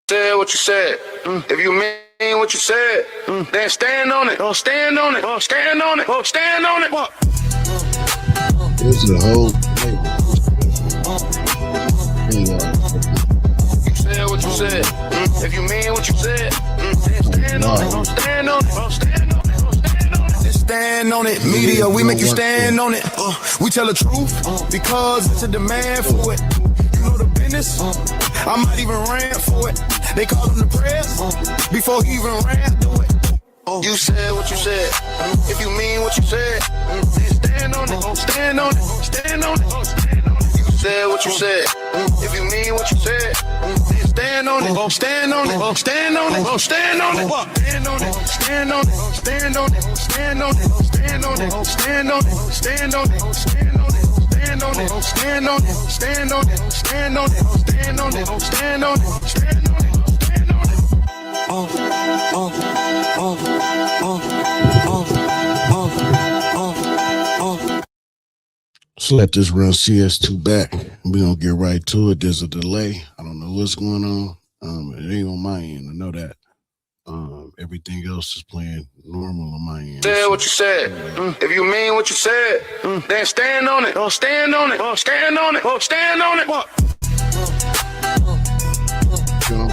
Said what you said. If you mean what you said, then stand on it. Stand on it. Stand on it. Stand on it. This is a whole You said what you said. If you mean what you said, then stand on it. Stand on it. Stand on it. Stand on it. Media, we make you stand on it. We tell the truth because it's a demand for it. You know the business. I might even ran for it. They call him the press before he even ran to it. You said what you said. If you mean what you said, then stand on it. Stand on it. Stand on it. You said what you said. If you mean what you said, then stand on it. Stand on it. Stand on it. Stand on it. Stand on it. Stand on it. Stand on it. Stand on it. Stand on it. Stand on it. Stand on it. Stand on it. Stand on it, stand on it, stand on it, stand on it, stand on it, stand on it, stand on it, stand on it. Let's let this run CS2 back. We're gonna get right to it. There's a delay. I don't know what's going on. It ain't on my end. I know that. Everything else is playing normal on my end. Said what you said. If you mean what you said, then stand on it. Stand on it. Stand on it. Stand on it. You know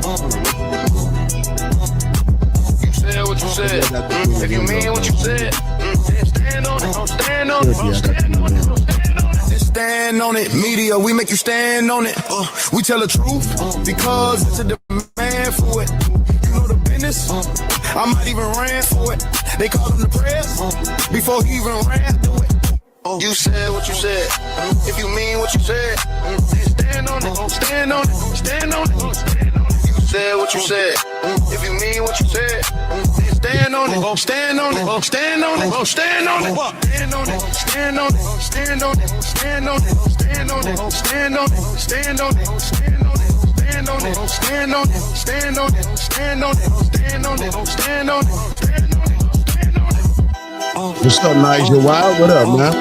what I'm saying? You said what you said. If you mean what you said, then stand on it. Stand on it. Stand on it. Stand on it. Media, we make you stand on it. We tell the truth because it's a demand for it. You know the business. I might even ran for it. They call him the press before he even ran to it. You said what you said. If you mean what you said, then stand on it. Stand on it. Stand on it. You said what you said. If you mean what you said, then stand on it. Stand on it. Stand on it. Stand on it. Stand on it. Stand on it. Stand on it. Stand on it. Stand on it. Stand on it. Stand on it. Stand on it. Stand on it, stand on it, stand on it, stand on it, stand on it, stand on it, stand on it, stand on it. What's up, Nigel Wild? What up, man?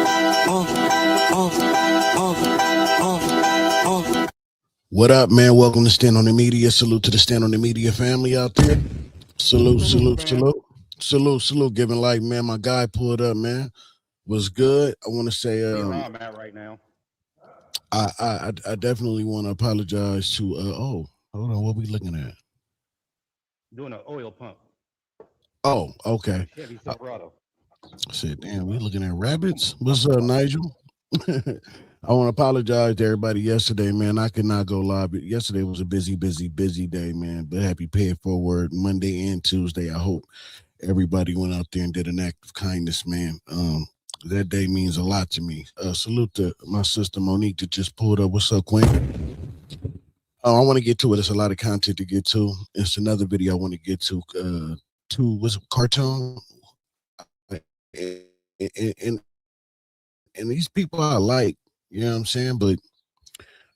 What up, man? Welcome to Stand on the Media. Salute to the Stand on the Media family out there. Salute, salute, salute. Salute, salute. Giving life, man. My guy pulled up, man. Was good. I want to say where I'm at right now. I definitely want to apologize to hold on, what we looking at? Doing an oil pump. Oh, okay. Chevy Silverado. I said, damn, we looking at rabbits. What's up, Nigel? I want to apologize to everybody yesterday, man. I could not go live. Yesterday was a busy day, man. But happy pay it forward Monday and Tuesday. I hope everybody went out there and did an act of kindness, man. That day means a lot to me. Salute to my sister Monique that just pulled up. What's up, Queen? I want to get to it. There's a lot of content to get to. It's another video I want to get to. What's it, cartoon? And these people I like, you know what I'm saying? But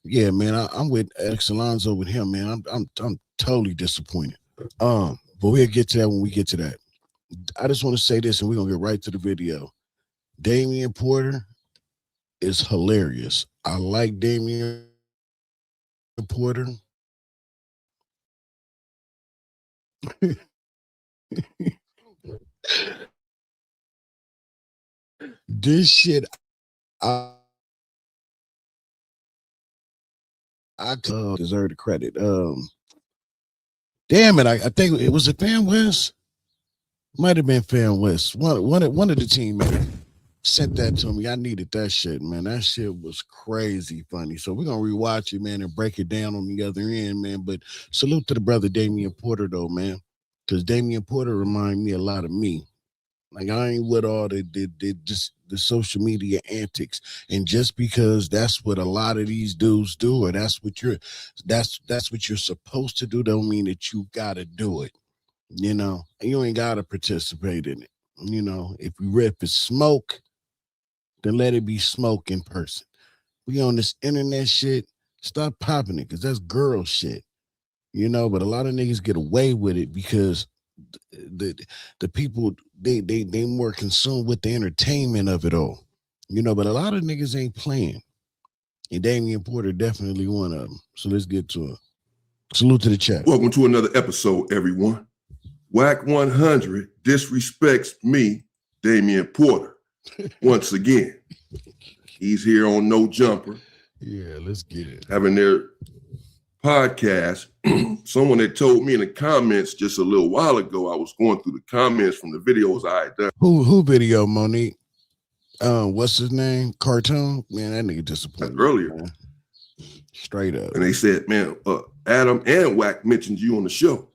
yeah, man, I'm with X Alonzo with him, man. I'm totally disappointed. But we'll get to that when we get to that. I just want to say this, and we're gonna get right to the video. Damien Porter is hilarious. I like Damien Porter. This shit, I deserve the credit. Damn it, I think it was a Fan West. Might have been Fan West. One of the teammates sent that to me. I needed that shit, man. That shit was crazy funny. So we're gonna rewatch it, man, and break it down on the other end, man. But salute to the brother Damien Porter, though, man, because Damien Porter remind me a lot of me. Like, I ain't with all the social media antics, and just because that's what a lot of these dudes do, or that's what you're supposed to do, don't mean that you gotta do it. You know, you ain't gotta participate in it. You know, if it's smoke, then let it be smoke in person. We on this internet shit, stop popping it, because that's girl shit. You know, but a lot of niggas get away with it because the people, they more consumed with the entertainment of it all. You know, but a lot of niggas ain't playing. And Damien Porter definitely one of them. So let's get to it. Salute to the chat. Welcome to another episode, everyone. Wack 100 disrespects me, Damien Porter, once again. He's here on No Jumper. Yeah, let's get it. Having their podcast. Someone had told me in the comments just a little while ago, I was going through the comments from the videos I had done. Who video, Monique? What's his name? Cartoon? Man, that nigga disappointed. Earlier. Man. Straight up. And they said, man, Adam and Wack mentioned you on the show.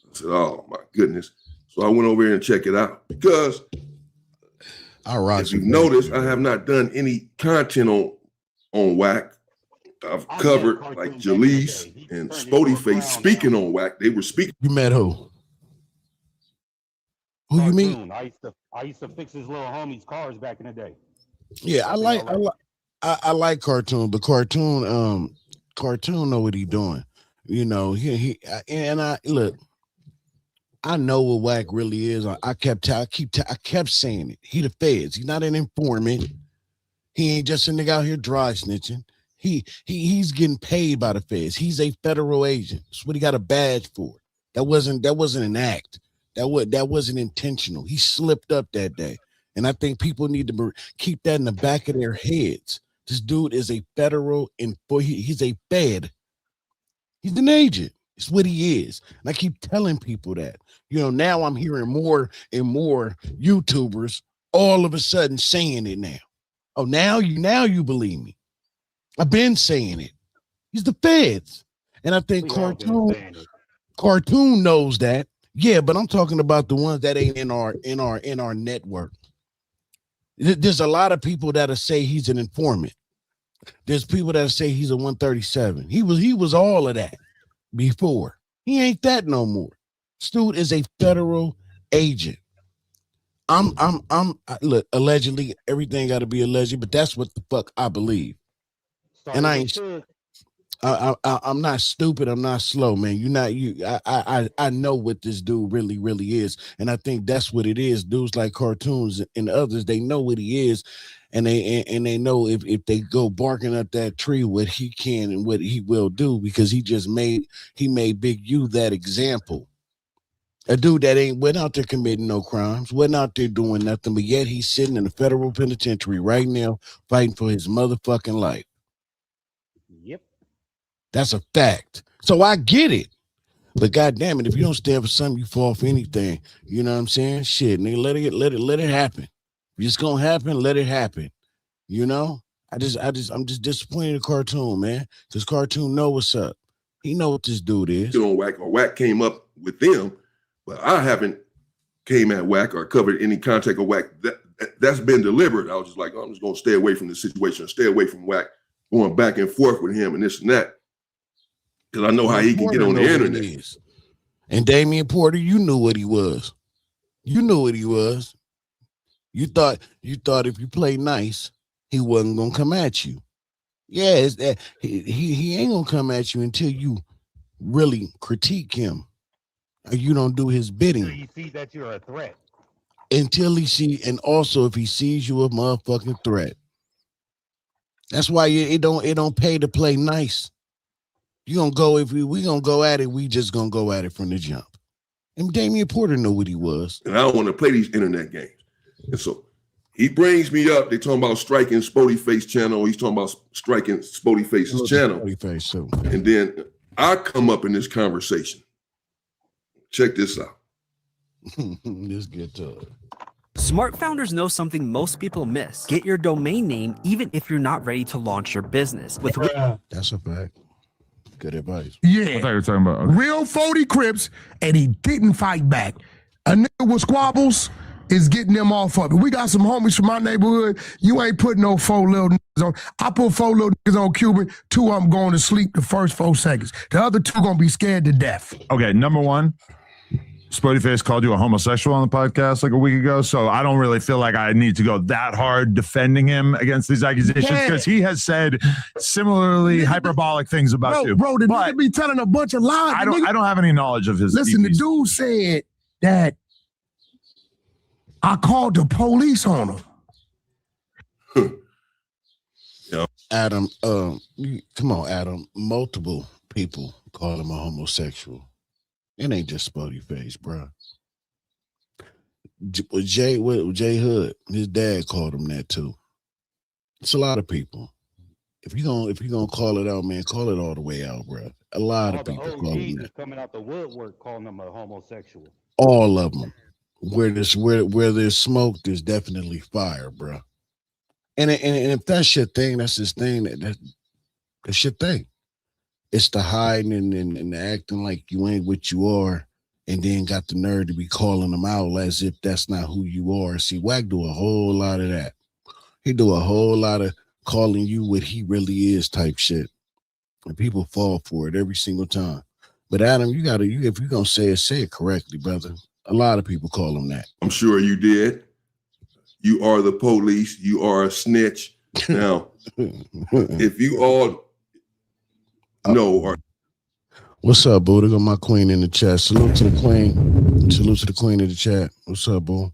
I said, oh my goodness. So I went over here and checked it out because as you notice, I have not done any content on Wack. I've covered like Jalise and Spody Face speaking on Wack. They were speaking. You met who? Who you meet? I used to fix his little homie's cars back in the day. Yeah, I like Cartoon, but Cartoon know what he doing. You know, look. I know what Wack really is. I kept saying it. He the feds. He's not an informant. He ain't just a nigga out here dry snitching. He's getting paid by the feds. He's a federal agent. That's what he got a badge for. That wasn't an act. That wasn't intentional. He slipped up that day. And I think people need to keep that in the back of their heads. This dude is a federal he's a fed. He's an agent. It's what he is. And I keep telling people that. You know, now I'm hearing more and more YouTubers all of a sudden saying it now. Oh, now you believe me. I've been saying it. He's the feds. And I think Cartoon knows that. Yeah, but I'm talking about the ones that ain't in our network. There's a lot of people that'll say he's an informant. There's people that say he's a 137. He was all of that before. He ain't that no more. This dude is a federal agent. Look, allegedly, everything got to be alleged, but that's what the fuck I believe. And I'm not stupid. I'm not slow, man. I know what this dude really is. And I think that's what it is. Dudes like Cartoons and others, they know what he is. And they know if they go barking up that tree, what he can and what he will do, because he made Big U that example. A dude that went out there committing no crimes, went out there doing nothing, but yet he's sitting in a federal penitentiary right now fighting for his motherfucking life. Yep. That's a fact. So I get it. But goddamn it, if you don't stand for something, you fall for anything. You know what I'm saying? Shit, nigga, let it happen. If it's gonna happen, let it happen. You know? I'm just disappointed in Cartoon, man. Because Cartoon know what's up. He know what this dude is. You know, Wack came up with them, but I haven't came at Wack or covered any contact of Wack. That's been deliberate. I was just like, I'm just gonna stay away from the situation, stay away from Wack going back and forth with him and this and that. Because I know how he can get on the internet. And Damien Porter, you knew what he was. You knew what he was. You thought if you play nice, he wasn't gonna come at you. Yeah, it's that he ain't gonna come at you until you really critique him. Or you don't do his bidding. Until he sees that you're a threat. Until and also if he sees you a motherfucking threat. That's why it don't pay to play nice. You gonna go we gonna go at it, we just gonna go at it from the jump. And Damien Porter knew what he was. And I don't want to play these internet games. And so he brings me up. They talking about striking Spody Face channel. He's talking about striking Spody Face's channel. Spody Face too. And then I come up in this conversation. Check this out. Let's get to it. Smart founders know something most people miss. Get your domain name even if you're not ready to launch your business. That's a fact. Good advice. Yeah. I thought you were talking about Real 40 Crips, and he didn't fight back. A nigga with squabbles is getting them off of it. We got some homies from my neighborhood. You ain't putting no 4 little niggas on. I put 4 little niggas on Cuban. 2 of them going to sleep the first 4 seconds. The other 2 gonna be scared to death. Okay, number one, Spody Face called you a homosexual on the podcast like a week ago, so I don't really feel like I need to go that hard defending him against these accusations because he has said similarly hyperbolic things about you. Bro, the nigga be telling a bunch of lies. I don't have any knowledge of his. Listen, the dude said that I called the police on him. Adam, come on, Adam. Multiple people call him a homosexual. It ain't just Spotty Face, bro. Jay Hood, his dad called him that too. It's a lot of people. If you gonna call it out, man, call it all the way out, bro. A lot of people call him that. Coming out the woodwork, calling him a homosexual. All of them. Where there's smoke, there's definitely fire, bro. And if that's your thing, that's his thing. That's your thing. It's the hiding and the acting like you ain't what you are, and then got the nerve to be calling them out as if that's not who you are. See, Wack do a whole lot of that. He do a whole lot of calling you what he really is type shit. And people fall for it every single time. But Adam, if you're gonna say it correctly, brother. A lot of people call him that. I'm sure you did. You are the police. You are a snitch. Now, if you all know or what's up, boo? They got my queen in the chat. Salute to the queen. Salute to the queen in the chat. What's up, boo?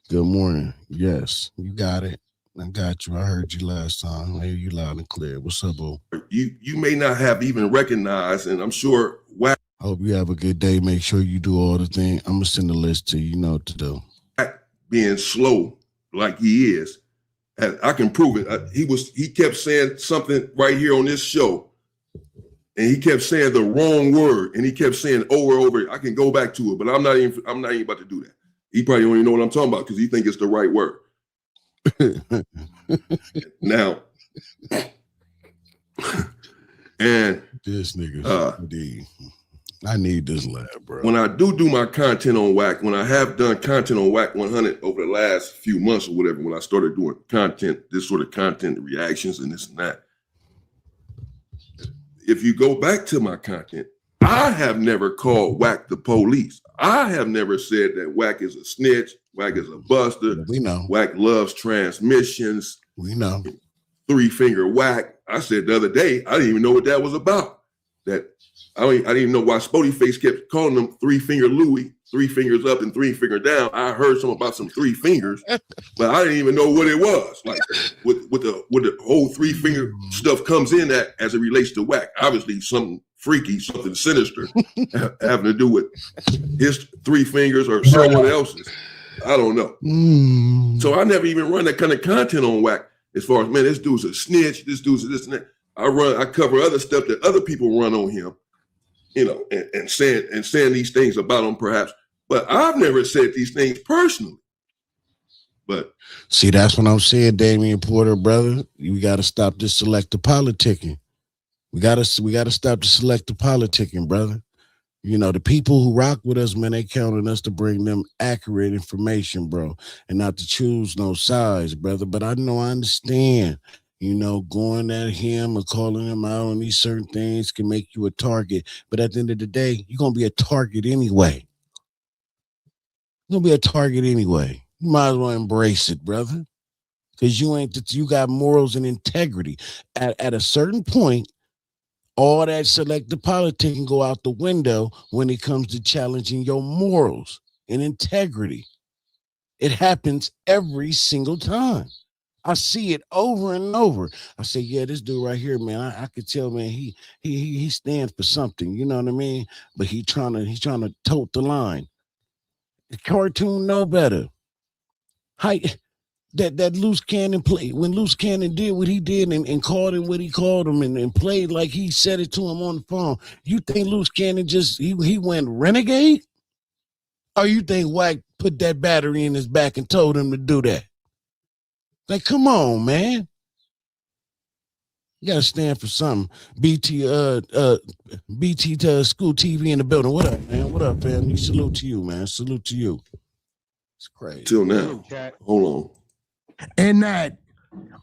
Good morning. Yes, you got it. I got you. I heard you last time. I hear you loud and clear. What's up, boo? you may not have even recognized, and I'm sure Wack I hope you have a good day. Make sure you do all the things. I'm gonna send the list to you. You know what to do. being slow like he is, and I can prove it. He kept saying something right here on this show, and he kept saying the wrong word, and he kept saying over and over. I can go back to it, but I'm not even about to do that. He probably don't even know what I'm talking about because he think it's the right word. Now, and this nigga, I need this lab, bro. When I do my content on Wack, when I have done content on Wack 100 over the last few months or whatever, when I started doing content, this sort of content, reactions and this and that, if you go back to my content, I have never called Wack the police. I have never said that Wack is a snitch, Wack is a buster. We know. Wack loves transmissions. We know. 3-finger Wack. I said the other day, I didn't even know what that was about. That I didn't even know why Spotty Face kept calling them 3-finger Louie, 3 fingers up and 3 finger down. I heard something about some 3 fingers, but I didn't even know what it was. Like with the whole 3-finger stuff comes in that as it relates to Wack. Obviously, something freaky, something sinister having to do with his 3 fingers or someone else's. I don't know. So I never even run that kind of content on Wack. As far as, man, this dude's a snitch, this dude's this and that. I cover other stuff that other people run on him, you know, and saying these things about him perhaps. But I've never said these things personally. But see, that's what I'm saying, Damien Porter, brother. We got to stop this selective politicking. We got to stop the selective politicking, brother. You know, the people who rock with us, man, they count on us to bring them accurate information, bro, and not to choose no sides, brother. But I understand, you know, going at him or calling him out on these certain things can make you a target. But at the end of the day, you're going to be a target anyway. You're going to be a target anyway. You might as well embrace it, brother, because you got morals and integrity. At a certain point, all that selective politics can go out the window when it comes to challenging your morals and integrity. It happens every single time. I see it over and over. I say, yeah, this dude right here, man, I could tell, man, he stands for something, you know what I mean? But he's trying to tote the line. The cartoon know better. That Loose Cannon play, when Loose Cannon did what he did and called him what he called him and played like he said it to him on the phone, you think Loose Cannon he went renegade? Or you think Wack put that battery in his back and told him to do that? Like, come on, man. You gotta stand for something. BT to School TV in the building. What up, man? What up, fam? Salute to you, man. Salute to you. It's crazy. Till now. Hold on. And that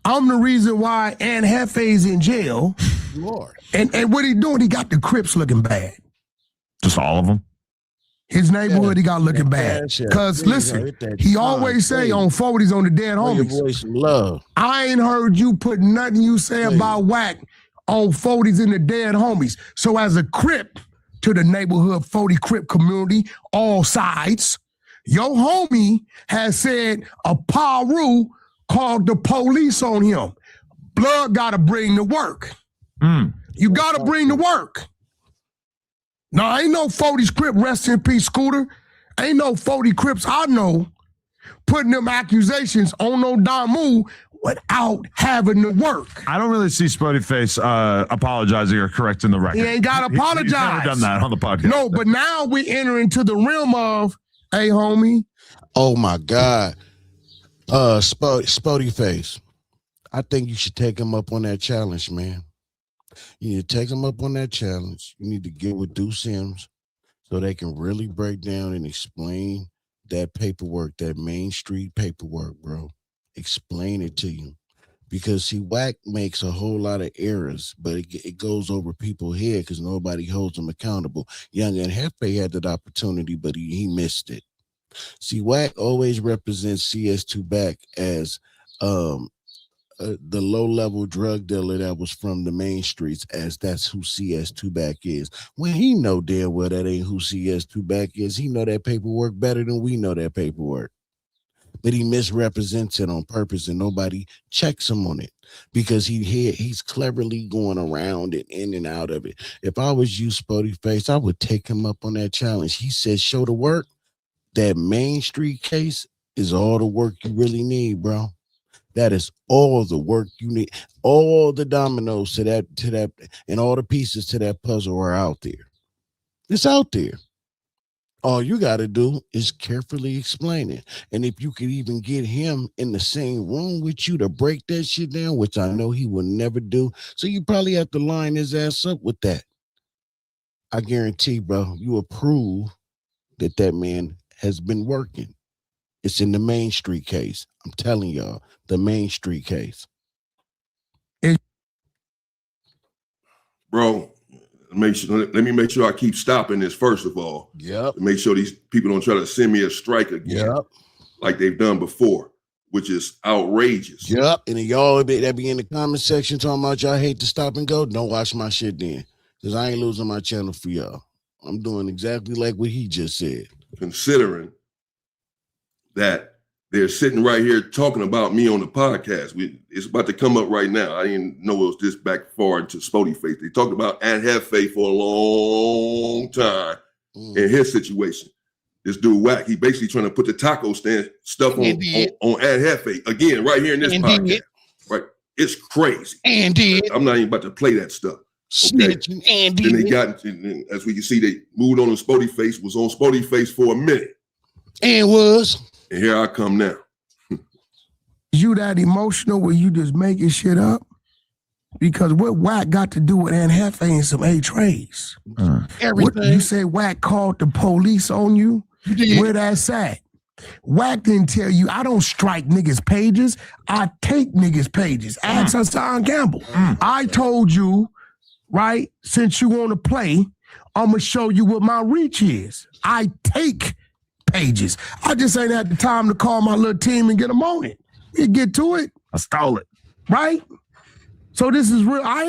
I'm the reason why Ann Hefe's in jail. Lord. And what he doing, he got the Crips looking bad. Just all of them? His neighborhood, he got looking bad. Because listen, he always say on 40s on the dead homies. Your voice some love. I ain't heard you put nothing you say about Wack on 40s in the dead homies. So as a Crip to the neighborhood 40 Crip community, all sides, your homie has said a Paru called the police on him. Blood got to bring the work. You got to bring the work. No, ain't no 40 Crip, rest in peace, Scooter. Ain't no 40 Crips I know putting them accusations on no Damu without having to work. I don't really see Spotty Face apologizing or correcting the record. He ain't got to apologize. He's never done that on the podcast. No, but now we enter into the realm of, hey, homie. Oh, my God. Spotty Face. I think you should take him up on that challenge, man. You need to take him up on that challenge. You need to get with Deuce Sims so they can really break down and explain that paperwork, that Main Street paperwork, bro. Explain it to you. Because, see, Wack makes a whole lot of errors, but it goes over people's head because nobody holds them accountable. Young and Hefe had that opportunity, but he missed it. See, Wack always represents CS2 back as the low-level drug dealer that was from the main streets, as that's who CS2 back is. When he know damn well that ain't who CS2 back is, he know that paperwork better than we know that paperwork. But he misrepresents it on purpose, and nobody checks him on it because he's cleverly going around it, in and out of it. If I was you, Spotty Face, I would take him up on that challenge. He said, show the work. That Main Street case is all the work you really need, bro. That is all the work you need. All the dominoes to that, and all the pieces to that puzzle are out there. It's out there. All you got to do is carefully explain it. And if you could even get him in the same room with you to break that shit down, which I know he will never do. So you probably have to line his ass up with that. I guarantee, bro, you approve that man has been working. It's in the Main Street case. I'm telling y'all, the Main Street case. Bro, let me make sure I keep stopping this first of all. Yep. To make sure these people don't try to send me a strike again. Yep. Like they've done before, which is outrageous. Yep. And y'all that be in the comment section talking about y'all hate to stop and go, don't watch my shit then. Because I ain't losing my channel for y'all. I'm doing exactly like what he just said. Considering that they're sitting right here talking about me on the podcast. It's about to come up right now. I didn't know it was this back far into Spotty Face. They talked about Aunt Hefe for a long time in his situation. This dude Wack, he basically trying to put the taco stand stuff on Aunt Hefe again right here in this podcast. Right? It's crazy. I'm not even about to play that stuff. Okay? Then they got, as we can see, they moved on to Spotty Face, was on Spotty Face for a minute. And here I come now. You that emotional where you just making shit up? Because what Wack got to do with Aunt Hefe and some A-Trays? Everything. What, you say Wack called the police on you? Where that's at? Wack didn't tell you, I don't strike niggas' pages. I take niggas' pages. Ask Hassan Gamble. I told you, right, since you want to play, I'm going to show you what my reach is. I take pages. I just ain't had the time to call my little team and get them on it. You get to it. I stole it. Right? So this is real. I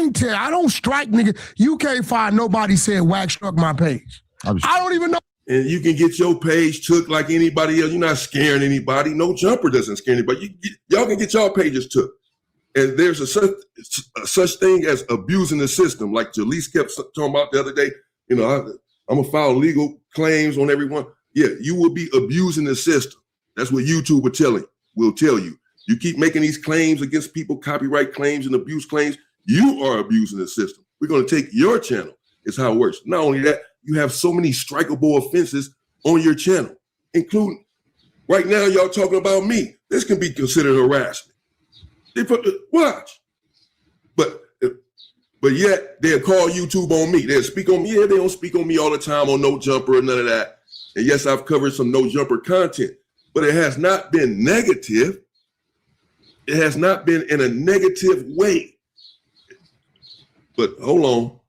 don't strike niggas. You can't find nobody said Wack struck my page. I don't even know. And you can get your page took like anybody else. You're not scaring anybody. No jumper doesn't scare anybody. Y'all can get y'all pages took. And there's a such thing as abusing the system. Like Jaleese kept talking about the other day. You know, I'm going to file legal claims on everyone. Yeah, you will be abusing the system. That's what YouTube will tell you. You keep making these claims against people, copyright claims and abuse claims, you are abusing the system. We're going to take your channel. It's how it works. Not only that, you have so many strikeable offenses on your channel, including right now y'all talking about me. This can be considered harassment. Watch. But yet they'll call YouTube on me. They'll speak on me. Yeah, they don't speak on me all the time on No Jumper or none of that. And yes, I've covered some No Jumper content, but it has not been negative. It has not been in a negative way. But hold on.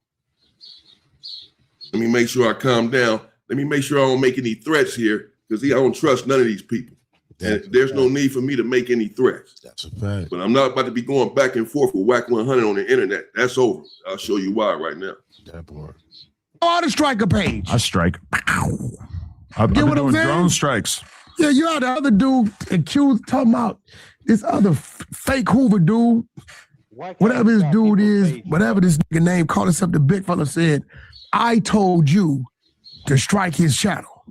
Let me make sure I calm down. Let me make sure I don't make any threats here because I don't trust none of these people. And there's no need for me to make any threats. That's a fact. But I'm not about to be going back and forth with Wack 100 on the internet. That's over. I'll show you why right now. That part. Oh, I to strike a page. I strike. I've been doing drone strikes. Yeah, you had the other dude accused talking about this other fake Hoover dude. whatever this dude is, whatever this nigga name, called himself the big fella, said, I told you to strike his channel.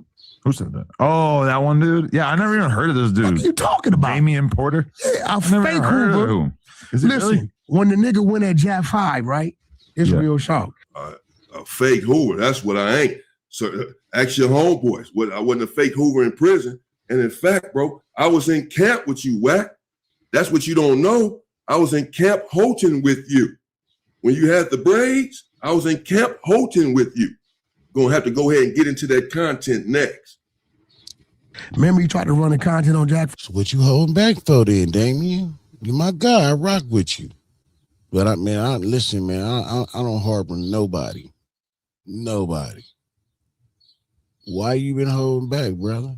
Who said that? Oh, that one dude? Yeah, I never even heard of this dude. What are you talking about? Damien Porter? Yeah, a fake Hoover. Listen, really? When the nigga went at Jab 5, right? It's real shock. A fake Hoover, that's what I ain't. So ask your homeboys. I wasn't a fake Hoover in prison. And in fact, bro, I was in camp with you, Wack. That's what you don't know. I was in Camp Holton with you. When you had the braids, I was in Camp Holton with you. Gonna have to go ahead and get into that content next. Remember you tried to run the content on Jack? So what you holding back for then, Damien? You my guy, I rock with you. But I don't harbor nobody. Nobody. Why you been holding back, brother?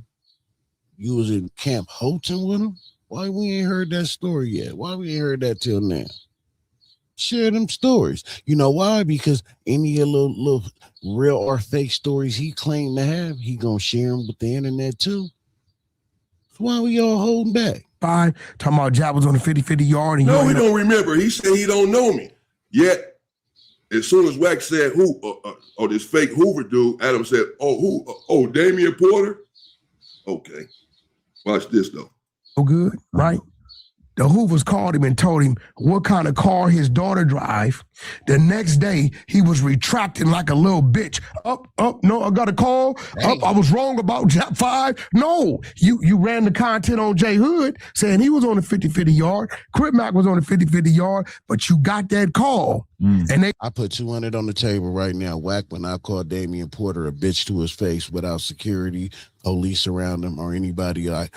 You was in Camp Holton with him? Why we ain't heard that story yet? Why we ain't heard that till now? Share them stories. You know why? Because any of little real or fake stories he claimed to have, he gonna share them with the internet too. So why we all holding back? Talking about Jab was on the 50-50 yard. And no, he don't remember. He said he don't know me. Yet, as soon as Wack said who, this fake Hoover dude, Adam said, who? Oh, Damien Porter? Okay. Watch this though. Oh, good, right? The Hoovers called him and told him what kind of car his daughter drive. The next day, he was retracting like a little bitch. No, I got a call. I was wrong about Jab 5. No, you ran the content on J Hood saying he was on the 50-50 yard. Crip Mac was on the 50-50 yard, but you got that call. And I put 200 on the table right now. Wack when I called Damien Porter a bitch to his face without security, police around him, or anybody. I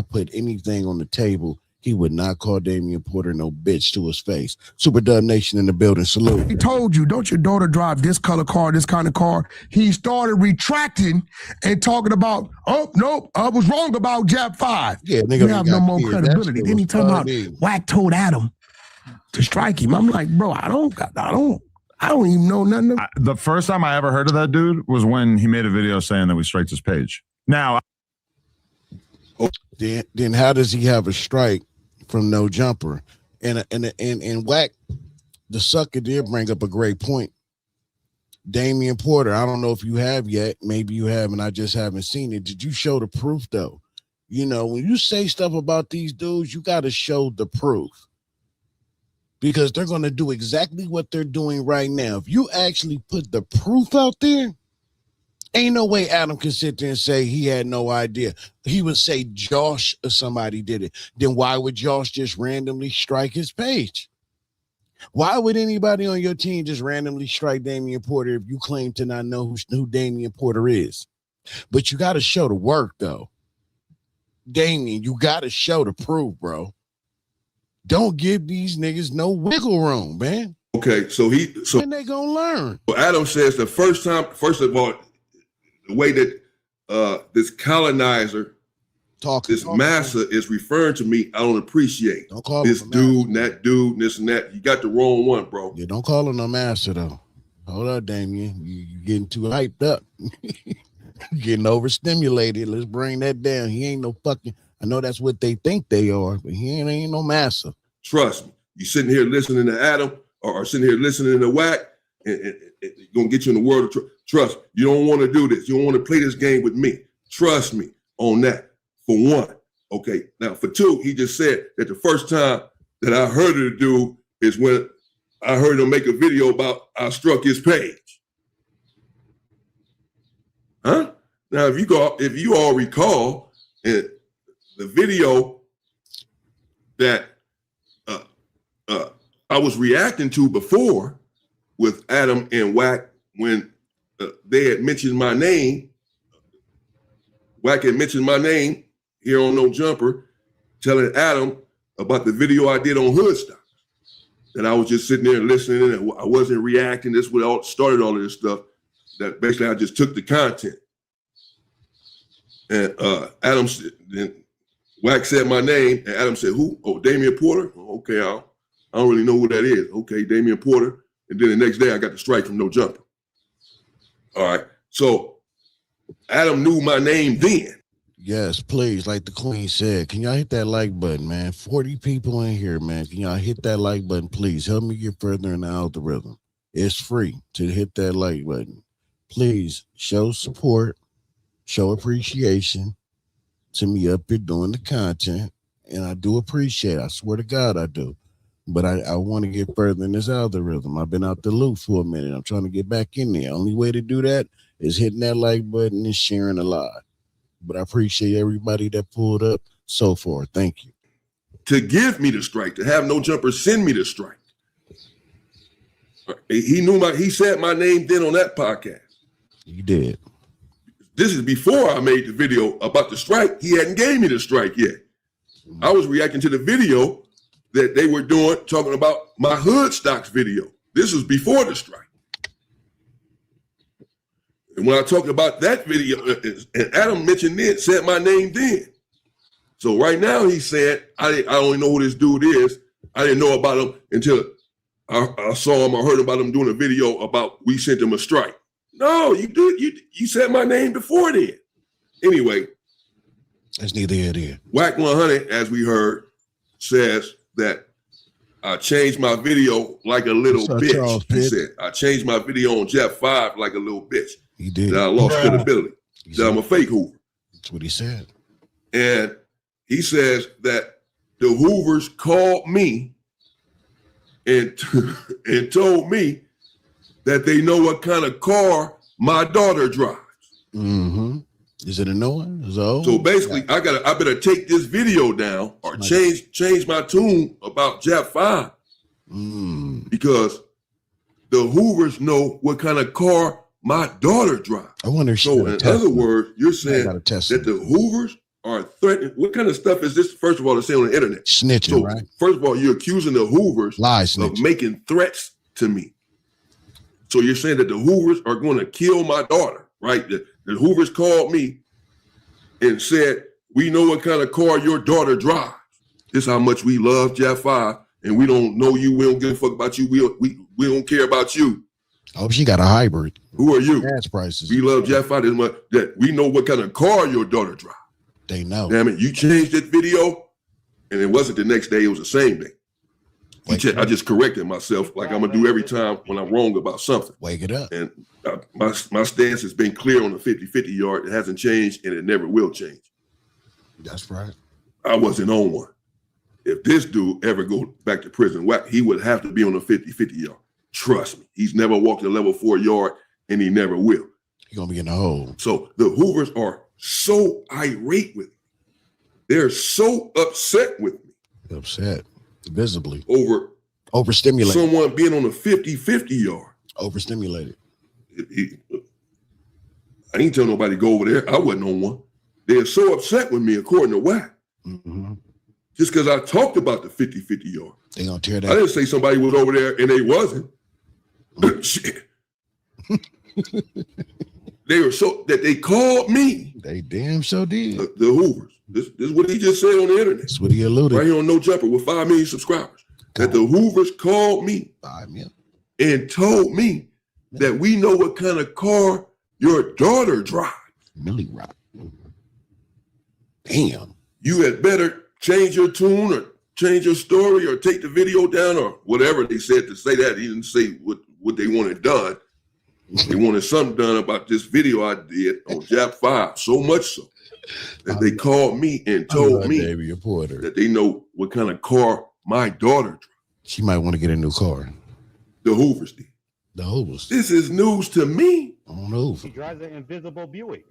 put anything on the table. He would not call Damien Porter no bitch to his face. Super Dub Nation in the building. Salute. He told you, don't your daughter drive this color car, this kind of car? He started retracting and talking about, nope, I was wrong about Jab 5. Yeah, nigga, you have no more credibility. Then he talking about Wack told Adam to strike him. I'm like, bro, I don't even know nothing. The first time I ever heard of that dude was when he made a video saying that we striked his page. Now, then how does he have a strike from no jumper? And Wack, the sucker did bring up a great point. Damien Porter, I don't know if you have yet. Maybe you have, and I just haven't seen it. Did you show the proof though? You know, when you say stuff about these dudes, you got to show the proof. Because they're going to do exactly what they're doing right now. If you actually put the proof out there, ain't no way Adam can sit there and say he had no idea. He would say Josh or somebody did it. Then why would Josh just randomly strike his page? Why would anybody on your team just randomly strike Damien Porter if you claim to not know who Damien Porter is? But you got to show the work, though. Damien, you got to show the proof, bro. Don't give these niggas no wiggle room, man. Okay, so when they gonna learn? Well, Adam says first of all, the way that this colonizer, massa is referring to me, I don't appreciate. Don't call this dude and that dude and this and that. You got the wrong one, bro. Yeah, don't call him a master though. Hold up, Damien. You getting too hyped up. Getting overstimulated. Let's bring that down. He ain't no fucking. I know that's what they think they are, but he ain't no master. Trust me. You sitting here listening to Adam or sitting here listening to Wack, and it's gonna get you in the world of trust. You don't want to do this. You don't want to play this game with me. Trust me on that. For one. Okay. Now for two, he just said that the first time that I heard of the dude is when I heard him make a video about I struck his page. Huh? Now if you all recall, the video that I was reacting to before with Adam and Wack when they had mentioned my name, Wack had mentioned my name here on No Jumper, telling Adam about the video I did on Hoodstock. That I was just sitting there listening and I wasn't reacting. This would all started all of this stuff. That basically I just took the content. And Adam then Wack said my name, and Adam said, who? Oh, Damien Porter? Oh, okay, I don't really know who that is. Okay, Damien Porter. And then the next day, I got the strike from No Jumper. All right, so Adam knew my name then. Yes, please. Like the Queen said, can y'all hit that like button, man? 40 people in here, man. Can y'all hit that like button, please? Help me get further in the algorithm. It's free to hit that like button. Please show support, show appreciation to me up here doing the content. And I do appreciate it. I swear to God I do. But I want to get further in this algorithm. I've been out the loop for a minute. I'm trying to get back in there. Only way to do that is hitting that like button and sharing a live. But I appreciate everybody that pulled up so far. Thank you. To give me the strike, to have No Jumper send me the strike. He said my name then on that podcast. You did. This is before I made the video about the strike. He hadn't gave me the strike yet. I was reacting to the video that they were doing, talking about my hood stocks video. This was before the strike. And when I talked about that video, and Adam mentioned it, said my name then. So right now he said, I don't know who this dude is. I didn't know about him until I saw him or heard about him doing a video about we sent him a strike. No, you did. You said my name before then. Anyway. That's neither here nor there. Wack 100, as we heard, says that I changed my video like a little bitch. He said, I changed my video on Jeff 5 like a little bitch. He did. That I lost credibility. That I'm a fake Hoover. That's what he said. And he says that the Hoovers called me and told me that they know what kind of car my daughter drives. Mm-hmm. Is it a no one? So basically, I better take this video down or change my tune about Jeff 5 because the Hoovers know what kind of car my daughter drives. I wonder if so. In other words, you're saying that the Hoovers are threatening. What kind of stuff is this? First of all, to say on the internet, snitching. So, right? First of all, you're accusing the Hoovers of making threats to me. So you're saying that the Hoovers are going to kill my daughter, right? The Hoovers called me and said, we know what kind of car your daughter drives. This is how much we love Jeff 5, and we don't know you. We don't give a fuck about you. We don't care about you. Oh, she got a hybrid. Who are you? Gas prices. We love Jeff 5 as much that we know what kind of car your daughter drives. They know. Damn it, you changed that video, and it wasn't the next day. It was the same day. I just corrected myself like I'm going to do every time when I'm wrong about something. Wake it up. And my stance has been clear on the 50-50 yard. It hasn't changed, and it never will change. That's right. I wasn't on one. If this dude ever go back to prison, he would have to be on the 50-50 yard. Trust me. He's never walked a level 4 yard, and he never will. He's going to be in the hole. So the Hoovers are so irate with me. They're so upset with me. Upset. Visibly. Overstimulated. Someone being on a 50-50 yard. Overstimulated. I didn't tell nobody to go over there. I wasn't on one. They're so upset with me, according to Wack. Mm-hmm. Just because I talked about the 50-50 yard. They gonna tear that. I didn't say somebody was over there and they wasn't. Shit. They were so that they called me. They damn sure did. The Hoovers. This is what he just said on the internet. That's what he alluded. Right here on No Jumper with 5 million subscribers. That the Hoovers called me 5 million and told me that we know what kind of car your daughter drives. Millie Rock. Damn. You had better change your tune or change your story or take the video down or whatever they said to say that. He didn't say what they wanted done. They wanted something done about this video I did on Jap 5, so much so that they called me and told me Damien Porter that they know what kind of car my daughter drives. She might want to get a new car. The Hoovers did. The Hoovers. This is news to me. On Hoover. She drives an invisible Buick.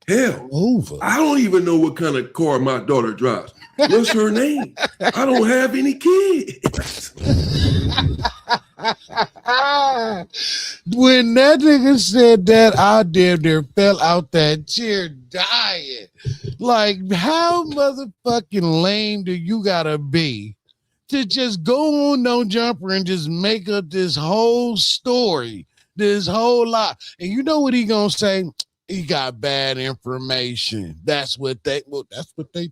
Hell, Hoover. I don't even know what kind of car my daughter drives. What's her name? I don't have any kids. When that nigga said that, I damn near fell out that chair dying. Like, how motherfucking lame do you gotta be to just go on No Jumper and just make up this whole story, this whole lot? And you know what he gonna say? He got bad information. That's what they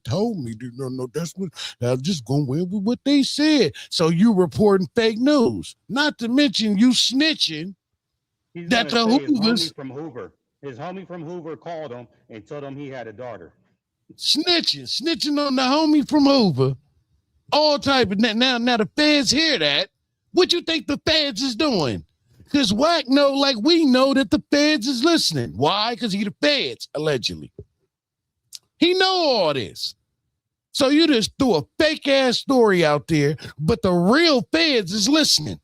told me. No, that's what I'm just going with what they said. So you reporting fake news. Not to mention you snitching. He's that the Hoovers his homie from Hoover called him and told him he had a daughter. snitching on the homie from Hoover. All type of now the feds hear that. What you think the feds is doing? Because Wack know, like we know, that the feds is listening. Why? Because he the feds, allegedly. He know all this. So you just threw a fake ass story out there, but the real feds is listening.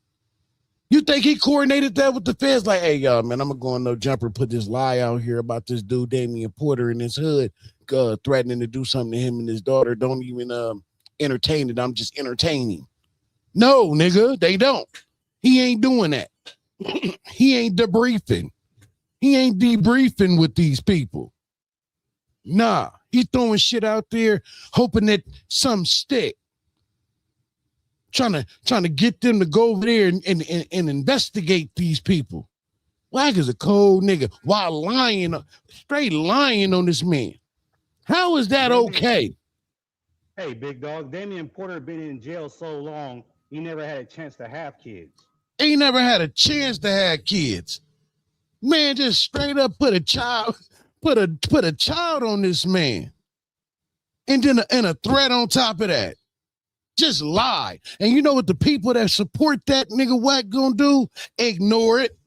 You think he coordinated that with the feds? Like, hey, y'all, man, I'm going to go on No Jumper, put this lie out here about this dude, Damien Porter, in his hood, threatening to do something to him and his daughter. Don't even entertain it. I'm just entertaining. No, nigga, they don't. He ain't doing that. He ain't debriefing. He ain't debriefing with these people. Nah, he throwing shit out there, hoping that some stick. Trying to get them to go over there and investigate these people. Wack is a cold nigga while straight lying on this man. How is that okay? Hey, big dog, Damien Porter been in jail so long, he never had a chance to have kids. He never had a chance to have kids. Man, just straight up put a child on this man. And then a threat on top of that. Just lie. And you know what the people that support that nigga Wack gonna do? Ignore it.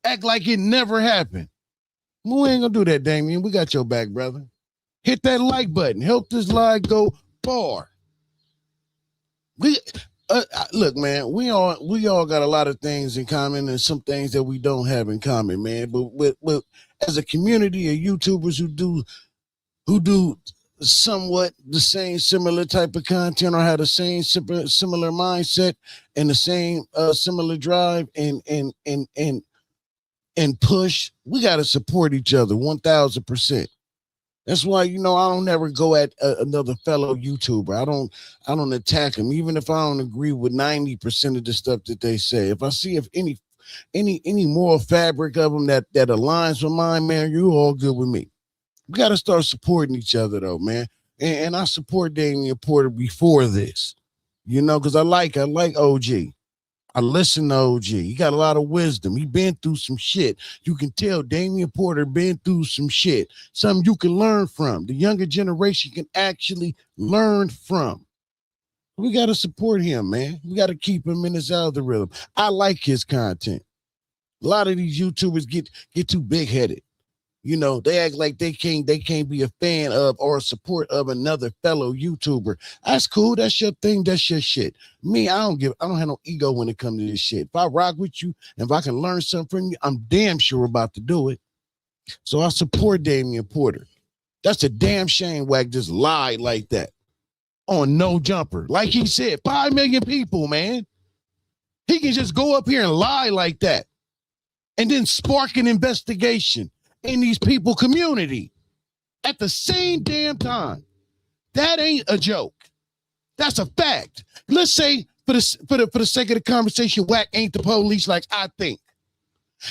Act like it never happened. We ain't gonna do that, Damien. We got your back, brother. Hit that like button. Help this lie go far. Look, man, we all got a lot of things in common and some things that we don't have in common, man. But as a community of YouTubers who do somewhat the same similar type of content or have the same similar mindset and the same similar drive and push, we got to support each other 1,000%. That's why, I don't ever go at another fellow YouTuber. I don't attack him, even if I don't agree with 90% of the stuff that they say. If I see if any moral fabric of them that aligns with mine, man, you all good with me. We got to start supporting each other, though, man. And I support Damien Porter before this, because I like OG. I listen to OG. He got a lot of wisdom. He been through some shit. You can tell Damien Porter been through some shit. Something you can learn from. The younger generation can actually learn from. We got to support him, man. We got to keep him in his algorithm. I like his content. A lot of these YouTubers get too big-headed. They act like they can't be a fan of or a support of another fellow YouTuber. That's cool. That's your thing. That's your shit. Me, I don't have no ego when it comes to this shit. If I rock with you, and if I can learn something from you, I'm damn sure about to do it. So I support Damien Porter. That's a damn shame Wack just lied like that on No Jumper. Like he said, 5 million people, man. He can just go up here and lie like that and then spark an investigation in these people community at the same damn time. That ain't a joke. That's a fact. Let's say for the sake of the conversation, Wack ain't the police like I think.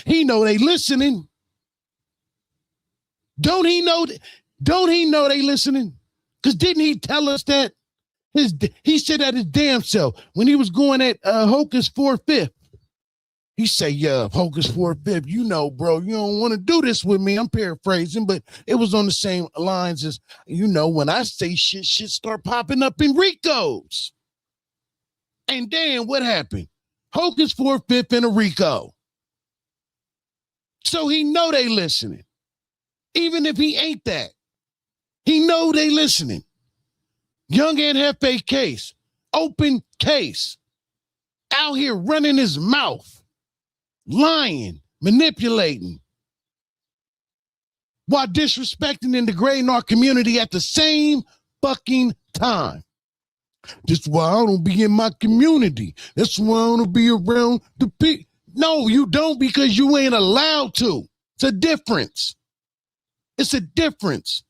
He know they listening. Don't he know they listening? Because didn't he tell us that? He said that his damn self when he was going at Hocus 4/5. He say, yeah, Hocus 4/5, bro, you don't want to do this with me. I'm paraphrasing, but it was on the same lines as, when I say shit start popping up in Ricos. And then what happened? Hocus 4/5 in a Rico. So he know they listening. Even if he ain't that. He know they listening. Young and Hefe case. Open case. Out here running his mouth. Lying, manipulating, while disrespecting and degrading our community at the same fucking time. That's why I don't be in my community. That's why I don't be around the people. No, you don't, because you ain't allowed to. It's a difference. It's a difference.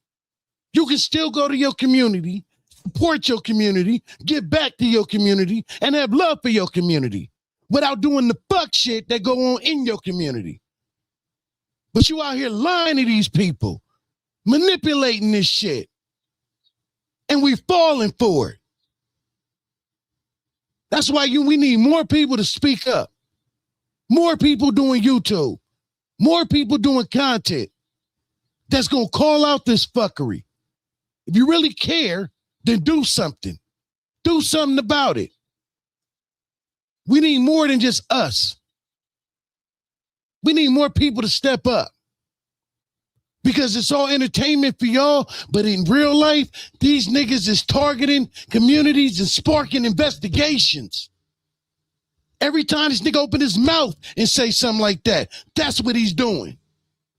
You can still go to your community, support your community, give back to your community, and have love for your community. Without doing the fuck shit that go on in your community. But you out here lying to these people, manipulating this shit. And we falling for it. That's why we need more people to speak up. More people doing YouTube. More people doing content that's going to call out this fuckery. If you really care, then do something. Do something about it. We need more than just us. We need more people to step up. Because it's all entertainment for y'all, but in real life, these niggas is targeting communities and sparking investigations. Every time this nigga open his mouth and say something like that, that's what he's doing.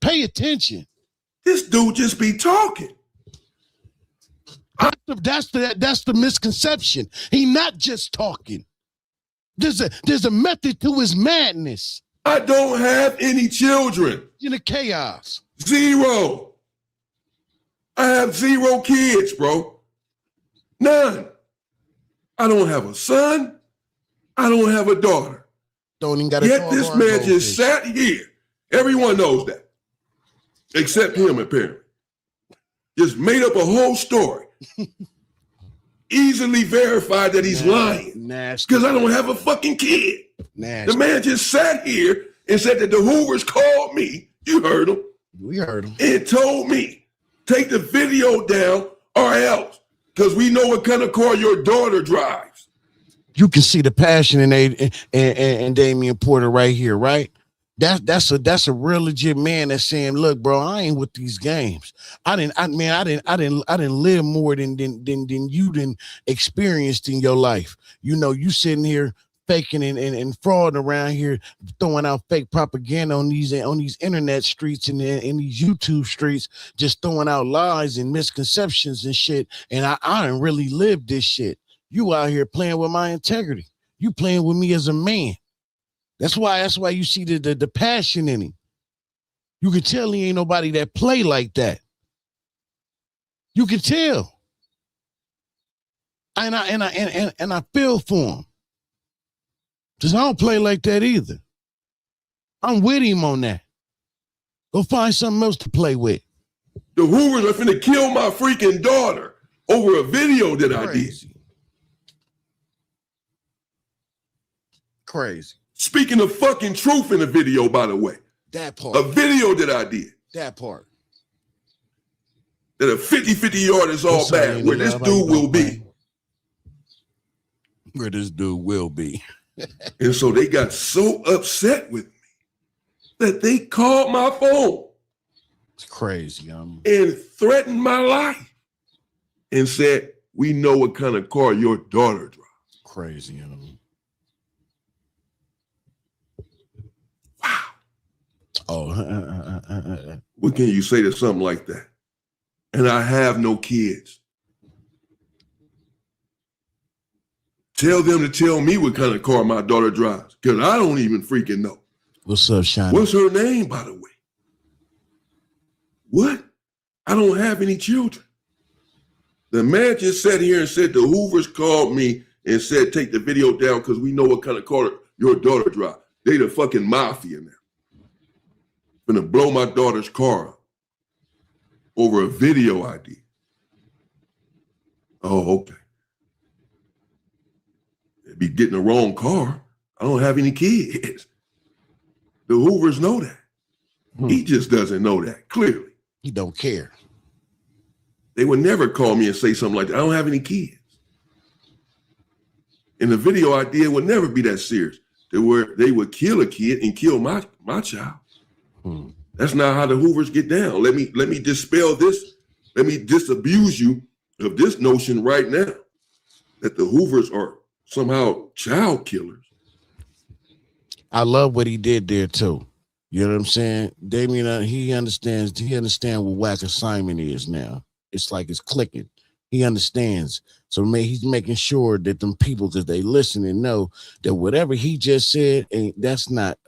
Pay attention. This dude just be talking. That's the misconception. He not just talking. There's a method to his madness. I don't have any children. In the chaos. 0. I have 0 kids, bro. None. I don't have a son. I don't have a daughter. Don't even got a Yet this man just sat here. Everyone knows that. Except him, apparently. Just made up a whole story. Easily verified that he's lying. Because I don't have a fucking kid. Nasty. The man just sat here and said that the Hoovers called me. You heard him. We heard him. And told me, take the video down or else. Because we know what kind of car your daughter drives. You can see the passion in Damien Porter right here, right? That's a real legit man that's saying, look, bro, I ain't with these games. I didn't live more than you done experienced in your life. You know, you sitting here faking and frauding around here, throwing out fake propaganda on these internet streets and in these YouTube streets, just throwing out lies and misconceptions and shit. And I didn't really live this shit. You out here playing with my integrity. You playing with me as a man. That's why you see the passion in him. You can tell he ain't nobody that play like that. You can tell. And I feel for him. Because I don't play like that either. I'm with him on that. Go find something else to play with. The Hoovers are finna kill my freaking daughter over a video that I did. Crazy. Speaking of fucking truth in the video, by the way. That part. A video that I did. That part. That a 50-50 yard is all bad. Where this dude will be. Where this dude will be. And so they got so upset with me that they called my phone. It's crazy. And threatened my life. And said, we know what kind of car your daughter drives. Crazy. Wow. Oh. What can you say to something like that? And I have no kids. Tell them to tell me what kind of car my daughter drives, because I don't even freaking know. What's up, Shiny? What's her name, by the way? What? I don't have any children. The man just sat here and said the Hoovers called me and said, take the video down because we know what kind of car your daughter drives. They the fucking mafia now. Gonna blow my daughter's car up over a video I did. Oh, okay. They'd be getting the wrong car. I don't have any kids. The Hoovers know that. He just doesn't know that, clearly. He don't care. They would never call me and say something like that. I don't have any kids. And the video I did would never be that serious. They would kill a kid and kill my child. That's not how the Hoovers get down. Let me dispel this. Let me disabuse you of this notion right now that the Hoovers are somehow child killers. I love what he did there too. You know what I'm saying? Damien, he understands what Wack assignment is now. It's like it's clicking. He understands. So he's making sure that them people, because they listen and know that whatever he just said, that's not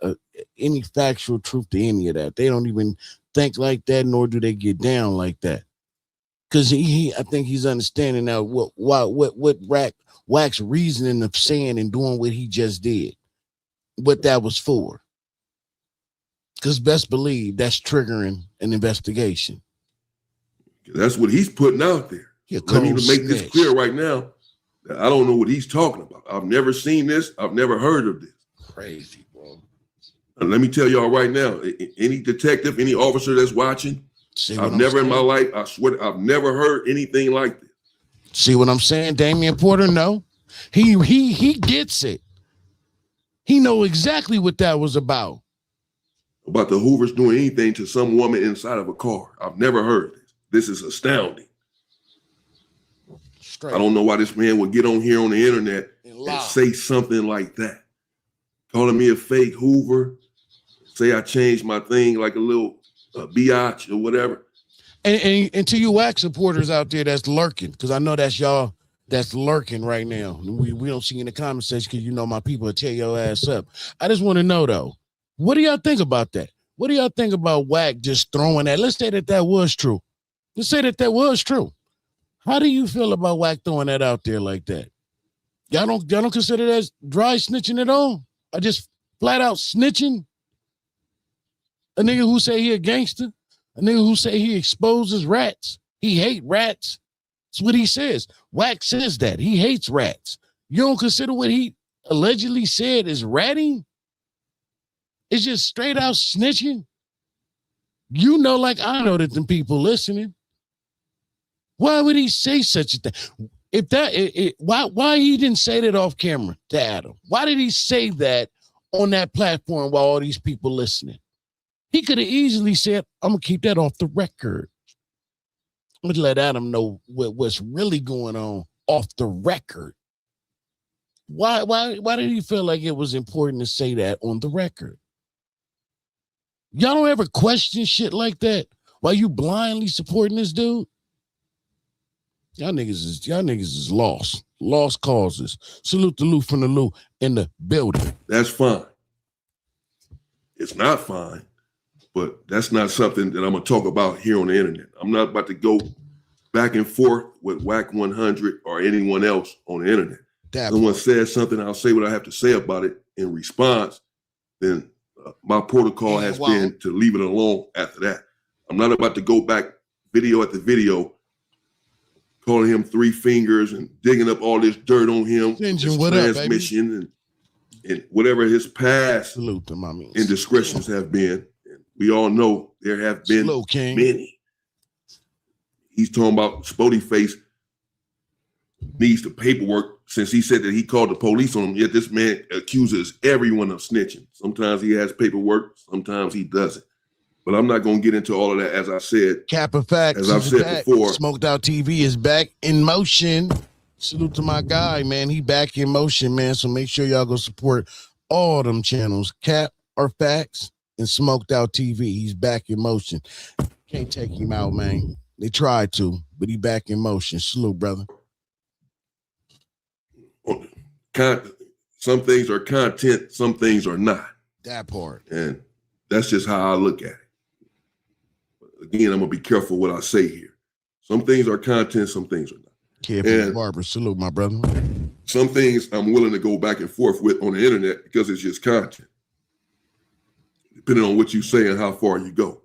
any factual truth to any of that. They don't even think like that, nor do they get down like that. Because I think he's understanding now what Wack's reasoning of saying and doing what he just did, what that was for. Because best believe that's triggering an investigation. That's what he's putting out there. Let me make this clear right now. That I don't know what he's talking about. I've never seen this. I've never heard of this. Crazy, bro. And let me tell y'all right now, any detective, any officer that's watching, I've never in my life, I swear, I've never heard anything like this. See what I'm saying? Damien Porter, no. He gets it. He know exactly what that was about. About the Hoovers doing anything to some woman inside of a car. I've never heard this. This is astounding. Straight. I don't know why this man would get on here on the internet and say something like that. Calling me a fake Hoover. Say I changed my thing like a little biatch or whatever. And to you Wack supporters out there that's lurking, because I know that's y'all that's lurking right now. We don't see you in the comment section because you know my people will tear your ass up. I just want to know, though, what do y'all think about that? What do y'all think about Wack just throwing that? Let's say that was true. Let's say that was true. How do you feel about Wack throwing that out there like that? Y'all don't consider that dry snitching at all? Or just flat out snitching? A nigga who say he a gangster? A nigga who say he exposes rats? He hate rats? That's what he says. Wack says that. He hates rats. You don't consider what he allegedly said is ratting? It's just straight out snitching? You know, like I know that them people listening. Why would he say such a thing? If that, why he didn't say that off camera to Adam? Why did he say that on that platform while all these people listening? He could have easily said, I'm going to keep that off the record. I'm going to let Adam know what's really going on off the record. Why did he feel like it was important to say that on the record? Y'all don't ever question shit like that while you blindly supporting this dude? Y'all niggas is lost. Lost causes. Salute to Lou from the Lou in the building. That's fine. It's not fine, but that's not something that I'm going to talk about here on the internet. I'm not about to go back and forth with Wack 100 or anyone else on the internet. Someone says something, I'll say what I have to say about it in response. Then my protocol has been to leave it alone after that. I'm not about to go back video after video calling him three fingers and digging up all this dirt on him, his transmission and whatever his past indiscretions have been. And we all know there have been many. He's talking about Spody Face needs the paperwork since he said that he called the police on him, yet this man accuses everyone of snitching. Sometimes he has paperwork, sometimes he doesn't. But I'm not going to get into all of that, as I said. Cap of facts. As I've said before. Smoked Out TV is back in motion. Salute to my guy, man. He back in motion, man. So make sure y'all go support all them channels. Cap or Facts and Smoked Out TV. He's back in motion. Can't take him out, man. They tried to, but he back in motion. Salute, brother. Some things are content, some things are not. That part. And that's just how I look at it. Again, I'm going to be careful what I say here. Some things are content, some things are not. Careful, Barber. Salute, my brother. Some things I'm willing to go back and forth with on the internet because it's just content, depending on what you say and how far you go.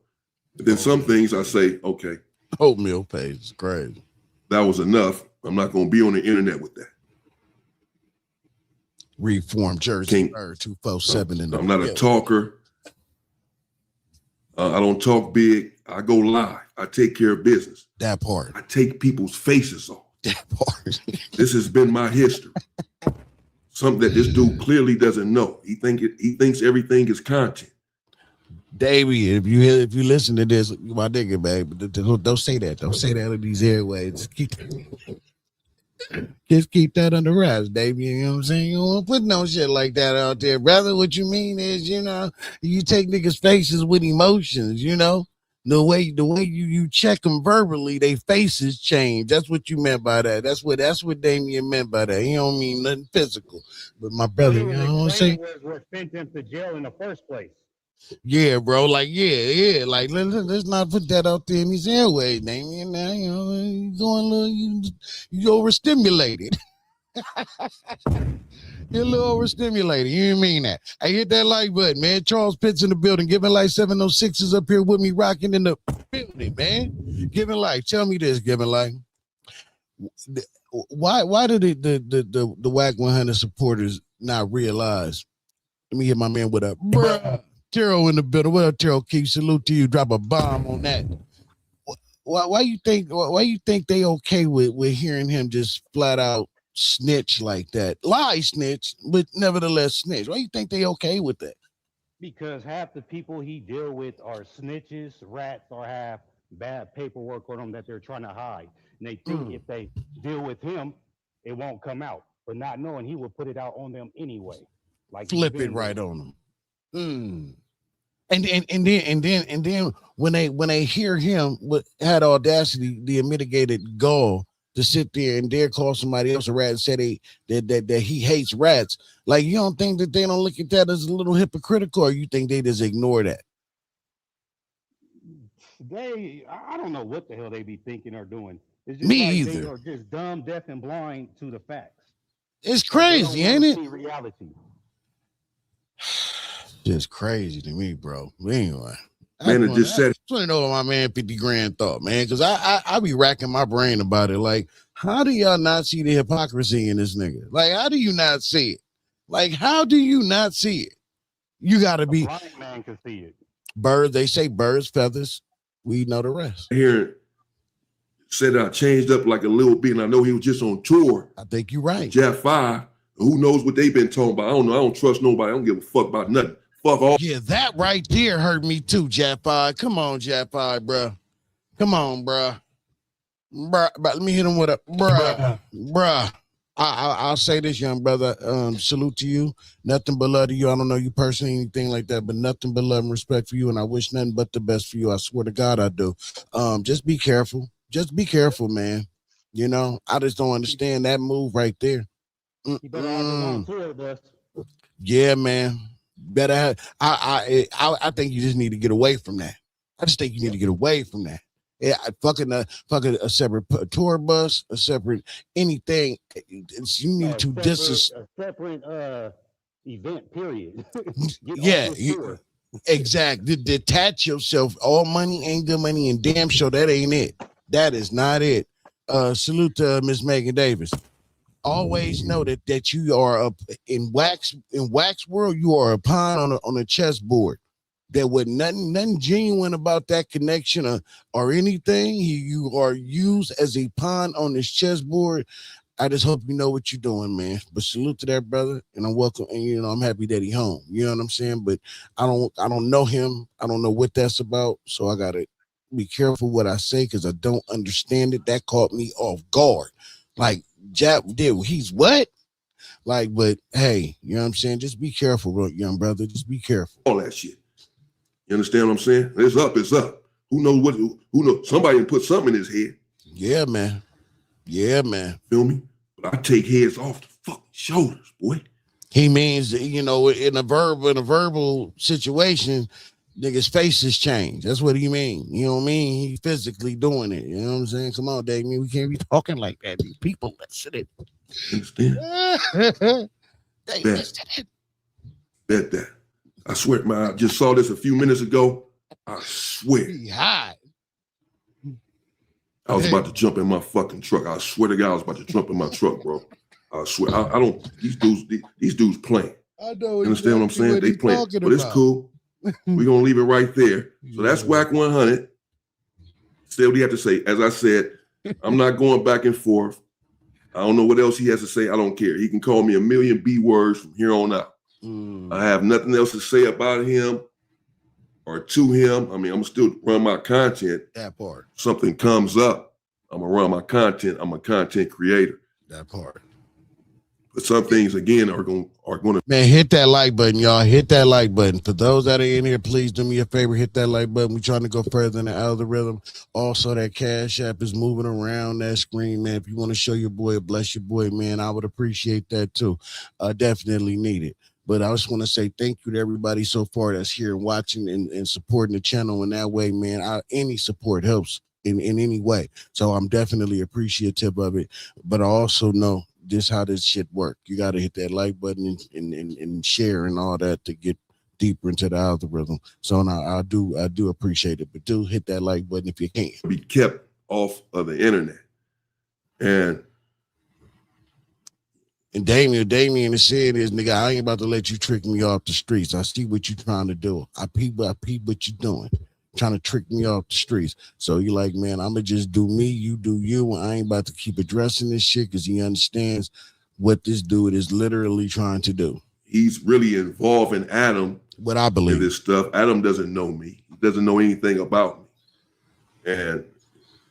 But then some things I say, okay. Oatmeal page is crazy. That was enough. I'm not going to be on the internet with that. Reform Jersey 247 in the I'm not a talker. I don't talk big. I go live. I take care of business. That part. I take people's faces off. That part. This has been my history. Something that this dude clearly doesn't know. He thinks everything is content. Davey, if you listen to this, my nigga, baby, don't say that. Don't say that in these airways. Just keep that under wraps, Davey. You know what I'm saying? You don't want to put no shit like that out there, brother. What you mean is, you take niggas' faces with emotions, The way you check them verbally, they faces change. That's what you meant by that. That's what Damien meant by that. He don't mean nothing physical. But my brother, you know what I'm saying? What sent him to jail in the first place. Yeah, bro. Like, yeah. Like, let's not put that out there in these airways, Damien. Now, you going a little, you overstimulated. You're a little overstimulated. You didn't mean that. I hit that like button, man. Charles Pitts in the building. Giving Life 706 is up here with me, rocking in the building, man. Giving Life. Tell me this, Giving Life. Why did the Wack 100 supporters not realize? Let me hit my man with a bruh. Terrell in the building. Well, Terrell, Keith, salute to you. Drop a bomb on that. why you think they okay with hearing him just flat out snitch like that? Lie snitch, but nevertheless snitch. Why you think they okay with that? Because half the people he deal with are snitches, rats, or have bad paperwork on them that they're trying to hide. And they think if they deal with him, it won't come out. But not knowing he will put it out on them anyway. Like Flip it right on them. And then when they hear him had audacity, the unmitigated gall to sit there and dare call somebody else a rat and say that he hates rats. Like, you don't think that they don't look at that as a little hypocritical, or you think they just ignore that? I don't know what the hell they be thinking or doing. It's just Me like either. They are just dumb, deaf, and blind to the facts. It's crazy, ain't it? Reality. Just crazy to me, bro. But anyway. Man, it just said I just want to know what my man 50 grand thought, man, because I be racking my brain about it. Like, how do y'all not see the hypocrisy in this nigga? Like, how do you not see it? Like, how do you not see it? You got to be. A blind man can see it. Birds, they say birds, feathers. We know the rest. Here said I changed up like a little bit, and I know he was just on tour. I think you're right. Jack 5. Who knows what they've been talking about? I don't know. I don't trust nobody. I don't give a fuck about nothing. Fuck all. Yeah, that right there hurt me too, Jack 5. Come on, Jack 5, bro. Come on, bro. Bruh, let me hit him with a bruh. I'll say this, young brother. Salute to you. Nothing but love to you. I don't know you personally, anything like that, but nothing but love and respect for you. And I wish nothing but the best for you. I swear to God, I do. Just be careful. Just be careful, man. You know, I just don't understand that move right there. You better have it on tour, Bus. Yeah, man. Better have. I think you just need to get away from that. I just think you need to get away from that. Yeah, fucking a separate tour bus, a separate anything. You need to just a separate event. Period. Yeah, exactly. Detach yourself. All money ain't good money, and damn sure that ain't it. That is not it. Salute to Miss Megan Davis. Always know that you are up in wax world. You are a pawn on a chessboard. There was nothing genuine about that connection or anything. You are used as a pawn on this chessboard. I just hope you know what you're doing, man. But salute to that brother, and I'm welcome. And I'm happy that he home. You know what I'm saying? But I don't know him. I don't know what that's about. So I gotta be careful what I say because I don't understand it. That caught me off guard. Like, Jap did he's what? Like, but hey, you know what I'm saying? Just be careful, bro, young brother. Just be careful. All that shit. You understand what I'm saying? It's up, it's up. Who knows what? Who knows? Somebody put something in his head. Yeah, man. Yeah, man. Feel me? But I take heads off the fucking shoulders, boy. He means, in a verbal situation, nigga's faces change. That's what he mean. You know what I mean? He physically doing it. You know what I'm saying? Come on, Damien. We can't be talking like that. These people listening. Understand? They listening. Bet that. I swear, man, I just saw this a few minutes ago. I swear. He high. I was about to jump in my fucking truck. I swear to God, I was about to jump in my truck, bro. I swear. I don't, these dudes playing. I know. You understand what I'm saying? They playing. But it's cool. We're going to leave it right there. So that's Wack 100. Say what he have to say. As I said, I'm not going back and forth. I don't know what else he has to say. I don't care. He can call me a million B words from here on out. I have nothing else to say about him or to him. I mean, I'm still run my content. That part. Something comes up, I'm going to run my content. I'm a content creator. That part. But some things, again, are going to. Man, hit that like button, y'all. Hit that like button. For those that are in here, please do me a favor. Hit that like button. We're trying to go further in the algorithm. Also, that Cash App is moving around that screen, man. If you want to show your boy, bless your boy, man, I would appreciate that too. Definitely need it. But I just want to say thank you to everybody so far that's here and watching and supporting the channel in that way, man. Any support helps in any way. So I'm definitely appreciative of it. But I also know this how this shit work. You got to hit that like button and share and all that to get deeper into the algorithm. So now I do appreciate it. But do hit that like button if you can. Be kept off of the internet. And Damien is saying this, nigga, I ain't about to let you trick me off the streets. I see what you trying to do. I peep what you doing. trying to trick me off the streets. So you like, man, I'm gonna just do me, you do you. I ain't about to keep addressing this shit because he understands what this dude is literally trying to do. He's really involving Adam. What I believe in this stuff. Adam doesn't know me. He doesn't know anything about me. And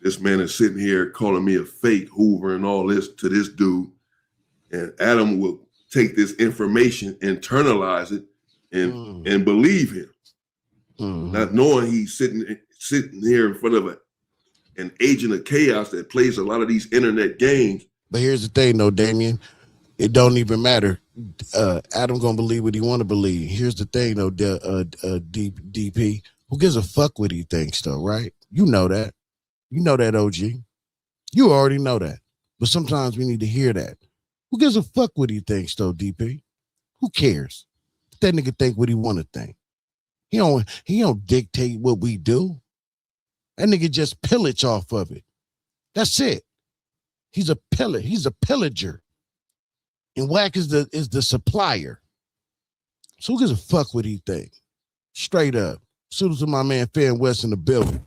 this man is sitting here calling me a fake Hoover and all this to this dude. And Adam will take this information, internalize it, and believe him. Not knowing he's sitting here in front of an agent of chaos that plays a lot of these internet games. But here's the thing though, Damien. It don't even matter. Adam gonna believe what he want to believe. Here's the thing though, DP. Who gives a fuck what he thinks though, right? You know that. You know that, OG. You already know that. But sometimes we need to hear that. Who gives a fuck what he thinks though, DP? Who cares? That nigga think what he want to think. He don't dictate what we do. That nigga just pillage off of it. That's it. He's a pillar. He's a pillager. And Wack is the supplier. So who gives a fuck what he think? Straight up. Salute to my man Fan West in the building.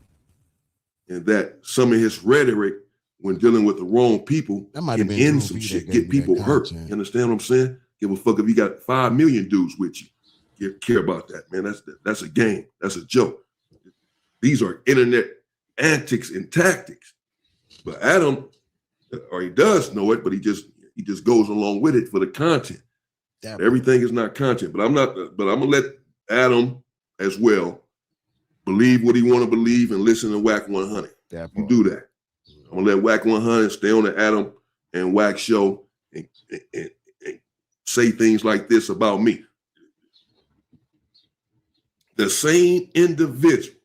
And that some of his rhetoric when dealing with the wrong people can end some shit, get people hurt. You understand what I'm saying? Give a fuck if you got 5 million dudes with you. You care about that, man. That's a game. That's a joke. These are internet antics and tactics. But Adam, or he does know it, but he just goes along with it for the content. Everything is not content, but I'm gonna let Adam as well believe what he want to believe and listen to Wack 100. You do that. I'm gonna let Wack 100 stay on the Adam and Wack show and say things like this about me. The same individual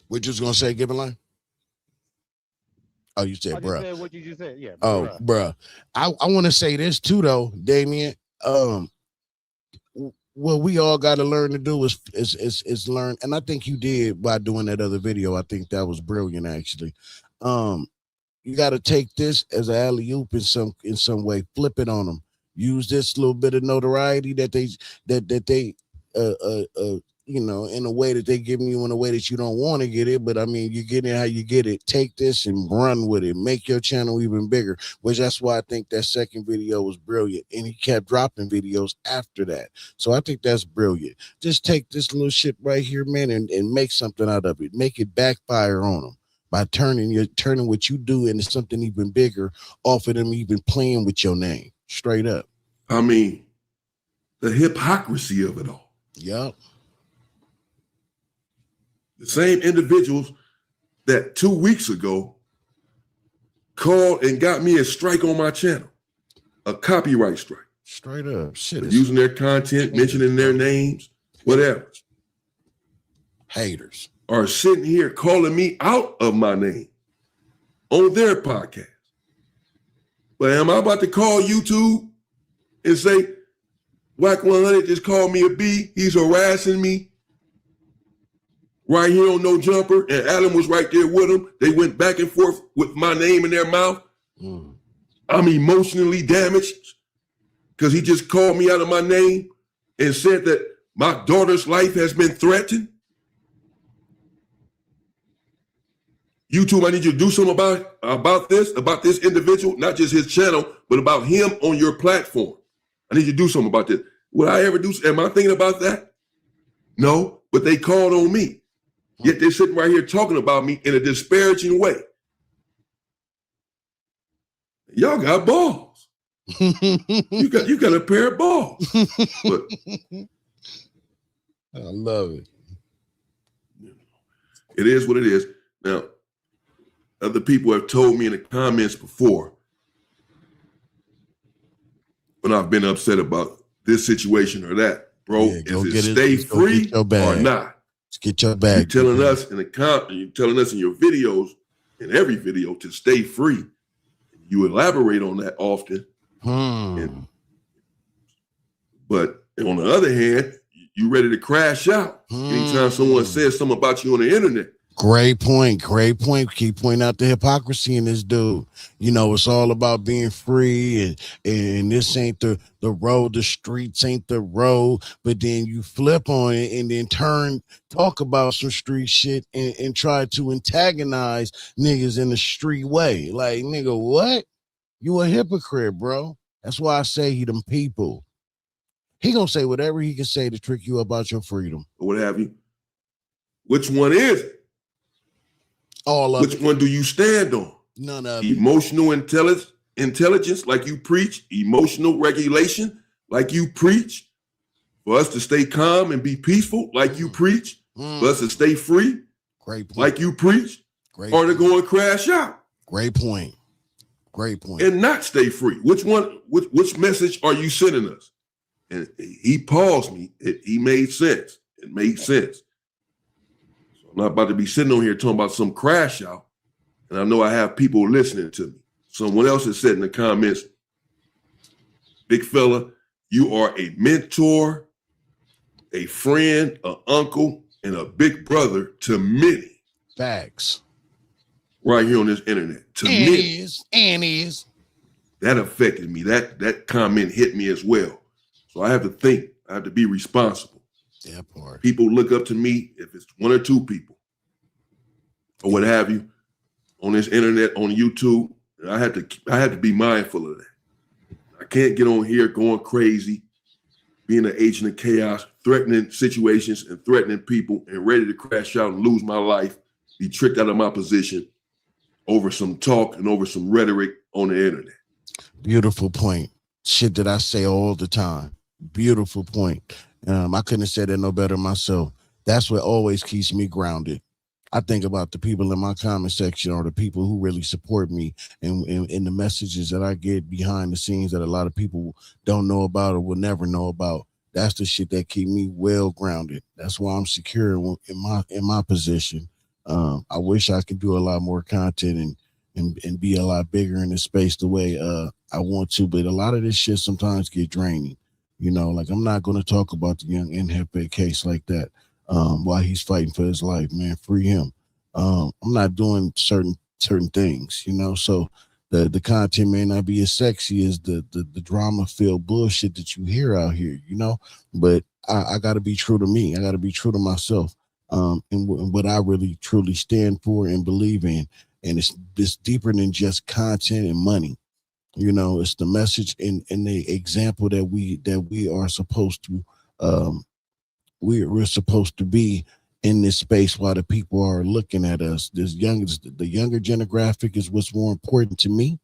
What you was gonna say, Gibbon Line? Oh, you said, bruh. What you just said, yeah. Oh, bruh. I want to say this too, though, Damien. What we all got to learn to do is learn, and I think you did by doing that other video. I think that was brilliant, actually. You got to take this as an alley-oop in some way, flip it on them. Use this little bit of notoriety that they you know, in a way that they give you in a way that you don't want to get it, but I mean, you get it how you get it. Take this and run with it. Make your channel even bigger, which that's why I think that second video was brilliant. And he kept dropping videos after that. So I think that's brilliant. Just take this little shit right here, man, and make something out of it. Make it backfire on them by turning what you do into something even bigger off of them even playing with your name. Straight up. I mean, the hypocrisy of it all. Yep. The same individuals that 2 weeks ago called and got me a strike on my channel, a copyright strike. Straight up. Shit. Using their content, mentioning their names, whatever. Haters. Are sitting here calling me out of my name on their podcast. But am I about to call YouTube and say, Wack 100 just called me a B, he's harassing me? Right here on No Jumper, and Adam was right there with him. They went back and forth with my name in their mouth. I'm emotionally damaged because he just called me out of my name and said that my daughter's life has been threatened. YouTube, I need you to do something about this individual, not just his channel, but about him on your platform. I need you to do something about this. Would I ever do? Am I thinking about that? No, but they called on me. Yet they're sitting right here talking about me in a disparaging way. Y'all got balls. you got a pair of balls. But I love it. It is what it is. Now, other people have told me in the comments before when I've been upset about this situation or that, bro, is it stay free or not? Let's get your bag. You're telling us in you're telling us in your videos, in every video, to stay free. You elaborate on that often. But on the other hand, you ready to crash out anytime someone says something about you on the internet. Great point. Great point. Keep pointing out the hypocrisy in this dude. You know, it's all about being free and this ain't the road. The streets ain't the road. But then you flip on it and then talk about some street shit and try to antagonize niggas in the street way. Like, nigga, what? You a hypocrite, bro. That's why I say he them people. He gonna say whatever he can say to trick you about your freedom. Or what have you. Which one is it? All of Which one do you stand on? None of it. Emotional intelligence, like you preach. Emotional regulation, like you preach. For us to stay calm and be peaceful, like you preach. For us to stay free, great point. like you preach. Great or to point. go and crash out. Great point. Great point. And not stay free. Which one? Which message are you sending us? And he paused me. He made sense. It made sense. I'm not about to be sitting on here talking about some crash out. And I know I have people listening to me. Someone else has said in the comments, big fella, you are a mentor, a friend, an uncle, and a big brother to many. Facts. Right here on this internet. To many. And is. That affected me. That comment hit me as well. So I have to think. I have to be responsible. That part. People look up to me if it's one or two people or what have you on this internet, on YouTube. And I have to be mindful of that. I can't get on here going crazy, being an agent of chaos, threatening situations and threatening people and ready to crash out and lose my life, be tricked out of my position over some talk and over some rhetoric on the internet. Beautiful point. Shit that I say all the time. Beautiful point. I couldn't have said that no better myself. That's what always keeps me grounded. I think about the people in my comment section or the people who really support me and the messages that I get behind the scenes that a lot of people don't know about or will never know about. That's the shit that keep me well grounded. That's why I'm secure in my position. I wish I could do a lot more content and be a lot bigger in this space the way I want to, but a lot of this shit sometimes get draining. You know, like I'm not going to talk about the young NFA case like that while he's fighting for his life, man. Free him. I'm not doing certain things, you know, so the content may not be as sexy as the drama-filled bullshit that you hear out here, you know, but I got to be true to me. I got to be true to myself and what I really truly stand for and believe in. And it's deeper than just content and money. You know, it's the message and the example that we are supposed to we're supposed to be in this space while the people are looking at us. The younger demographic is what's more important to me.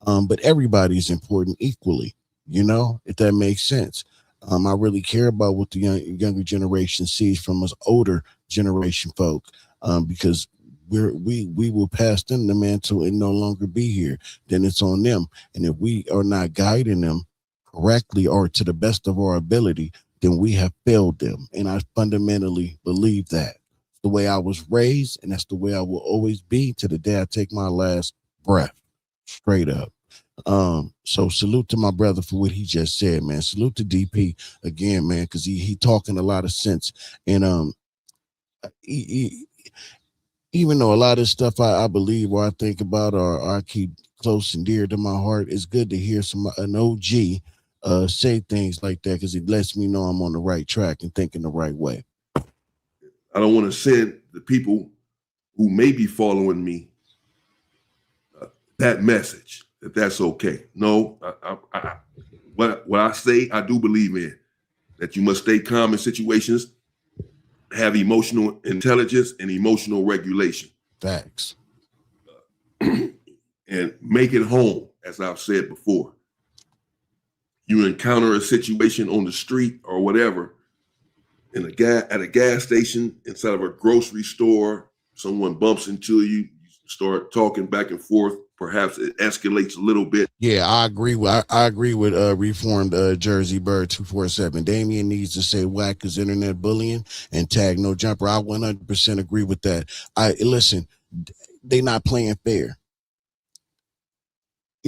But everybody's important equally, you know, if that makes sense. I really care about what the younger generation sees from us older generation folk, because we will pass them the mantle and no longer be here. Then it's on them. And if we are not guiding them correctly or to the best of our ability, then we have failed them. And I fundamentally believe that. The way I was raised, and that's the way I will always be to the day I take my last breath. Straight up. So salute to my brother for what he just said, man. Salute to DP again, man, because he talking a lot of sense. And even though a lot of stuff I believe or I think about or I keep close and dear to my heart, it's good to hear an OG say things like that because it lets me know I'm on the right track and thinking the right way. I don't want to send the people who may be following me that message that that's okay. No, what I say, I do believe in that you must stay calm in situations, have emotional intelligence and emotional regulation. Facts. And make it home, as I've said before. You encounter a situation on the street or whatever, at a gas station, inside of a grocery store, someone bumps into you, you start talking back and forth. Perhaps it escalates a little bit. Yeah, I agree with reformed Jersey Bird 247. Damien needs to say Wack is internet bullying and tag no jumper. I 100% agree with that. Listen, they not playing fair.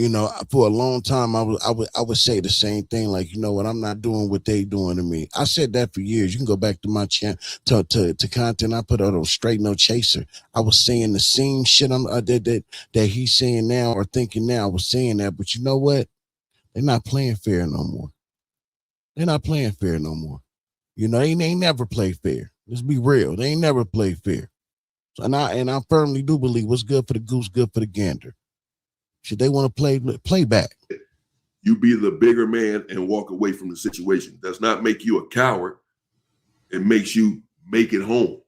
you know, for a long time, I would say the same thing. Like, you know what, I'm not doing what they doing to me. I said that for years. You can go back to my channel to content I put out on Straight No Chaser. I was saying the same shit that he's saying now or thinking now. I was saying that, but you know what? They're not playing fair no more. They're not playing fair no more. You know, they ain't never played fair. Let's be real. They ain't never played fair. So, and I firmly do believe what's good for the goose, good for the gander. Should they want to play back? You be the bigger man and walk away from the situation. Does not make you a coward. It makes you make it home.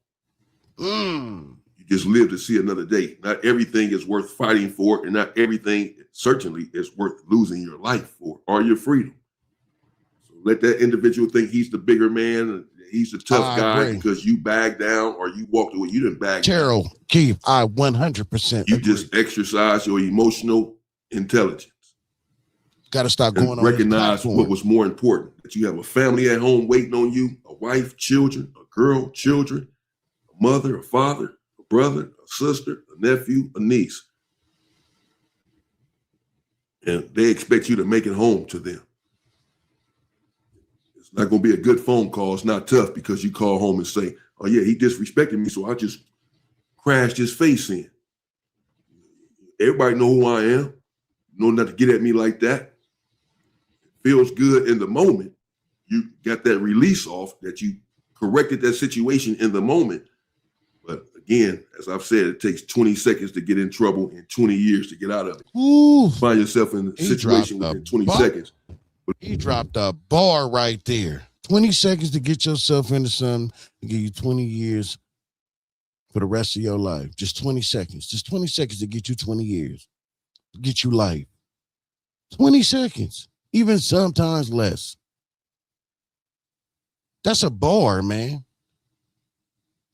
You just live to see another day. Not everything is worth fighting for, and not everything certainly is worth losing your life for or your freedom. So let that individual think he's the bigger man. He's the tough guy because you bagged down or you walked away. You didn't bag down. Terrell, Keith, I 100% You agree. just exercise your emotional intelligence. Got to start going on. Recognize what was more important. That you have a family at home waiting on you, a wife, children, a girl, children, a mother, a father, a brother, a sister, a nephew, a niece. And they expect you to make it home to them. It's not going to be a good phone call. It's not tough because you call home and say, oh yeah, he disrespected me, so I just crashed his face in. Everybody know who I am. Know not to get at me like that. Feels good in the moment. You got that release off that you corrected that situation in the moment. But again, as I've said, it takes 20 seconds to get in trouble and 20 years to get out of it. Ooh, Find yourself in a situation within 20 seconds. He dropped a bar right there. 20 seconds to get yourself into something and give you 20 years for the rest of your life. Just 20 seconds. Just 20 seconds to get you 20 years. Get you life. 20 seconds. Even sometimes less. That's a bar, man.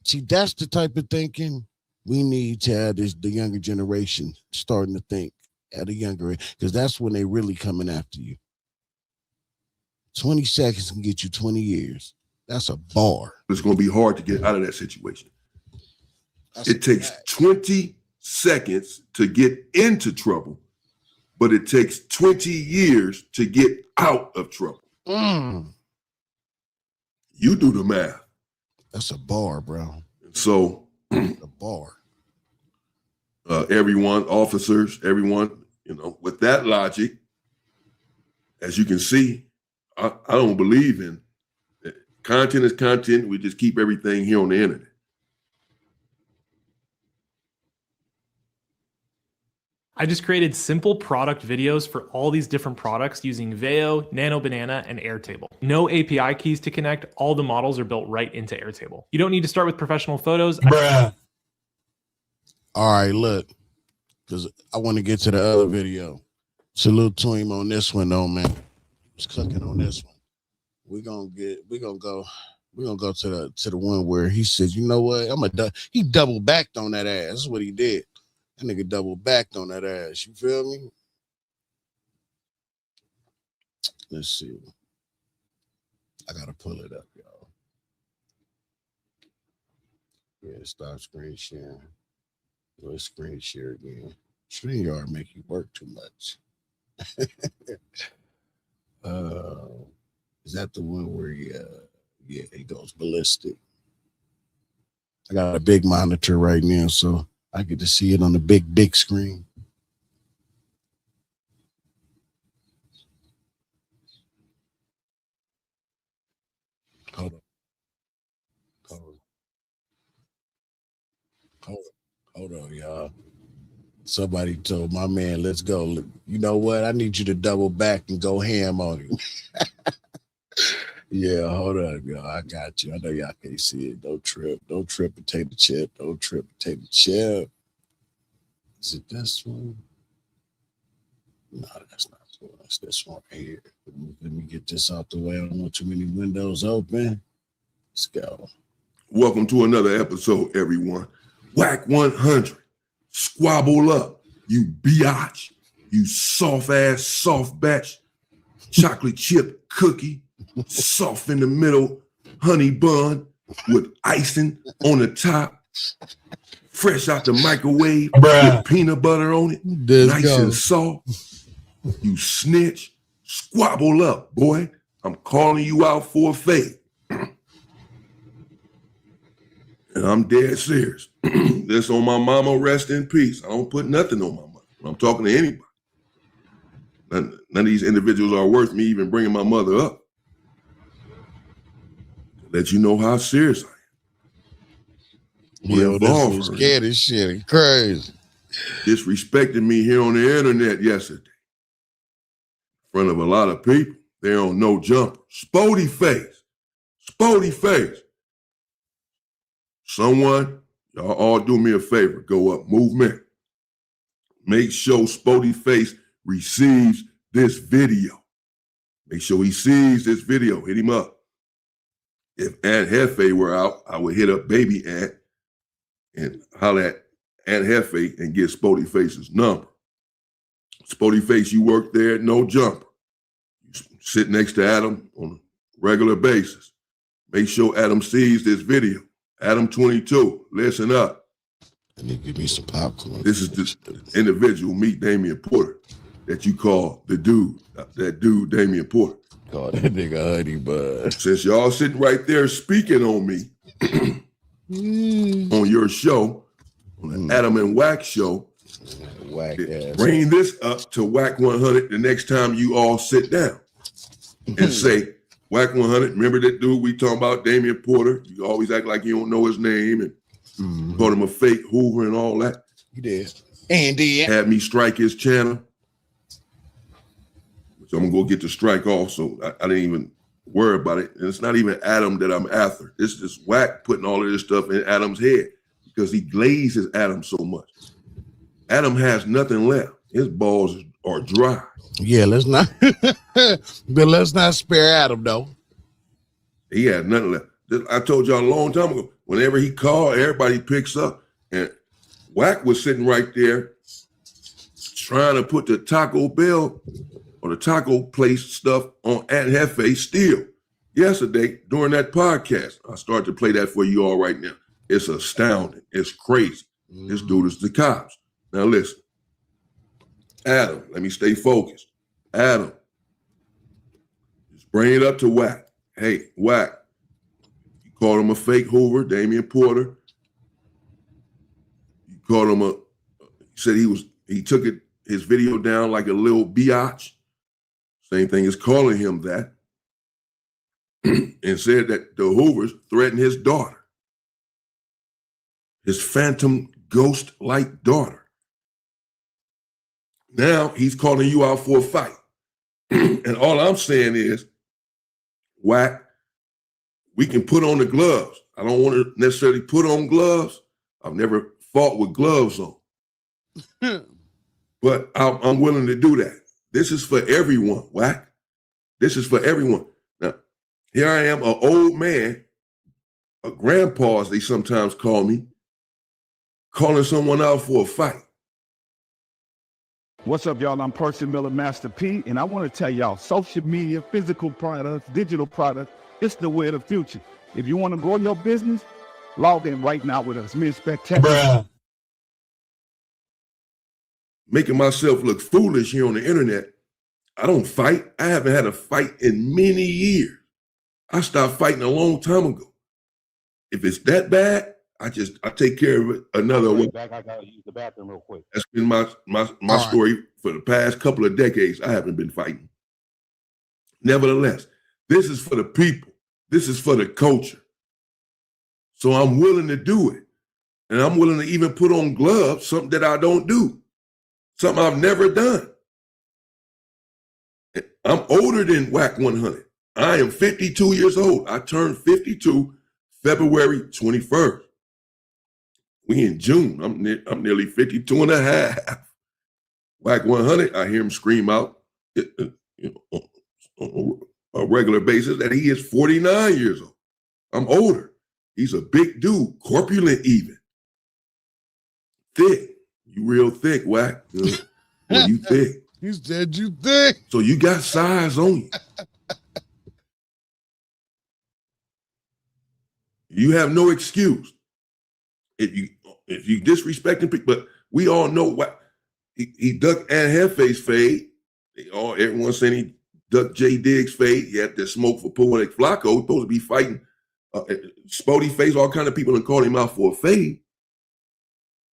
See, that's the type of thinking we need to have the younger generation starting to think at a younger age, because that's when they really coming after you. 20 seconds can get you 20 years. That's a bar. It's going to be hard to get out of that situation. It takes 20 seconds to get into trouble, but it takes 20 years to get out of trouble. You do the math. That's a bar, bro. So, a bar. Everyone, officers, everyone, you know, with that logic, as you can see, I don't believe in content is content. We just keep everything here on the internet. I just created simple product videos for all these different products using Veo, Nano Banana, and Airtable. No API keys to connect. All the models are built right into Airtable. You don't need to start with professional photos. Bruh. All right, look, because I want to get to the other video. Salute to him on this one, though, man. He's cooking on this one. We're gonna go to the one where he says, you know what? He double backed on that ass. That's what he did. That nigga double backed on that ass. You feel me? Let's see. I gotta pull it up, y'all. Yeah, stop screen sharing. Let's screen share again. StreamYard make you work too much. Is that the one where he goes ballistic? I got a big monitor right now, so I get to see it on the big screen. Hold on, y'all. Somebody told my man, let's go. You know what? I need you to double back and go ham on him. Yeah, hold on, y'all. I got you. I know y'all can't see it. Don't trip. Don't trip, potato chip. Don't trip, potato chip. Is it this one? No, that's not the one. That's this one right here. Let me get this out the way. I don't want too many windows open. Let's go. Welcome to another episode, everyone. Wack 100. Squabble up, you biatch. You soft-ass, soft batch, chocolate chip cookie, soft in the middle, honey bun with icing on the top, fresh out the microwave with peanut butter on it, nice and soft. You snitch, squabble up, boy. I'm calling you out for a fade. And I'm dead serious. This on my mama, rest in peace. I don't put nothing on my mother. I'm talking to anybody. None of these individuals are worth me even bringing my mother up. Let you know how serious I am. Yo, this was scared as shit. It's crazy. Disrespecting me here on the internet yesterday. In front of a lot of people. They're on no jumper. Spody face. Spody face. Someone, y'all all do me a favor. Go up. Movement. Make sure Spody face receives this video. Make sure he sees this video. Hit him up. If Aunt Hefe were out, I would hit up baby Aunt and holler at Aunt Hefe and get Spody Face's number. Spody Face, you work there, no jumper. You sit next to Adam on a regular basis. Make sure Adam sees this video. Adam 22, listen up. And they give me some popcorn. This is this individual, meet Damien Porter, that you call the dude, that dude Damien Porter. Call that nigga Honey Bud. Since y'all sitting right there speaking on me on your show, on the Adam and Wack show, Wack ass. bring this up to Wack 100 the next time you all sit down and say, Wack 100, remember that dude we talking about, Damien Porter? You always act like you don't know his name and called him a fake Hoover and all that. He did. And did. Had me strike his channel. So I'm gonna go get the strike off. So I didn't even worry about it. And it's not even Adam that I'm after. It's just Wack putting all of this stuff in Adam's head because he glazes Adam so much. Adam has nothing left. His balls are dry. Yeah, let's not. But let's not spare Adam though. He had nothing left. I told y'all a long time ago. Whenever he called, everybody picks up, and Wack was sitting right there trying to put the Taco Bell or the taco place stuff on Aunt Hefe still. Yesterday, during that podcast, I started to play that for you all right now. It's astounding. It's crazy. This dude is the cops. Now listen. Adam, let me stay focused. Adam, just bring it up to Wack. Hey, Wack, you called him a fake Hoover, Damien Porter. You called him said he took his video down like a little biatch. Same thing as calling him that. And said that the Hoovers threatened his daughter. His phantom ghost-like daughter. Now he's calling you out for a fight. And all I'm saying is, Wack, we can put on the gloves. I don't want to necessarily put on gloves. I've never fought with gloves on. But I'm willing to do that. This is for everyone, Wack. This is for everyone. Now, here I am, an old man, a grandpa, as they sometimes call me, calling someone out for a fight. What's up, y'all? I'm Percy Miller, Master P, and I want to tell y'all, social media, physical products, digital products, it's the way of the future. If you want to grow your business, log in right now with us. Me and Spectacular. Making myself look foolish here on the internet. I don't fight. I haven't had a fight in many years. I stopped fighting a long time ago. If it's that bad, I take care of it another way. Back, I gotta use the bathroom real quick. That's been my story for the past couple of decades. I haven't been fighting. Nevertheless, this is for the people. This is for the culture. So I'm willing to do it. And I'm willing to even put on gloves, something that I don't do. Something I've never done. I'm older than Wack 100. I am 52 years old. I turned 52 February 21st. We in June. I'm nearly 52 and a half. Wack 100, I hear him scream out on a regular basis that he is 49 years old. I'm older. He's a big dude, corpulent even. Thick. You real thick, Wack. Well, you thick. He said you thick. So you got size on you. You have no excuse. If you disrespecting people, but we all know what he ducked Aunt Hefe's fade. Everyone saying he ducked J Diggs' fade. He had that smoke for pulling like Flacco. He's supposed to be fighting Spody face. All kind of people and called him out for a fade.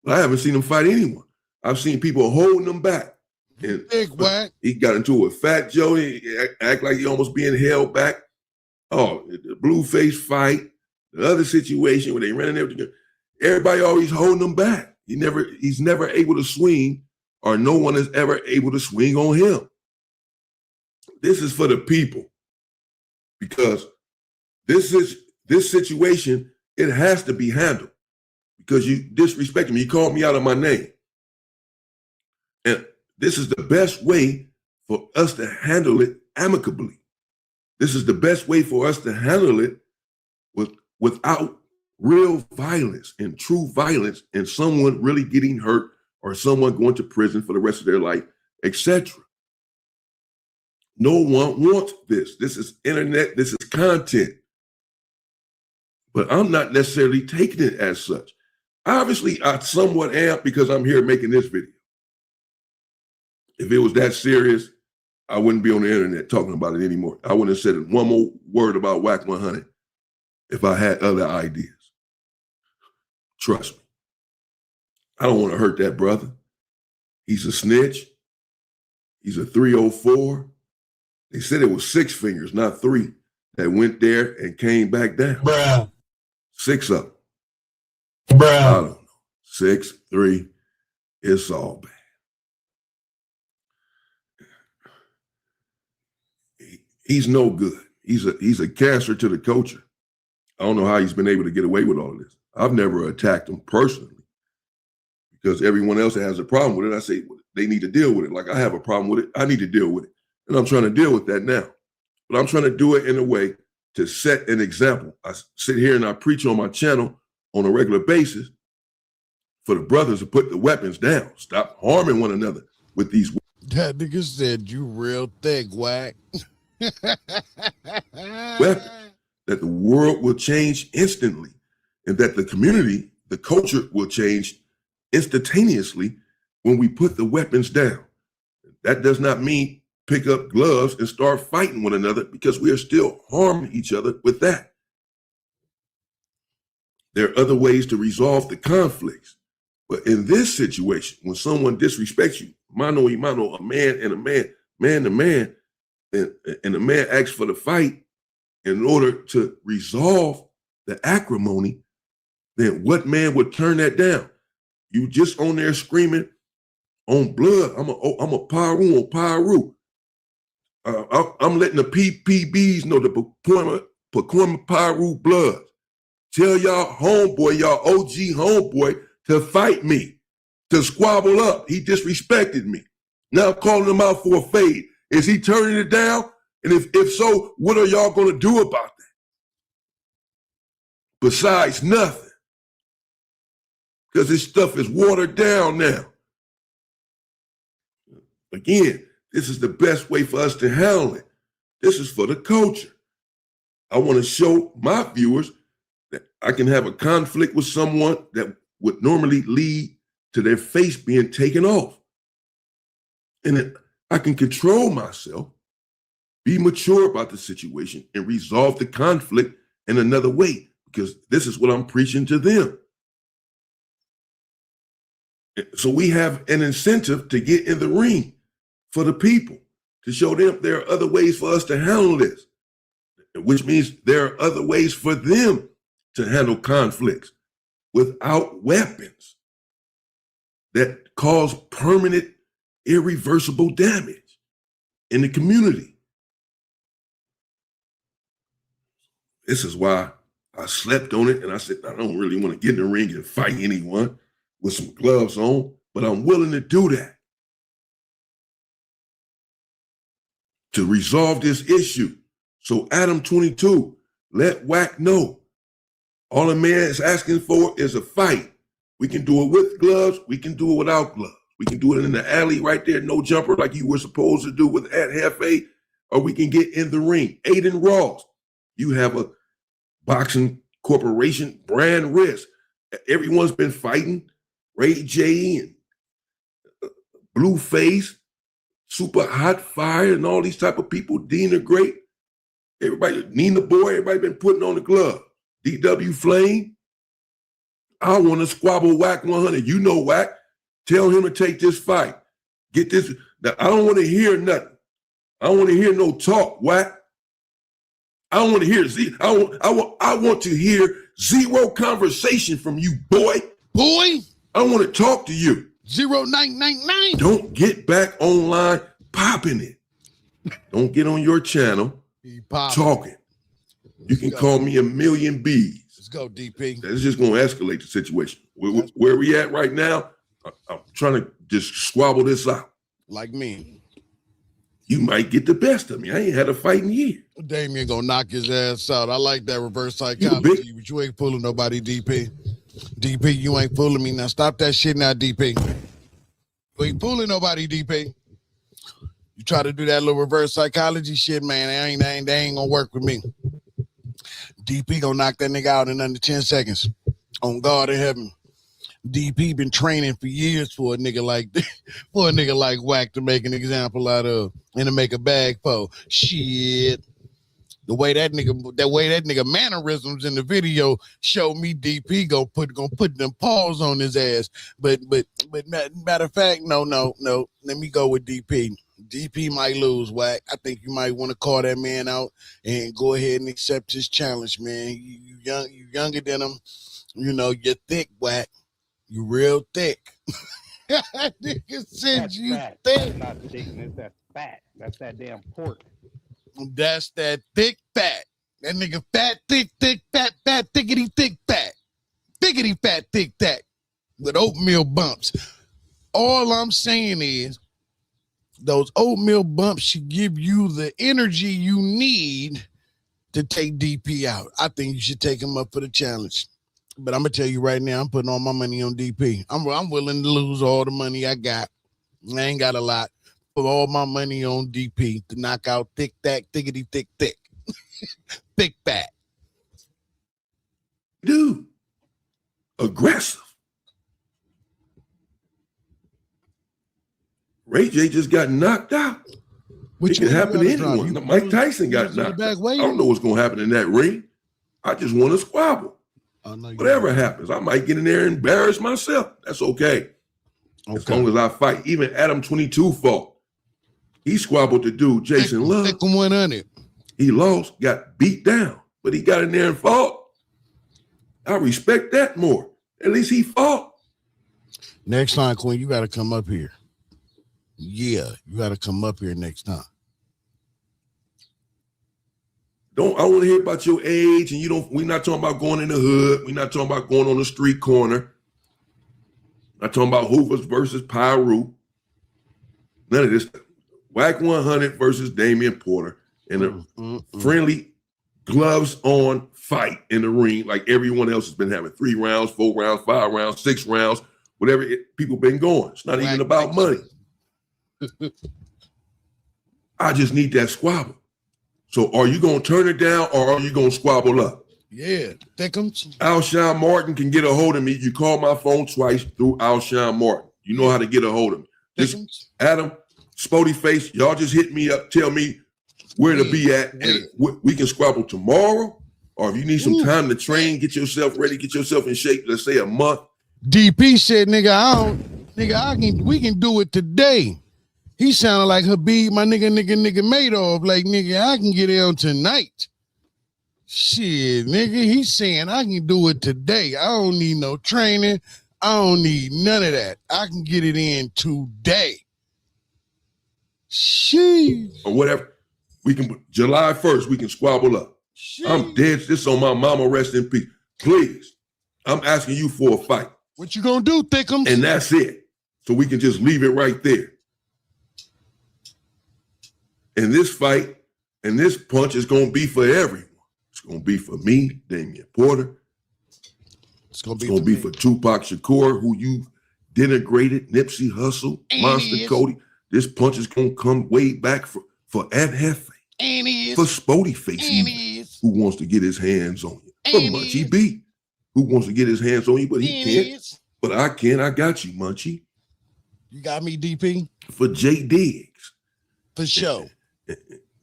But I haven't seen him fight anyone. I've seen people holding him back. And Big Wack. He got into it with Fat Joe. He act like he almost being held back. Oh, the Blueface fight, the other situation where they ran everything. Everybody always holding him back. He's never able to swing, or no one is ever able to swing on him. This is for the people, because this situation, it has to be handled, because you disrespected me. You called me out of my name. And this is the best way for us to handle it amicably. This is the best way for us to handle it without real violence and true violence and someone really getting hurt or someone going to prison for the rest of their life, etc. No one wants this. This is internet. This is content. But I'm not necessarily taking it as such. Obviously, I somewhat am, because I'm here making this video. If it was that serious, I wouldn't be on the internet talking about it anymore. I wouldn't have said one more word about Wack 100 if I had other ideas. Trust me. I don't want to hurt that brother. He's a snitch. He's a 304. They said it was 6 fingers, not 3, that went there and came back down. Bruh. 6 of them. Bruh. I don't know. 6, 3. It's all bad. He's no good. He's a cancer to the culture. I don't know how he's been able to get away with all of this. I've never attacked him personally, because everyone else has a problem with it. I say they need to deal with it. Like I have a problem with it. I need to deal with it. And I'm trying to deal with that now. But I'm trying to do it in a way to set an example. I sit here and I preach on my channel on a regular basis for the brothers to put the weapons down. Stop harming one another with these weapons. That nigga said you real thick, Wack. Weapons. That the world will change instantly, and that the community, the culture will change instantaneously when we put the weapons down. That does not mean pick up gloves and start fighting one another, because we are still harming each other with that. There are other ways to resolve the conflicts. But in this situation, when someone disrespects you, mano y mano, a man and a man, man to man, and a man asks for the fight in order to resolve the acrimony, then what man would turn that down? You just on there screaming on blood. I'm a Paru on Paru. I'm letting the PPBs know, the Pacoima Paru blood. Tell y'all homeboy, y'all OG homeboy, to fight me, to squabble up. He disrespected me. Now calling him out for a fade. Is he turning it down? And if so, what are y'all going to do about that? Besides nothing. Because this stuff is watered down now. Again, this is the best way for us to handle it. This is for the culture. I want to show my viewers that I can have a conflict with someone that would normally lead to their face being taken off. And I can control myself, be mature about the situation, and resolve the conflict in another way, because this is what I'm preaching to them. So we have an incentive to get in the ring for the people, to show them there are other ways for us to handle this, which means there are other ways for them to handle conflicts without weapons that cause permanent, irreversible damage in the community. This is why I slept on it, and I said, I don't really want to get in the ring and fight anyone with some gloves on, but I'm willing to do that to resolve this issue. So Adam 22, let Wack know. All a man is asking for is a fight. We can do it with gloves. We can do it without gloves. We can do it in the alley right there, no jumper, like you were supposed to do with at Hefe, or we can get in the ring. Aiden Ross, you have a boxing corporation brand risk. Everyone's been fighting. Ray J and Blueface, Super Hot Fire and all these type of people, Dean the Great, everybody, Nina Boy, everybody been putting on the glove. DW Flame. I want to squabble Wack 100. You know Wack. Tell him to take this fight. Get this. Now, I don't want to hear nothing. I don't want to hear no talk, Wack. I don't want to hear I want to hear zero conversation from you, boy. Boy, I want to talk to you. 0999. Don't get back online popping it. Don't get on your channel talking. You can call me a million bees. Let's go, DP. That's just going to escalate the situation. Where we at right now, I'm trying to just squabble this out. Like me. You might get the best of me. I ain't had a fight in years. Damien gonna knock his ass out. I like that reverse psychology, but you ain't fooling nobody, DP. DP, you ain't fooling me. Now stop that shit now, DP. You ain't fooling nobody, DP. You try to do that little reverse psychology shit, man, they ain't gonna work with me. DP gonna knock that nigga out in under 10 seconds. On God in heaven. DP been training for years for a nigga like Wack to make an example out of and to make a bag for. Shit. The way that nigga mannerisms in the video show me DP gonna put them paws on his ass. But matter of fact, no. Let me go with DP. DP might lose, Wack. I think you might want to call that man out and go ahead and accept his challenge, man. You younger than him. You know, you're thick, Wack. You real thick. Nigga said That's you fat. thick. That's not thickness. That's fat. That's that damn pork. That's that thick fat. That nigga fat, thick, fat, thickety, thick, fat. Thickety, fat, thick, fat. With oatmeal bumps. All I'm saying is those oatmeal bumps should give you the energy you need to take DP out. I think you should take him up for the challenge. But I'm gonna tell you right now, I'm putting all my money on DP. I'm willing to lose all the money I got. I ain't got a lot. Put all my money on DP to knock out thick, thickety, thick. Thick fat. Dude, aggressive. Ray J just got knocked out. It can happen to anyone. Mike Tyson got knocked out. I don't know what's going to happen in that ring. I just want to squabble. Whatever happens, I might get in there and embarrass myself. That's okay. As long as I fight. Even Adam 22 fought. He squabbled the dude, Jason Love. 100. He lost, got beat down, but he got in there and fought. I respect that more. At least he fought. Next time, Queen, you got to come up here. Yeah, you got to come up here next time. I want to hear about your age, and we're not talking about going in the hood. We're not talking about going on the street corner. Not talking about Hoovers versus Pyru. None of this. Wack 100 versus Damien Porter in a friendly, gloves on fight in the ring, like everyone else has been having 3 rounds, 4 rounds, 5 rounds, 6 rounds, whatever people been going. It's not even about money. I just need that squabble. So are you going to turn it down or are you going to squabble up? Yeah, Thickums. Alshon Martin can get a hold of me. You call my phone twice through Alshon Martin. You know how to get a hold of me. Just Adam, Spody Face, y'all just hit me up, tell me where to be at, and we can squabble tomorrow. Or if you need some time to train, get yourself ready, get yourself in shape, let's say a month. DP said, we can do it today. He sounded like Habib, my nigga Madoff. Like, nigga, I can get on tonight. Shit, nigga, he's saying I can do it today. I don't need no training. I don't need none of that. I can get it in today. Sheesh. Or whatever. We can, July 1st, we can squabble up. Sheesh. I'm dead. This on my mama, rest in peace. Please, I'm asking you for a fight. What you gonna do, Thickums? And that's it. So we can just leave it right there. And this fight and this punch is going to be for everyone. It's going to be for me, Damien Porter. It's going to be for Tupac Shakur, who you denigrated, Nipsey Hussle, Monster Cody. This punch is going to come way back for Ed Hefe. For Spody Face, who wants to get his hands on you. For Munchie B, who wants to get his hands on you, but he can't. But I can. I got you, Munchie. You got me, DP? For Jay Diggs. For sure.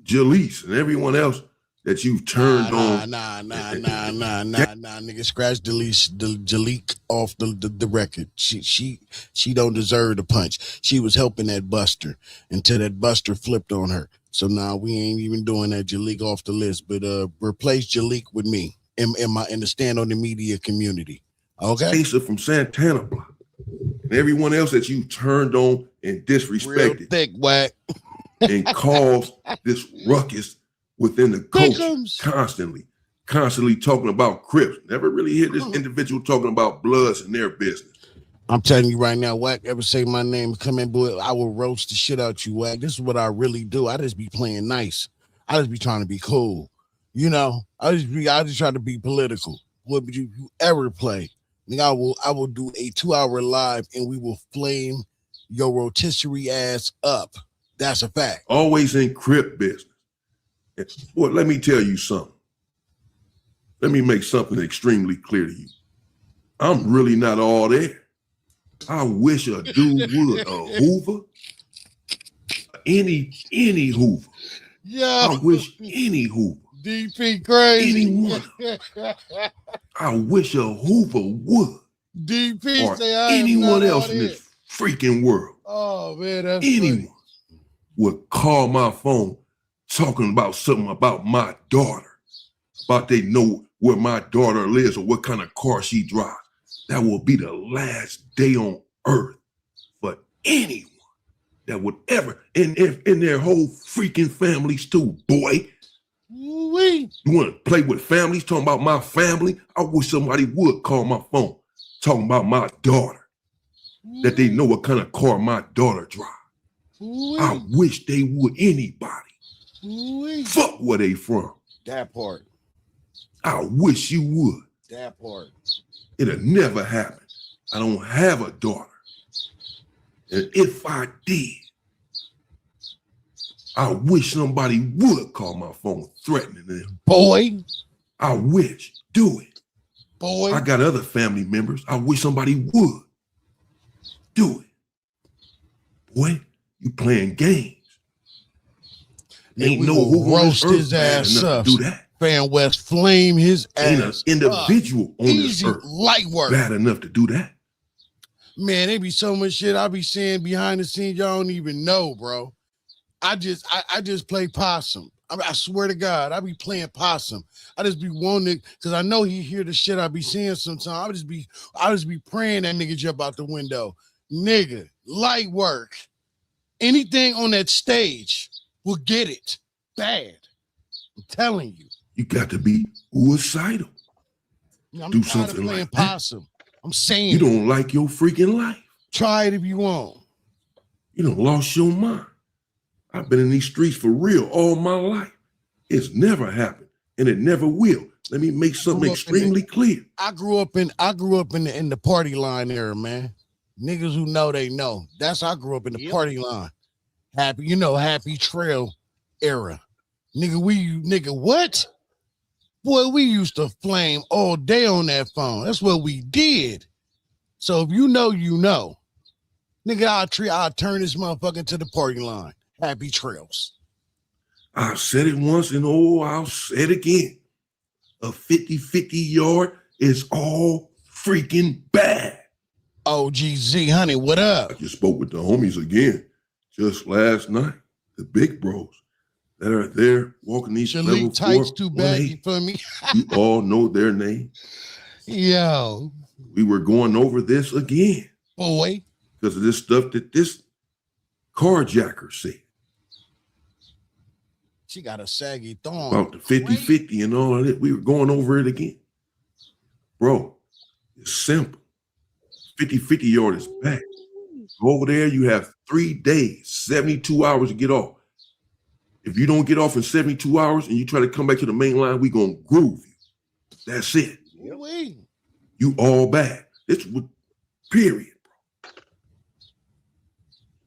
Jalise and everyone else that you've turned on. Nah, nigga. Scratch Jalik off the record. She don't deserve the punch. She was helping that Buster until that Buster flipped on her. So now we ain't even doing that Jalik off the list. But replace Jalik with me in the Stand on the Media community. Okay. Lisa from Santana Block and everyone else that you turned on and disrespected. Real thick, Wack. And caused this ruckus within the coach constantly talking about Crips. Never really hear this individual talking about Bloods and their business. I'm telling you right now, Wack, ever say my name, come in, boy, I will roast the shit out you, Wack. This is what I really do. I just be playing nice. I just be trying to be cool. You know, I just try to be political. What would you ever play? I will do a 2-hour live and we will flame your rotisserie ass up. That's a fact. Always in Crip business. Boy, let me tell you something. Let me make something extremely clear to you. I'm really not all there. I wish a dude would, a Hoover, any Hoover. Yeah. I wish any Hoover. DP crazy. Anyone. I wish a Hoover would. DP or say I anyone else in this freaking world. Oh man, that's anyone funny. Would call my phone talking about something about my daughter, about they know where my daughter lives or what kind of car she drives. That will be the last day on earth for anyone that would ever, and in their whole freaking families too, boy. You want to play with families, talking about my family? I wish somebody would call my phone talking about my daughter, that they know what kind of car my daughter drives. I wish they would, anybody. Fuck where they from. That part. I wish you would. That part. It'll never happen. I don't have a daughter. And if I did, I wish somebody would call my phone threatening them. Boy. I wish. Do it. Boy. I got other family members. I wish somebody would. Do it. Boy, you playing games. Ain't no who roast his ass up. Do that. Fan West flame his Ain't ass. Ain't an individual on this earth light work bad enough to do that. Man, there be so much shit I be seeing behind the scenes y'all don't even know, bro. I just play possum. I swear to God, I be playing possum. I just be wanting, because I know he hear the shit I be seeing sometimes. I just be praying that nigga jump out the window. Nigga, light work. Anything on that stage will get it bad. I'm telling you. You got to be suicidal. I'm do tired something of playing like possum. I'm saying you don't like your freaking life. Try it if you want. You done lost your mind. I've been in these streets for real all my life. It's never happened, and it never will. Let me make something extremely clear. I grew up in the party line era, man. Niggas who know they know. I grew up in the party line. Happy Trail era. Nigga, what? Boy, we used to flame all day on that phone. That's what we did. So if you know, you know. Nigga, I'll turn this motherfucker to the party line. Happy trails. I've said it once and I'll say it again. A 50-50 yard is all freaking bad. OGZ, honey, what up? I just spoke with the homies again just last night. The big bros that are there walking these level 4, tights too baggy for me. You all know their names. Yo. We were going over this again. Boy. Because of this stuff that this carjacker said. She got a saggy thong. About the 50-50 and all of that. We were going over it again. Bro, it's simple. 50-50 yard is back. Go over there, you have 3 days, 72 hours to get off. If you don't get off in 72 hours and you try to come back to the main line, we gonna groove you. That's it. You all bad. It's period, bro.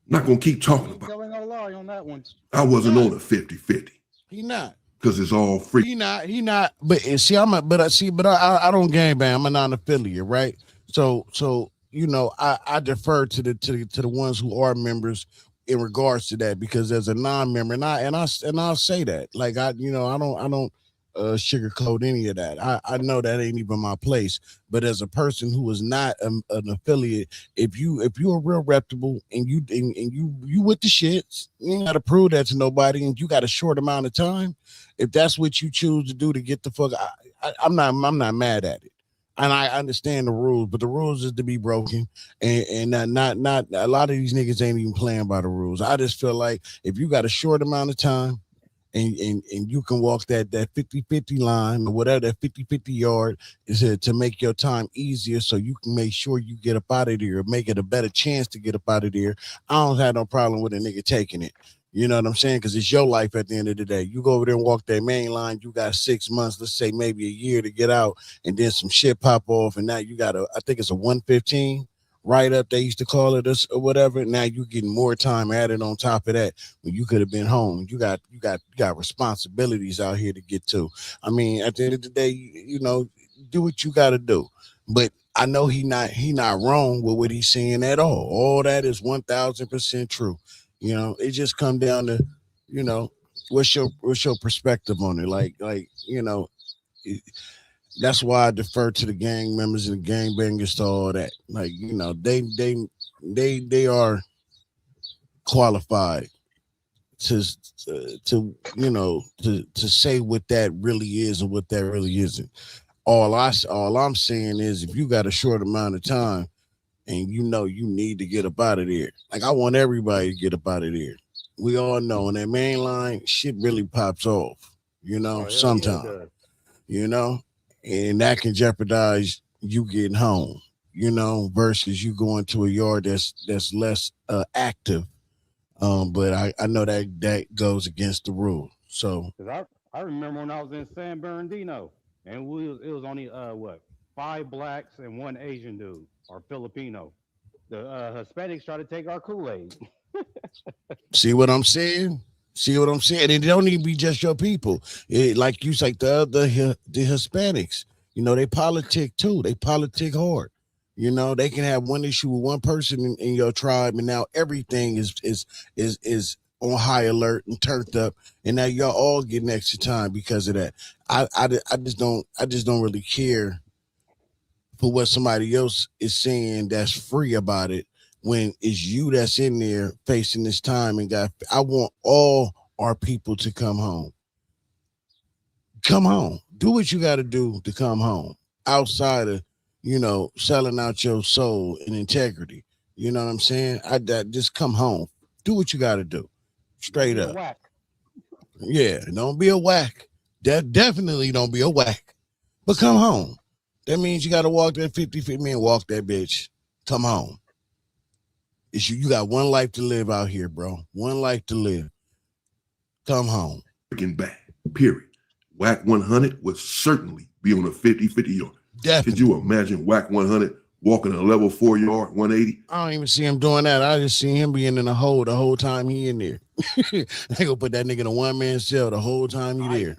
Not gonna keep talking about it. No lie on that one. I wasn't on a 50-50. He not. Because it's all free. He not. But see, I don't gang bang. I'm a non-affiliate, right? So I defer to the ones who are members in regards to that, because as a non-member, and I'll say that, like, I don't sugarcoat any of that. I know that ain't even my place. But as a person who is not an affiliate, if you're real reputable and you with the shits, you ain't got to prove that to nobody, and you got a short amount of time. If that's what you choose to do to get the fuck, I'm not mad at it. And I understand the rules, but the rules is to be broken, and not a lot of these niggas ain't even playing by the rules. I just feel like if you got a short amount of time and you can walk that 50-50 line or whatever, that 50-50 yard is to make your time easier, so you can make sure you get up out of there, or make it a better chance to get up out of there. I don't have no problem with a nigga taking it. You know what I'm saying? Because it's your life at the end of the day. You go over there and walk that main line, you got 6 months, let's say maybe a year to get out, and then some shit pop off, and now you got I think it's a 115 right up, they used to call it, or whatever. Now you getting more time added on top of that when you could have been home. You got responsibilities out here to get to. I mean, at the end of the day, you know, do what you got to do. But I know he not wrong with what he's saying at all. All that is 1000% true. You know, it just come down to, you know, what's your perspective on it? Like, you know, that's why I defer to the gang members and the gang bangers to all that. Like, you know, they are qualified to you know, to say what that really is and what that really isn't. All I'm saying is, if you got a short amount of time and you know you need to get up out of there, like, I want everybody to get up out of there. We all know on that main line, shit really pops off, you know, sometimes, you know, and that can jeopardize you getting home, you know, versus you going to a yard that's less active. But I know that goes against the rule. So, because I remember when I was in San Bernardino, and it was only 5 blacks and 1 Asian dude or Filipino. The Hispanics try to take our Kool-Aid. See what I'm saying? And it don't even be just your people. Like you say, the Hispanics, you know, they politic too. They politic hard. You know, they can have one issue with one person in your tribe, and now everything is on high alert and turned up, and now y'all all getting extra time because of that. I just don't really care for what somebody else is saying that's free about it, when it's you that's in there facing this time. And I want all our people to come home. Come home. Do what you got to do to come home, outside of, you know, selling out your soul and integrity. You know what I'm saying? Just come home. Do what you got to do. Straight up. Wack. Yeah, don't be a whack. Definitely don't be a whack. But come home. That means you got to walk that 50-50, man, walk that bitch. Come home. It's you got one life to live out here, bro. One life to live. Come home. Freaking bad, period. Wack 100 would certainly be on a 50-50 yard. Definitely. Could you imagine Wack 100 walking a level 4 yard, 180? I don't even see him doing that. I just see him being in the hole the whole time he in there. They gonna put that nigga in a one-man cell the whole time he there.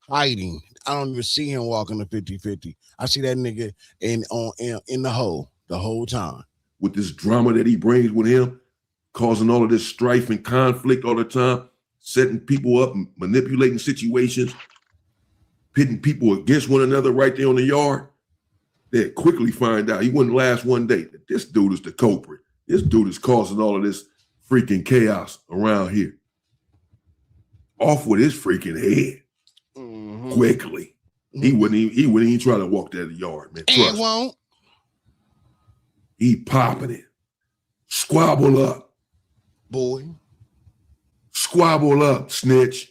Hiding. I don't even see him walking the 50-50. I see that nigga in the hole the whole time. With this drama that he brings with him, causing all of this strife and conflict all the time, setting people up, manipulating situations, pitting people against one another right there on the yard, they quickly find out, he wouldn't last one day, that this dude is the culprit. This dude is causing all of this freaking chaos around here. Off with his freaking head. Mm-hmm. Quickly. Mm-hmm. He wouldn't even try to walk that yard, man. Trust me. Won't. He popping it. Squabble up. Boy. Squabble up, snitch.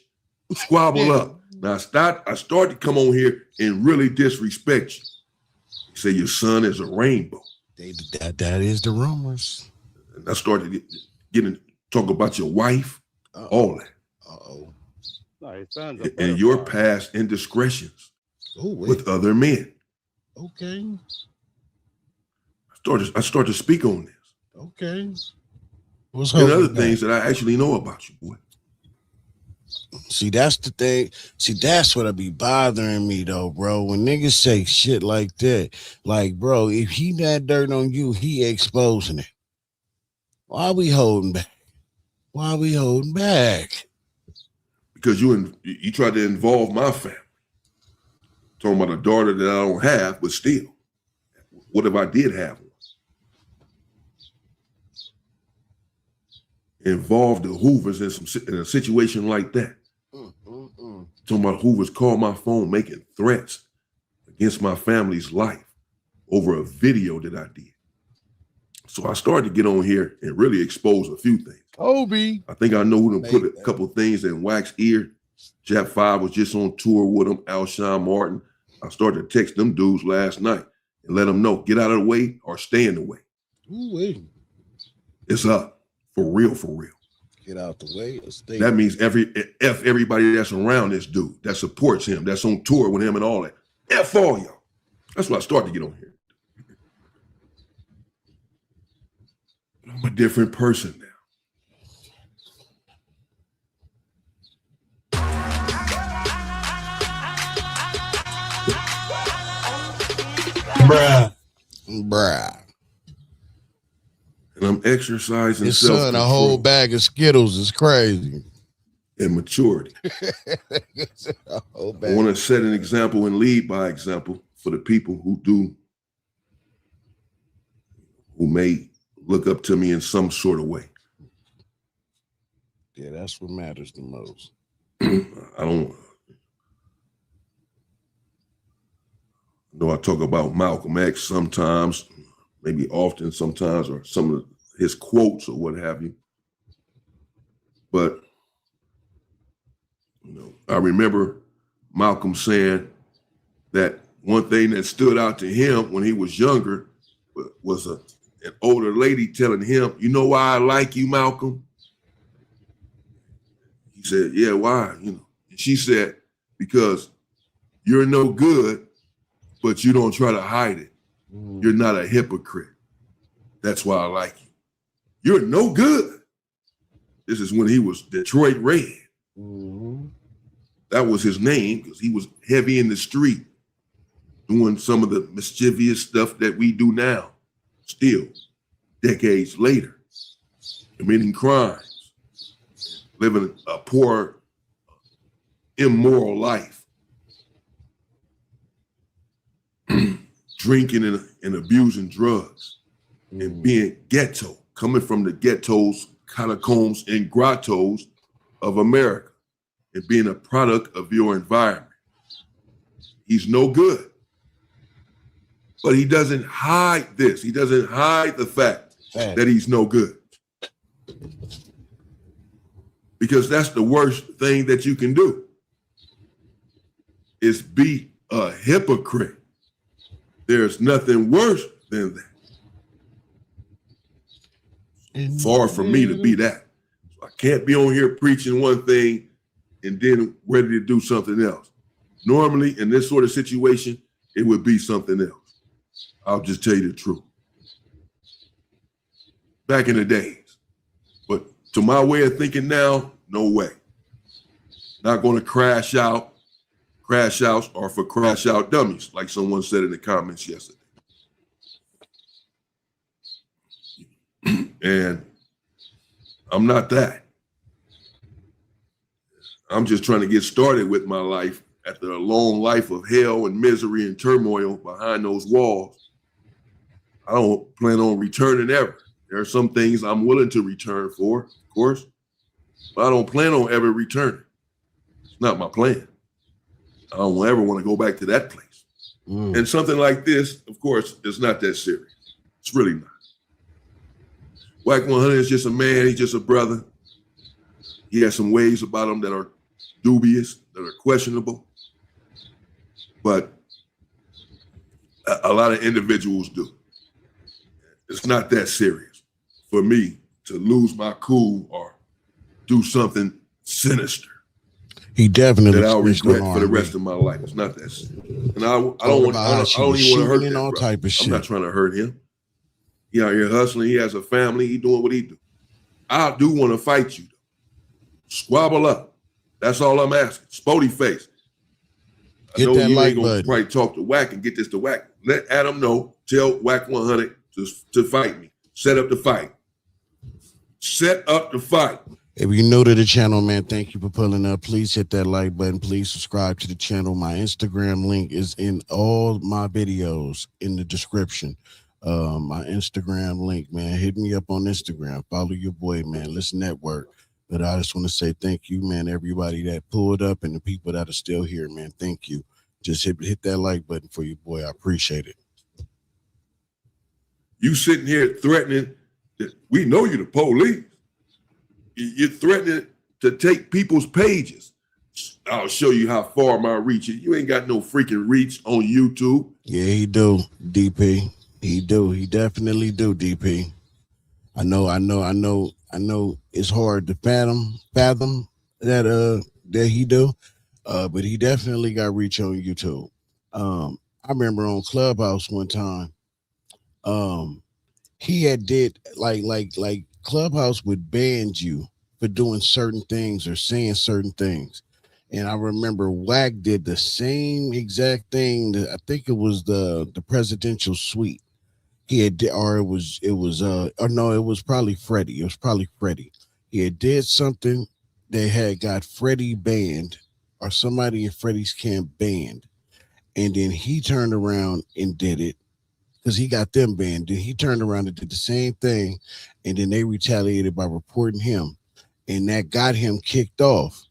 Squabble up. Now I start to come on here and really disrespect you. Say your son is a rainbow. That is the rumors. And I started talk about your wife, all that. Uh-oh. And your past indiscretions with other men. Okay. I start to speak on this. Okay. And other things that I actually know about you, boy. See, that's the thing. See, that's what be bothering me, though, bro. When niggas say shit like that, like, bro, if he got dirt on you, he exposing it. Why we holding back? Why are we holding back? Because you tried to involve my family. Talking about a daughter that I don't have, but still, what if I did have one? Involve the Hoovers in a situation like that. Talking about Hoovers called my phone making threats against my family's life over a video that I did. So I started to get on here and really expose a few things. Kobe. I think I know who to put a couple of things in Wack's ear. Jap 5 was just on tour with him, Alshon Martin. I started to text them dudes last night and let them know, get out of the way or stay in the way. Ooh-wee. It's up. For real, for real. Get out the way or stay. That means everybody that's around this dude, that supports him, that's on tour with him and all that. F all y'all. That's why I started to get on here. I'm a different person now. Bruh. And I'm exercising His son, a self-control whole bag of Skittles is crazy. and maturity. A whole I bag. want to set an example and lead by example for the people who may look up to me in some sort of way. Yeah, that's what matters the most. I know I talk about Malcolm X sometimes, maybe often sometimes, or some of his quotes or what have you. But, I remember Malcolm saying that one thing that stood out to him when he was younger was an older lady telling him, "You know why I like you, Malcolm?" He said, "Yeah, why?" And she said, "Because you're no good, but you don't try to hide it. You're not a hypocrite. That's why I like you. You're no good." This is when he was Detroit Red. That was his name because he was heavy in the street, doing some of the mischievous stuff that we do now, still, decades later, committing crimes, living a poor, immoral life, drinking and abusing drugs, and being ghetto, coming from the ghettos, catacombs, and grottos of America, and being a product of your environment. He's no good. But he doesn't hide this. He doesn't hide the fact that he's no good. Because that's the worst thing that you can do, is be a hypocrite. There's nothing worse than that. Far from me to be that. So I can't be on here preaching one thing and then ready to do something else. Normally, in this sort of situation, it would be something else. I'll just tell you the truth. Back in the days. But to my way of thinking now, no way. Not going to crash out. Crash outs are for crash out dummies, like someone said in the comments yesterday. And I'm not that. I'm just trying to get started with my life after a long life of hell and misery and turmoil behind those walls. I don't plan on returning ever. There are some things I'm willing to return for, of course, but I don't plan on ever returning. It's not my plan. I don't ever want to go back to that place. And something like this, of course, is not that serious. It's really not. Wack 100 is just a man. He's just a brother. He has some ways about him that are dubious, that are questionable. But a lot of individuals do. It's not that serious for me to lose my cool or do something sinister. He definitely that I'll regret for the rest of my life. It's not that serious. And I don't even want to hurt him. All type of shit. I'm not trying to hurt him. He out here hustling. He has a family. He doing what he do. I do want to fight you. Squabble up. That's all I'm asking. Spody face. I know you ain't gonna probably talk to Wack and get this to Wack. Let Adam know. Tell Wack 100 to fight me. Set up the fight. Set up the fight. If you're new to the channel, man, thank you for pulling up. Please hit that like button. Please subscribe to the channel. My Instagram link is in all my videos in the description. My Instagram link, man. Hit me up on Instagram. Follow your boy, man. Let's network. But I just want to say thank you, man, everybody that pulled up and the people that are still here, man. Thank you. Just hit that like button for your boy. I appreciate it. You sitting here threatening that we know you're the police. You're threatening to take people's pages. I'll show you how far my reach is. You ain't got no freaking reach on YouTube. Yeah, he do, DP. He do. He definitely do, DP. I know it's hard to fathom that he do. But he definitely got reach on YouTube. I remember on Clubhouse one time, he had did like Clubhouse would ban you for doing certain things or saying certain things. And I remember Wack did the same exact thing. I think it was the presidential suite. He had, or it was probably Freddie. It was probably Freddie. He had did something that had got Freddie banned, or somebody in Freddie's camp banned. And then he turned around and did it because he got them banned. Then he turned around and did the same thing. And then they retaliated by reporting him. And that got him kicked off.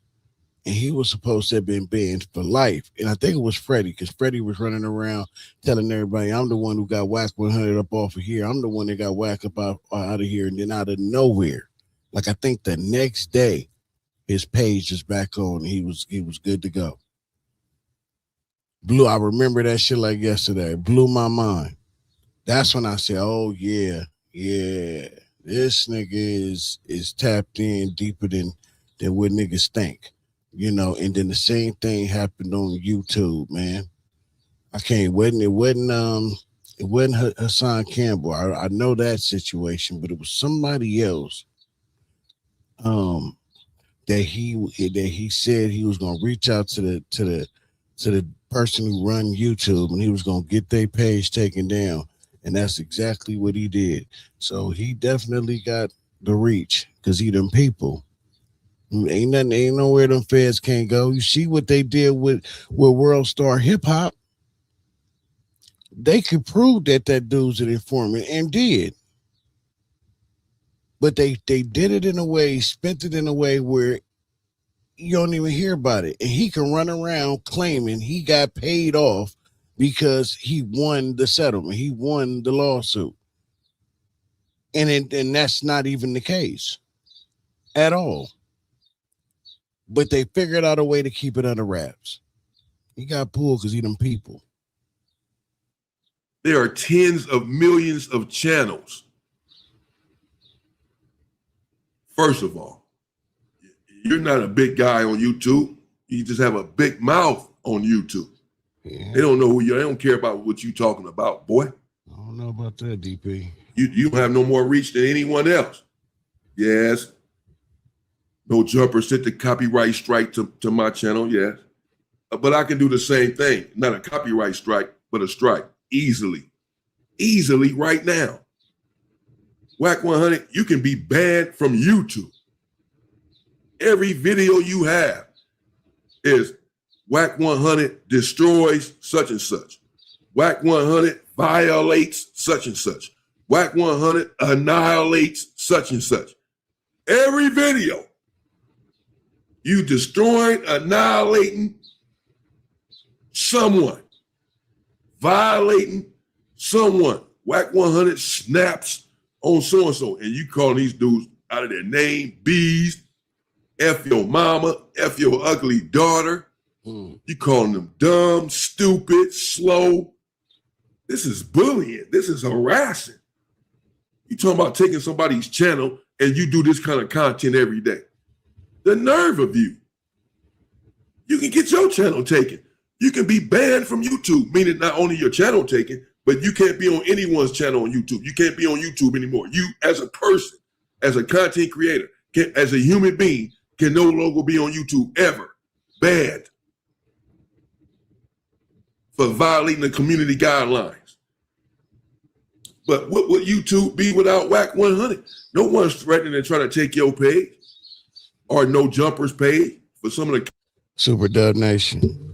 And he was supposed to have been banned for life. And I think it was Freddie, because Freddie was running around telling everybody, I'm the one who got Wack 100 up off of here. I'm the one that got Wack up out of here. And then out of nowhere, like I think the next day, his page is back on. He was good to go. I remember that shit like yesterday. It blew my mind. That's when I said, oh yeah, this nigga is tapped in deeper than what niggas think. You know, and then the same thing happened on YouTube, man. It wasn't Hassan Campbell. I know that situation, but it was somebody else. That he said he was gonna reach out to the person who run YouTube, and he was gonna get their page taken down, and that's exactly what he did. So he definitely got the reach because he them people. Ain't nowhere them feds can't go. You see what they did with World Star Hip Hop. They could prove that dude's an informant, and did. But they did it in a way, spent it in a way where you don't even hear about it. And he can run around claiming he got paid off because he won the settlement. He won the lawsuit. And that's not even the case at all. But they figured out a way to keep it under wraps. He got pulled because he them people. There are tens of millions of channels. First of all, you're not a big guy on YouTube. You just have a big mouth on YouTube. Yeah. They don't know who you are. They don't care about what you're talking about, boy. I don't know about that, DP. You have no more reach than anyone else. Yes. No jumper sent the copyright strike to my channel, yes. But I can do the same thing. Not a copyright strike, but a strike. Easily right now. Wack 100, you can be banned from YouTube. Every video you have is Wack 100 destroys such and such. Wack 100 violates such and such. Wack 100 annihilates such and such. Every video, you destroying, annihilating someone, violating someone. Wack 100 snaps on so-and-so, and you calling these dudes out of their name, bees, F your mama, F your ugly daughter. You calling them dumb, stupid, slow. This is bullying. This is harassing. You talking about taking somebody's channel and you do this kind of content every day. The nerve of you. You can get your channel taken. You can be banned from YouTube, meaning not only your channel taken, but you can't be on anyone's channel on YouTube. You can't be on YouTube anymore. You, as a person, as a content creator, as a human being, can no longer be on YouTube ever. Banned for violating the community guidelines. But what would YouTube be without Wack 100? No one's threatening and trying to take your page. or no jumpers paid for some of the Super Dub Nation.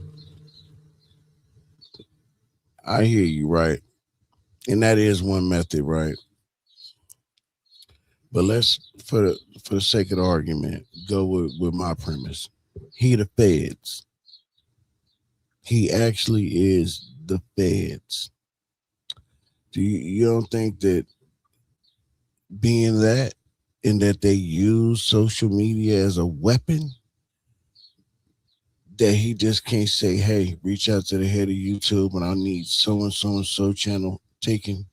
I hear you, right? And that is one method, right? But let's, for the sake of the argument, go with my premise. He the feds. He actually is the feds. Do you don't think that being that and that they use social media as a weapon, that he just can't say, hey, reach out to the head of YouTube and I need so channel taken,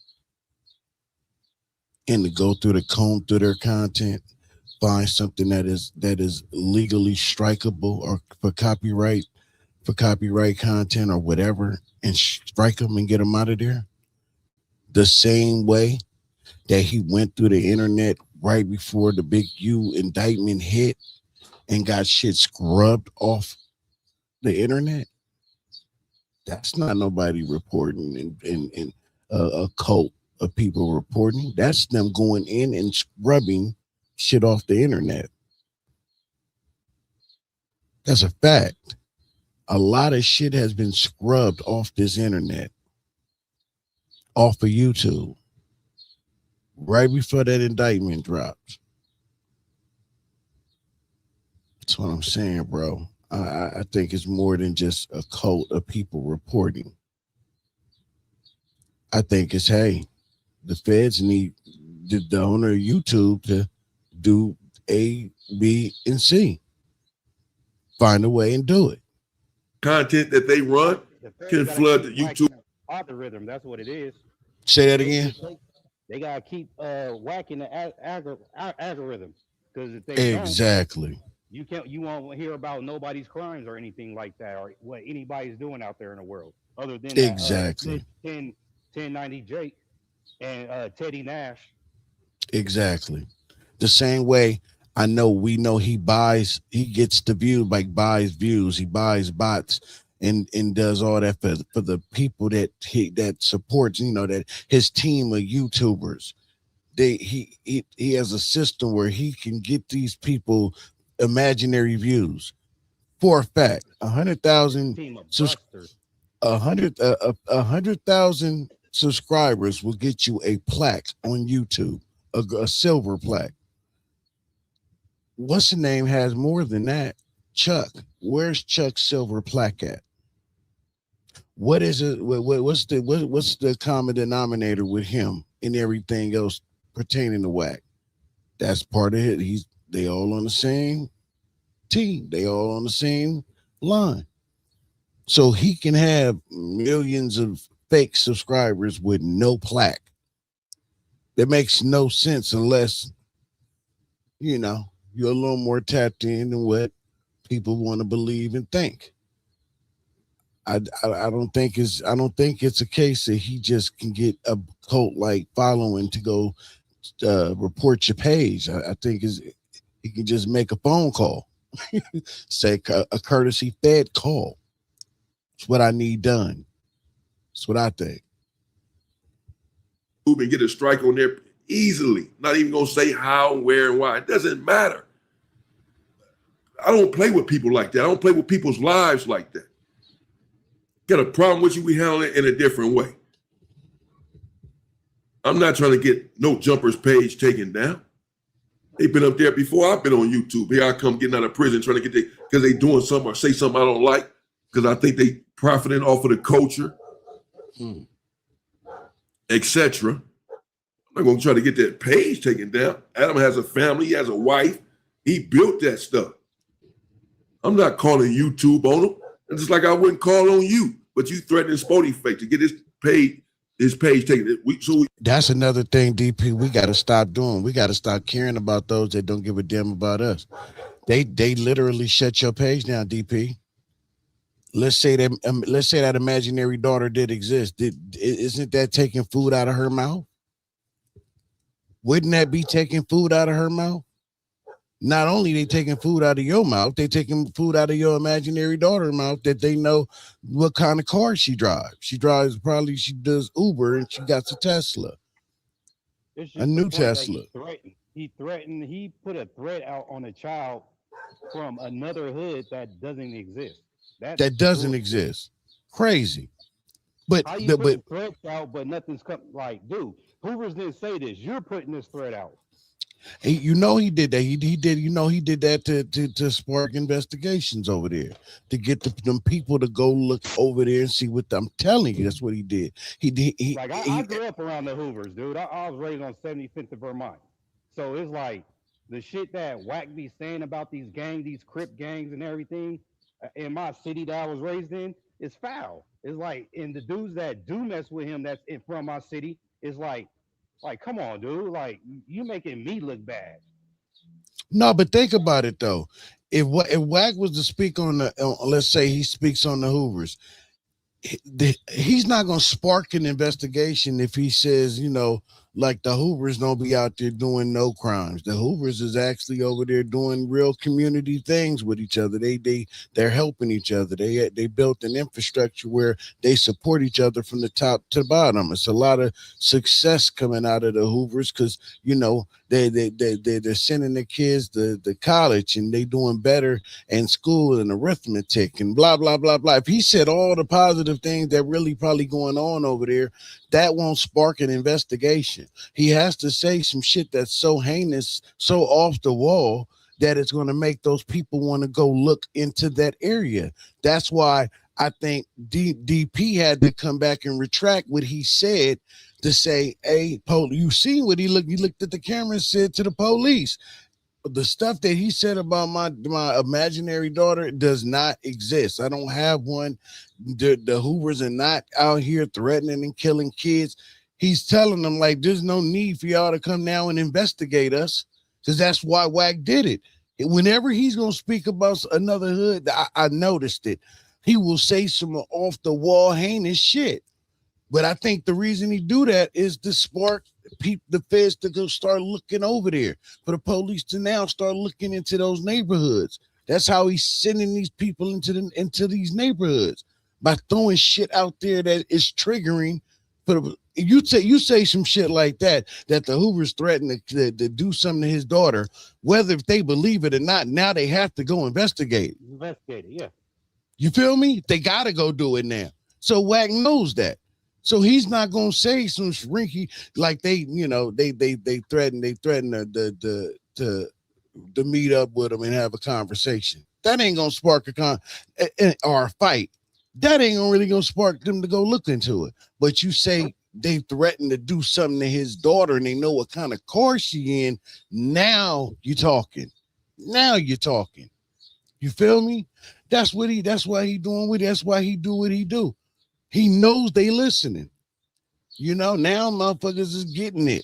and to go through the comb through their content, find something that is legally strikeable or for copyright content or whatever, and strike them and get them out of there? The same way that he went through the internet right before the Big U indictment hit and got shit scrubbed off the internet. That's not nobody reporting and a cult of people reporting. That's them going in and scrubbing shit off the internet. That's a fact. A lot of shit has been scrubbed off this internet, off of YouTube, right before that indictment dropped. That's what I'm saying, bro. I think it's more than just a cult of people reporting. I think it's, hey, the feds need the owner of YouTube to do A, B, and C. Find a way and do it. content that they run can flood the YouTube algorithm. That's what it is. Say that again. They gotta keep whacking the algorithm, because if they exactly don't, you won't hear about nobody's crimes or anything like that, or what anybody's doing out there in the world, other than exactly 1090 Jake and Teddy Nash. Exactly. The same way we know he gets the view, like buys views, he buys bots and does all that for the people that supports, that his team of YouTubers. He has a system where he can get these people imaginary views. For a fact, 100,000 100,000 subscribers will get you a plaque on YouTube, a silver plaque. What's the name has more than that? Chuck. Where's Chuck's silver plaque at? What is it? What's the common denominator with him and everything else pertaining to Wack? That's part of it. They all on the same team. They all on the same line. So he can have millions of fake subscribers with no plaque. That makes no sense unless, you're a little more tapped in than what people want to believe and think. I don't think it's a case that he just can get a cult like following to go report your page. I think he can just make a phone call, say a courtesy Fed call. It's what I need done. That's what I think. And get a strike on there easily. Not even gonna say how, where, and why. It doesn't matter. I don't play with people like that. I don't play with people's lives like that. Got a problem with you, we handle it in a different way. I'm not trying to get no jumpers page taken down. They've been up there before I've been on YouTube. Here I come getting out of prison trying to get because they doing something or say something I don't like because I think they profiting off of the culture, etc. I'm not going to try to get that page taken down. Adam has a family. He has a wife. He built that stuff. I'm not calling YouTube on him. It's just like I wouldn't call on you, but you threatening Spody Fake to get his page taken. That's another thing, DP, we got to stop doing. We got to stop caring about those that don't give a damn about us. They literally shut your page down, DP. Let's say that imaginary daughter did exist. Isn't that taking food out of her mouth? Wouldn't that be taking food out of her mouth? Not only they taking food out of your mouth, they taking food out of your imaginary daughter's mouth that they know what kind of car she drives. She does Uber and she got a Tesla. A new Tesla. He put a threat out on a child from another hood that doesn't exist. That doesn't exist. Crazy. But how you but put threats out, but nothing's come? Like, dude, Hoovers didn't say this. You're putting this threat out. you know he did that. He did. You know he did that to spark investigations over there, to get them people to go look over there and see what I'm telling you. That's what he did. He did. I grew up around the Hoovers, dude. I was raised on 75th of Vermont, so it's like the shit that Wack be saying about these Crip gangs and everything in my city that I was raised in is foul. It's like, and the dudes that do mess with him that's from my city is like, come on, dude. Like, you making me look bad. No, but think about it though. If Wack was to speak on let's say he speaks on the Hoovers, he's not going to spark an investigation if he says, you know, like the Hoovers don't be out there doing no crimes. The Hoovers is actually over there doing real community things with each other. They're helping each other. They built an infrastructure where they support each other from the top to the bottom. It's a lot of success coming out of the Hoovers because, you know, they're sending their kids to college and they doing better in school and arithmetic and blah blah blah blah. If he said all the positive things that really probably going on over there, that won't spark an investigation. He has to say some shit that's so heinous, so off the wall, that it's going to make those people want to go look into that area. That's why I think DP had to come back and retract what he said to say, hey, you seen what he looked at the camera and said to the police. The stuff that he said about my imaginary daughter does not exist. I don't have one. The Hoovers are not out here threatening and killing kids. He's telling them, like, there's no need for y'all to come now and investigate us, because that's why Wack did it. Whenever he's going to speak about another hood, I noticed it. He will say some off the wall heinous shit. But I think the reason he do that is to spark the feds to go start looking over there, for the police to now start looking into those neighborhoods. That's how he's sending these people into these neighborhoods, by throwing shit out there that is triggering. You say some shit like that the Hoovers threatened to do something to his daughter, whether if they believe it or not. Now they have to go investigate. Investigate it, yeah. You feel me? They got to go do it now. So Wack knows that. So he's not gonna say some shrinky like they threaten to meet up with him and have a conversation. That ain't gonna spark or a fight. That ain't really gonna spark them to go look into it. But you say they threatened to do something to his daughter and they know what kind of car she in. Now you're talking. You feel me? That's why he doing what. That's why he do what he do. He knows they listening. You know, now motherfuckers is getting it.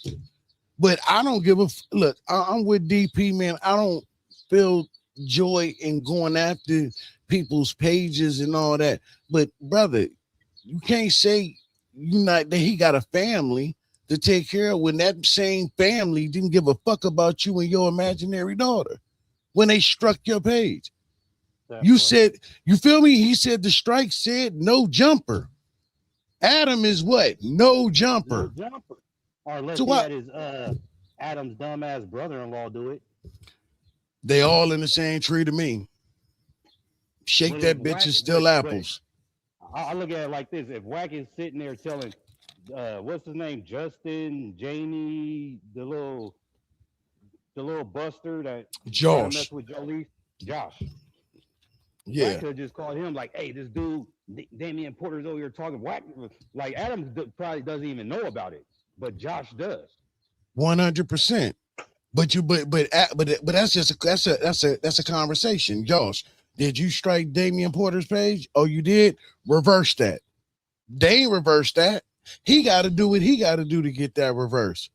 But I don't give a look. I'm with DP, man. I don't feel joy in going after people's pages and all that. But brother, you can't say that he got a family to take care of when that same family didn't give a fuck about you and your imaginary daughter when they struck your page. Said, you feel me? He said the strike said no jumper. Adam is what? No jumper. No jumper. Or unless he had his Adam's dumbass brother-in-law do it. They all in the same tree to me. Shake that bitch and still apples. I look at it like this. If Wack is sitting there telling what's his name? Justin, Janie, the little buster that Josh mess with Jolie. Josh. Yeah. Wack could just call him like, hey, this dude, Damien Porter's over here talking. Wack, like Adam probably doesn't even know about it, but Josh does. 100%. But that's a conversation. Josh, did you strike Damien Porter's page? Oh, you did? Reverse that. They ain't reverse that. He got to do what he got to do to get that reverse.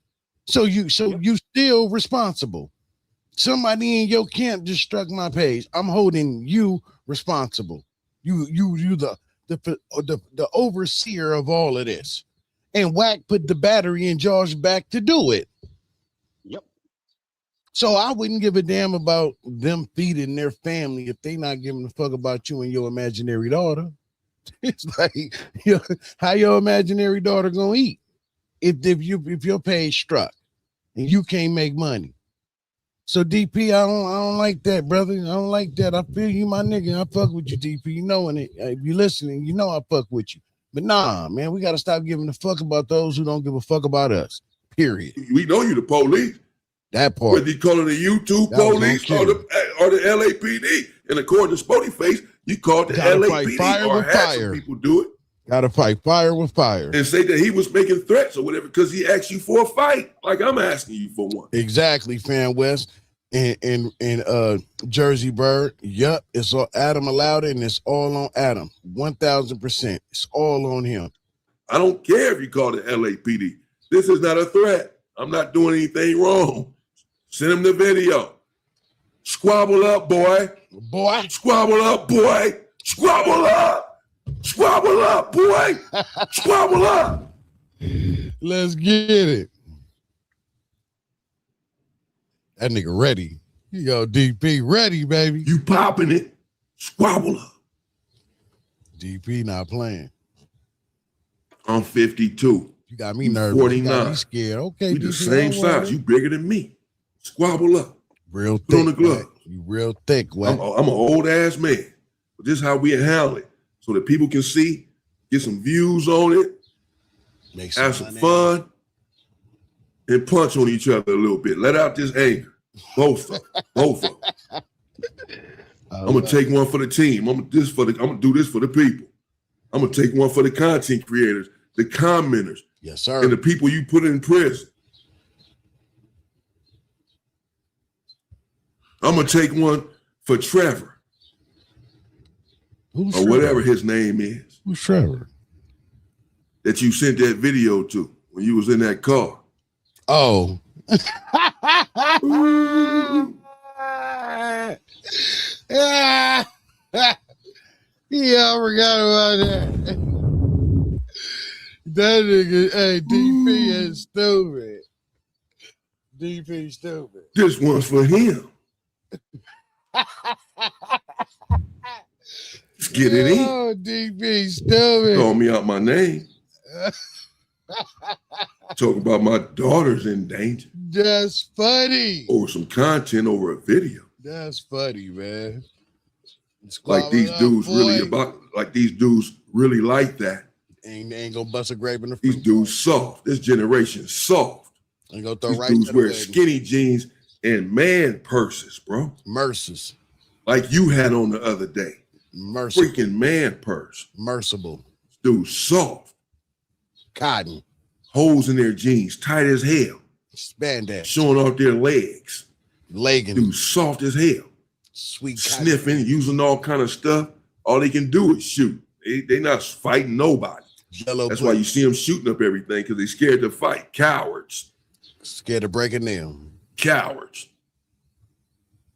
So you still responsible. Somebody in your camp just struck my page. I'm holding you responsible. You the overseer of all of this. And Wack put the battery in Josh's back to do it. Yep. So I wouldn't give a damn about them feeding their family if they not giving a fuck about you and your imaginary daughter. It's like, how your imaginary daughter gonna eat if your page struck and you can't make money? So DP, I don't like that, brother. I don't like that. I feel you, my nigga. I fuck with you, DP. You knowing it. If you listening, you know I fuck with you. But nah, man, we gotta stop giving a fuck about those who don't give a fuck about us. Period. We know you the police. That part. Whether you call it the YouTube police or the LAPD. And according to Spotify, you called the LAPD fire or with had fire. some people do it. Gotta fight fire with fire. And say that he was making threats or whatever because he asked you for a fight. Like I'm asking you for one. Exactly, Fan West. And Jersey Bird. Yup, it's all Adam allowed it, and it's all on Adam. 1000%. It's all on him. I don't care if you call it LAPD. This is not a threat. I'm not doing anything wrong. Send him the video. Squabble up, boy. Boy. Squabble up, boy. Squabble up. Squabble up, boy. Squabble up. Let's get it. That nigga ready. You go DP ready, baby. You popping it. Squabble up. DP not playing. I'm 52. You got me nervous. 49. You got me scared. Okay, We the DP, same don't worry. size. You bigger than me. Squabble up. Real Put on thick. the glove. Wack. You real thick, Wack. I'm an old ass man. But this is how we handle it. So that people can see, get some views on it, Make have some fun, and punch on each other a little bit. Let out this anger. Both of them. I'm gonna take one for the team. I'm gonna do this for the people. I'm gonna take one for the content creators, the commenters, Yes, sir. and the people you put in prison. I'm gonna take one for Trevor Who's or whatever his name is Who's Trevor? that you sent that video to when you was in that car. Oh. Yeah, I forgot about that. That nigga, hey, DP is stupid. DP stupid. This one's for him. Let's get it in. Oh, DP stupid. Call me out my name. Talk about my daughter's in danger. That's funny. Over some content over a video. That's funny, man. Like these dudes really like that. Ain't gonna bust a grape in the These fruit. dudes soft. This generation soft. Ain't gonna throw These right dudes to the wear wedding. skinny jeans and man purses, bro. Mercies. Like you had on the other day. Merciful. Freaking man purse. Merciful. Dude, soft. Cotton. Holes in their jeans, tight as hell. Spandex. Showing off their legs. Leggings. Dude, soft as hell. Sweet cotton. Sniffing, using all kind of stuff. All they can do is shoot. They not fighting nobody. Yellow That's why you see them shooting up everything, because they scared to fight. Cowards. Scared of breaking them. Cowards.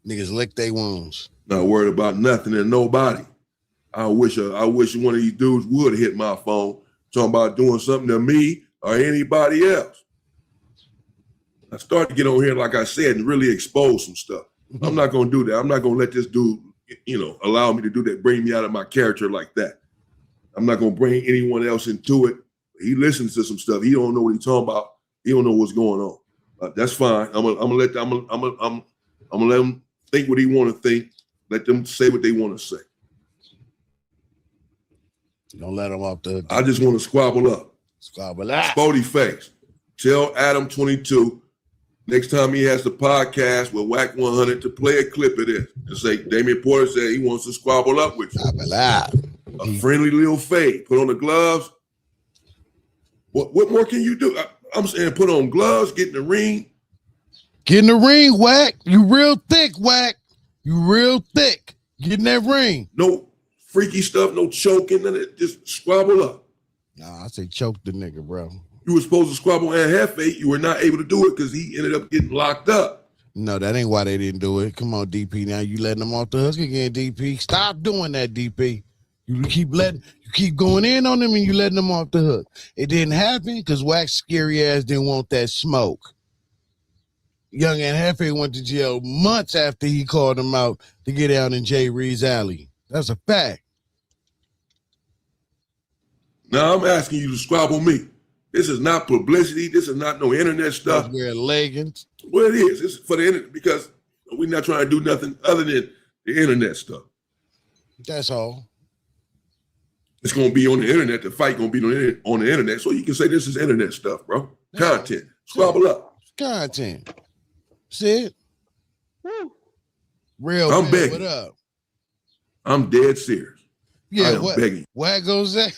Niggas lick their wounds. Not worried about nothing and nobody. I wish one of these dudes would hit my phone talking about doing something to me or anybody else. I started to get on here, like I said, and really expose some stuff. I'm not going to do that. I'm not going to let this dude, allow me to do that, bring me out of my character like that. I'm not going to bring anyone else into it. He listens to some stuff. He don't know what he's talking about. He don't know what's going on. That's fine. I'm gonna let him think what he want to think. Let them say what they want to say. Don't let them off the hook. I just want to squabble up. Squabble up. Spody face. Tell Adam 22 next time he has the podcast with Wack 100 to play a clip of this and say Damien Porter said he wants to squabble up with you. Squabble up. A friendly little fade. Put on the gloves. What more can you do? I'm saying put on gloves, get in the ring. Get in the ring, Wack. You real thick, Wack. You real thick. Get in that ring. No freaky stuff, no choking, none of it. Just squabble up. Nah, I say choke the nigga, bro. You were supposed to squabble and Hefe. You were not able to do it because he ended up getting locked up. No, that ain't why they didn't do it. Come on, DP. Now you letting them off the hook again, DP. Stop doing that, DP. You keep going in on them and you letting them off the hook. It didn't happen because Wack's scary ass didn't want that smoke. Young and Hefe went to jail months after he called him out to get out in Jay Reed's alley. That's a fact. Now I'm asking you to squabble me. This is not publicity. This is not no internet stuff. Wearing leggings. Well, it is. It's for the internet because We're not trying to do nothing other than the internet stuff. That's all. It's going to be on the internet. The fight going to be on the internet. So you can say this is internet stuff, bro. Content. Squabble up. Content. See it? Real I'm man, begging. what up? I'm dead serious. Yeah, I am begging. Wack goes that?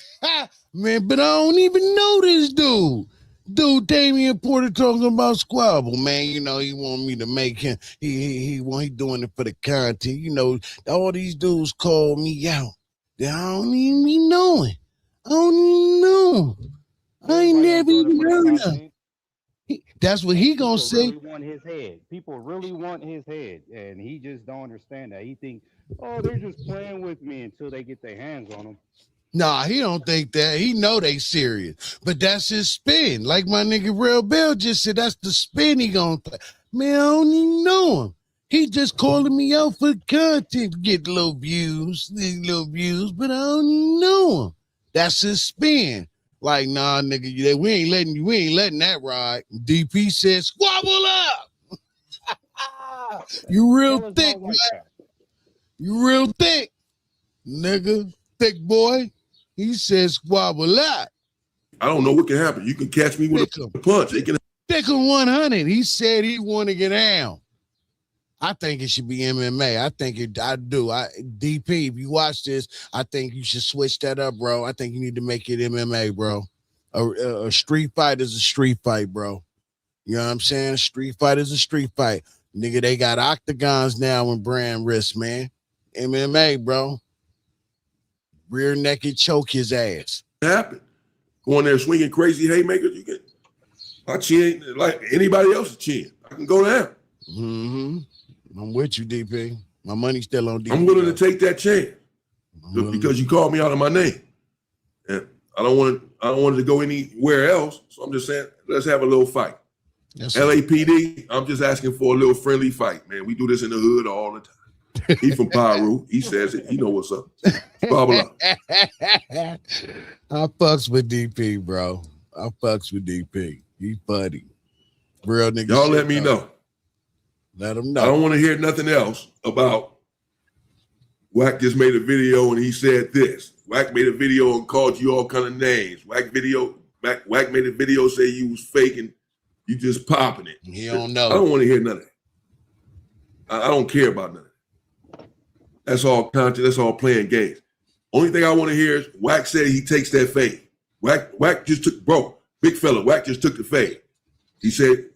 Man, but I don't even know this dude. Dude, Damien Porter talking about squabble, man. You know, he want me to make him. He doing it for the content. You know, all these dudes call me out. I don't even be knowing. I don't even know. I ain't never even heard of him. That's what he gonna say. Really want his head. People really want his head, and he just don't understand that. He think, oh, they're just playing with me until they get their hands on him. Nah, he don't think that. He know they serious, but that's his spin. Like my nigga Real Bell just said, that's the spin he gonna play. Man, I don't even know him. He just calling me out for content, get little views, but I don't even know him. That's his spin. Like, nah, nigga, we ain't letting that ride. DP said, squabble up. You real thick, man. You real thick, nigga. Thick boy. He said squabble up. I don't know what can happen. You can catch me with a punch. It can. Thick 100. He said he want to get down. I think it should be MMA. I do. DP, if you watch this, I think you should switch that up, bro. I think you need to make it MMA, bro. A street fight is a street fight, bro. You know what I'm saying? A street fight is a street fight. Nigga, they got octagons now and brand wrists, man. MMA, bro. Rear naked choke his ass. Happen. Going there swinging crazy haymakers, you get my chin like anybody else's chin. I can go down. Mm-hmm. I'm with you, DP. My money's still on DP. I'm willing to take that chance because you called me out of my name, and I don't want it to go anywhere else. So I'm just saying, let's have a little fight. LAPD, I'm just asking for a little friendly fight, man. We do this in the hood all the time. He from Pyro. He says it. He know what's up. Squabble up. I fucks with DP, bro. I fucks with DP. He funny. Real nigga. Y'all let me know. Let him know. I don't want to hear nothing else about Wack just made a video and he said this. Wack made a video and called you all kind of names. Wack made a video say you was faking. You just popping it. He don't know. I don't want to hear nothing. I don't care about nothing. That's all content. That's all playing games. Only thing I want to hear is Wack said he takes that fade. Wack just took, big fella, Wack just took the fade. He said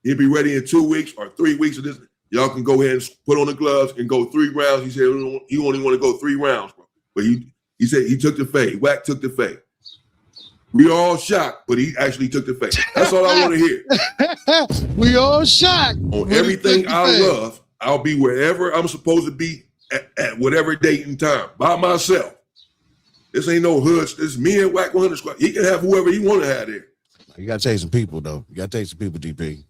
he'll be ready in 2 weeks or 3 weeks of this. Y'all can go ahead and put on the gloves and go 3 rounds. He said he only want to go 3 rounds, bro. But he said he took the fade. Wack took the fade. We all shocked, but he actually took the fade. That's all I want to hear. We all shocked. On everything I love, I'll be wherever I'm supposed to be at whatever date and time by myself. This ain't no hoods. This is me and Wack 100 Squad. He can have whoever he want to have there. You got to take some people, though. You got to take some people, DP.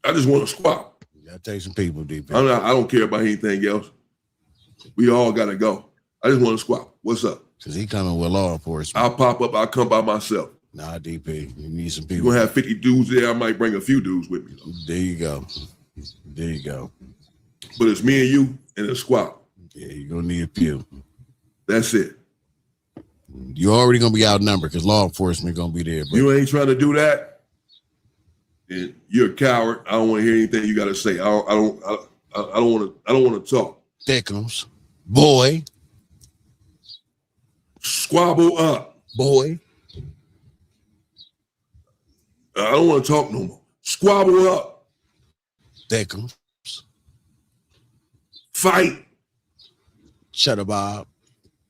I just want to squad. You got to take some people, DP. I don't care about anything else. We all got to go. I just want to squad. What's up? Because he coming with law enforcement. I'll pop up. I'll come by myself. Nah, DP. You need some people. You're going to have 50 dudes there. I might bring a few dudes with me, though. There you go. There you go. But it's me and you and a squad. Yeah, you're going to need a few. That's it. You're already going to be outnumbered because law enforcement going to be there. But you ain't trying to do that, then you're a coward. I don't want to hear anything you got to say. I don't want to talk. Thickums. Boy. Squabble up. Boy. I don't want to talk no more. Squabble up. Thickums. Fight. Shut up, Bob.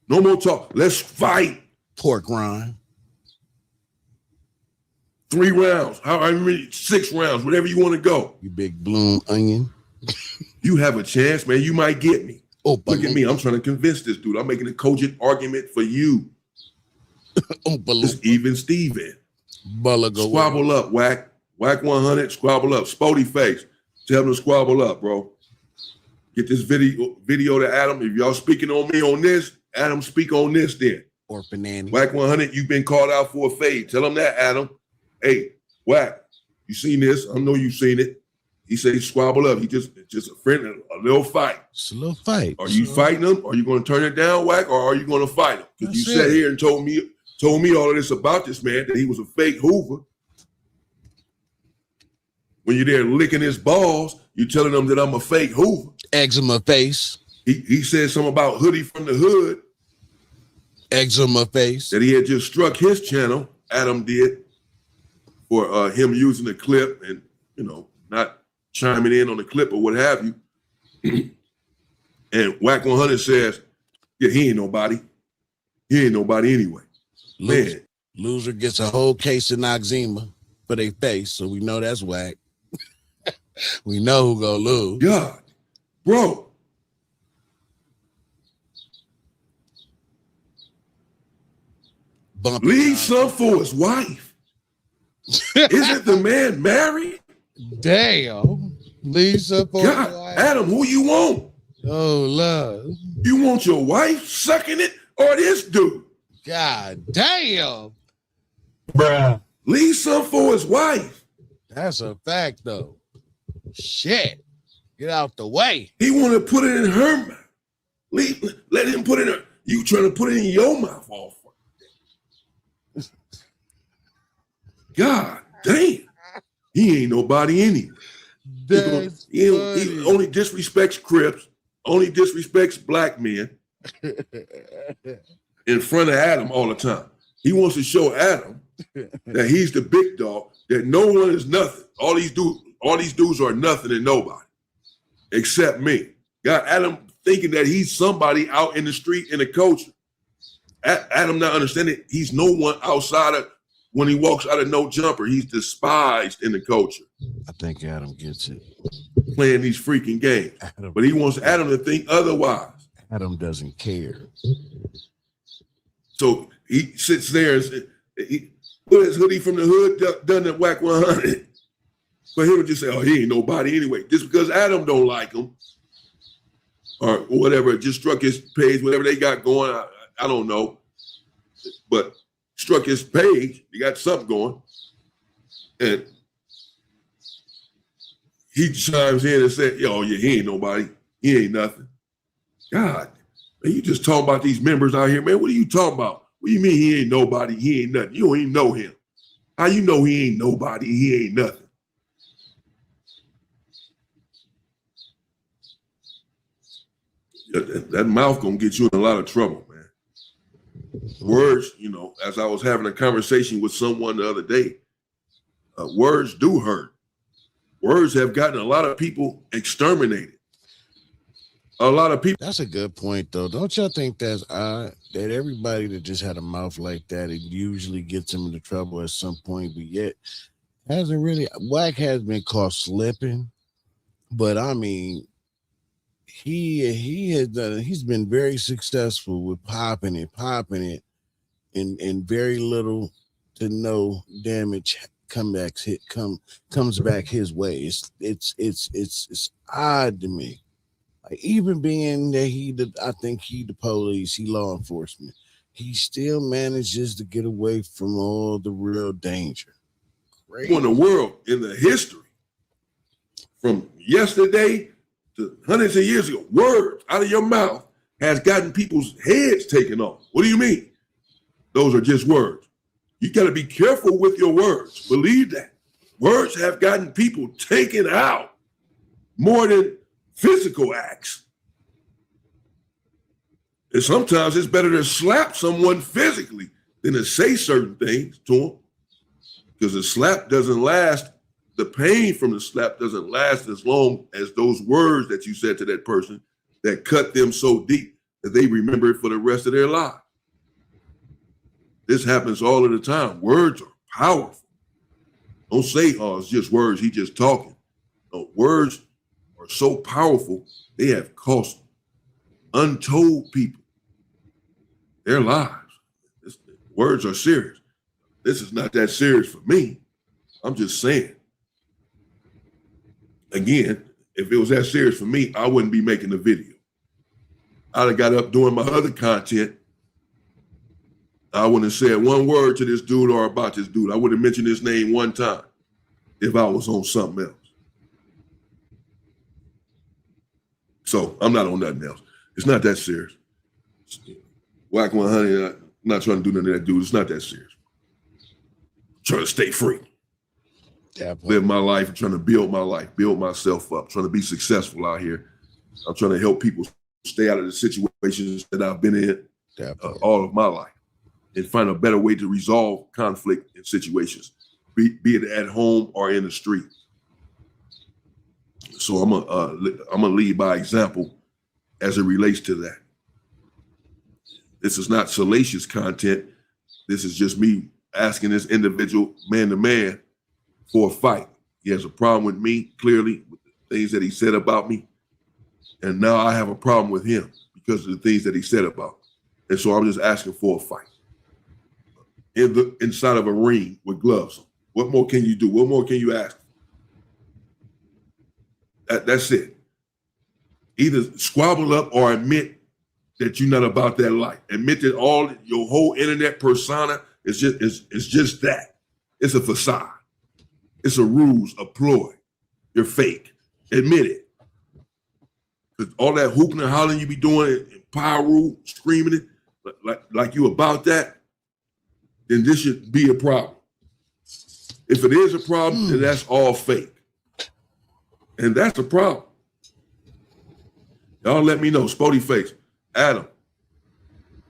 No more talk. Let's fight. Pork rind. 3 rounds. How many? 6 rounds. Whatever you want to go. You big bloom onion. You have a chance, man. You might get me. Oh, look at me. I'm trying to convince this dude. I'm making a cogent argument for you. It's even Steven. Squabble up, Wack. Wack 100. Squabble up. Spody face. Tell them to squabble up, bro. Get this video to Adam. If y'all speaking on me on this, Adam, speak on this then. Or Fanani. Wack 100, you've been called out for a fade. Tell him that, Adam. Hey, Wack, you seen this? I know you seen it. He said he squabbled up. He just a friend, a little fight. It's a little fight. Are you fighting him? Are you going to turn it down, Wack, or are you going to fight him? Because you sat here and told me all of this about this man, that he was a fake Hoover. When you're there licking his balls, you're telling them that I'm a fake Hoover. Eczema face. He said something about Hoodie from the Hood. Eczema face. That he had just struck his channel, Adam did, for him using the clip and, not chiming in on the clip or what have you. And Wack 100 says, yeah, he ain't nobody. He ain't nobody anyway. Loser gets a whole case of Noxzema for their face, so we know that's Wack. We know who gonna lose. God, bro. Leave some for his wife. Isn't the man married? Damn. Leave some for his wife. Adam, who you want? Oh, love. You want your wife sucking it or this dude? God damn. Bruh. Leave some for his wife. That's a fact, though. Shit. Get out the way. He want to put it in her mouth. Let him put it in her. You trying to put it in your mouth all for it. God damn. He ain't nobody anyway. He only disrespects Crips, only disrespects black men in front of Adam all the time. He wants to show Adam that he's the big dog, that no one is nothing. All these dudes are nothing and nobody except me. Got Adam thinking that he's somebody out in the street in the culture. Adam not understanding he's no one outside of, when he walks out of no jumper, he's despised in the culture. I think Adam gets it. Playing these freaking games. But he wants Adam to think otherwise. Adam doesn't care. So he sits there and he put his Hoodie from the Hood done at Wack 100. For him to just say, oh, he ain't nobody anyway. Just because Adam don't like him or whatever, just struck his page, whatever they got going, I don't know. But struck his page, he got something going. And he chimes in and said, yo, yeah, he ain't nobody. He ain't nothing. God, man, you just talking about these members out here, man. What are you talking about? What do you mean he ain't nobody? He ain't nothing. You don't even know him. How you know he ain't nobody? He ain't nothing. That mouth gonna get you in a lot of trouble, man. Words, as I was having a conversation with someone the other day, words do hurt. Words have gotten a lot of people exterminated. A lot of people. That's a good point, though. Don't y'all think that's odd that everybody that just had a mouth like that, it usually gets them into trouble at some point, but yet hasn't really. Wack has been caught slipping, but I mean, he has done. He's been very successful with popping it, and very little to no damage comes back his way. It's odd to me. Like, even being that I think he the police, he law enforcement, he still manages to get away from all the real danger. Crazy. In the world, in the history, from yesterday to hundreds of years ago, words out of your mouth has gotten people's heads taken off. What do you mean? Those are just words. You got to be careful with your words. Believe that. Words have gotten people taken out more than physical acts. And sometimes it's better to slap someone physically than to say certain things to them, because the slap doesn't last. The pain from the slap doesn't last as long as those words that you said to that person that cut them so deep that they remember it for the rest of their lives. This happens all of the time. Words are powerful. Don't say, oh, it's just words, he just talking. No, words are so powerful, they have cost untold people their lives. Words are serious. This is not that serious for me. I'm just saying. Again, if it was that serious for me, I wouldn't be making the video. I'd have got up doing my other content. I wouldn't have said one word to this dude or about this dude. I would have mentioned his name one time if I was on something else. So I'm not on nothing else. It's not that serious. Wack 100, I'm not trying to do nothing to that dude. It's not that serious. I'm trying to stay free. Live my life, I'm trying to build my life, build myself up, trying to be successful out here. I'm trying to help people stay out of the situations that I've been in all of my life and find a better way to resolve conflict in situations, be it at home or in the street. So I'm gonna lead by example as it relates to that. This is not salacious content. This is just me asking this individual man to man for a fight. He has a problem with me, clearly, with the things that he said about me. And now I have a problem with him because of the things that he said about me. And so I'm just asking for a fight. Inside of a ring with gloves on. What more can you do? What more can you ask? That's it. Either squabble up or admit that you're not about that life. Admit that your whole internet persona is just that. It's a facade. It's a ruse, a ploy. You're fake. Admit it. Because all that hooping and hollering you be doing and Pyro screaming it like you about that, then this should be a problem. If it is a problem, then that's all fake. And that's a problem. Y'all let me know. Spody Face. Adam,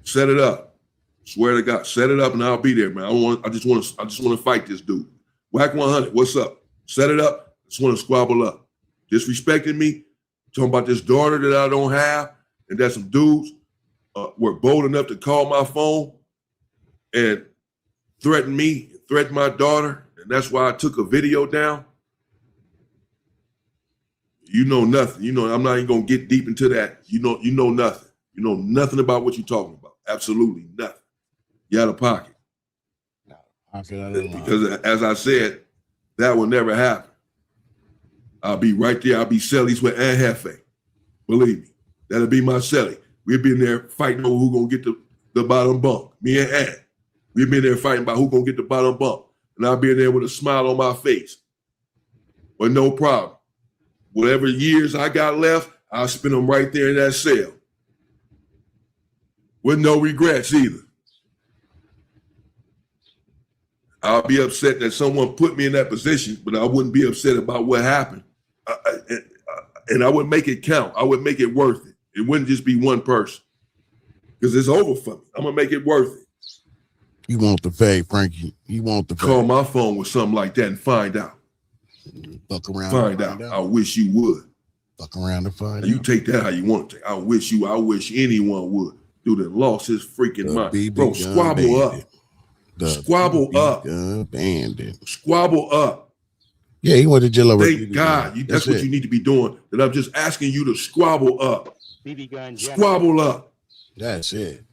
set it up. Swear to God, set it up and I'll be there, man. I just want to fight this dude. Wack 100, what's up? Set it up. Just want to squabble up. Disrespecting me, talking about this daughter that I don't have, and that some dudes were bold enough to call my phone and threaten me, threaten my daughter, and that's why I took a video down. You know nothing. You know, I'm not even gonna get deep into that. You know nothing. You know nothing about what you're talking about. Absolutely nothing. You're out of pocket. Because as I said, that will never happen. I'll be right there. I'll be Selly's with Ann Hefe. Believe me, that'll be my Selly. We've been there fighting over who gonna get the bottom bump. Me and Ann. We've been there fighting about who gonna get the bottom bump. And I'll be in there with a smile on my face. But no problem. Whatever years I got left, I'll spend them right there in that cell. With no regrets either. I'll be upset that someone put me in that position, but I wouldn't be upset about what happened. And I would make it count. I would make it worth it. It wouldn't just be one person. Because it's over for me. I'm going to make it worth it. You want the fade, Frankie. You want the fade. Call my phone with something like that and find out. Fuck around. Find out. I wish you would. Fuck around and find out. You take that how you want to take. I wish anyone would. Dude that lost his freaking mind. Bro, squabble up. Squabble up. Squabble up. Yeah, he went to jail over. Thank God. That's what you need to be doing. That I'm just asking you to squabble up. Squabble up. That's it.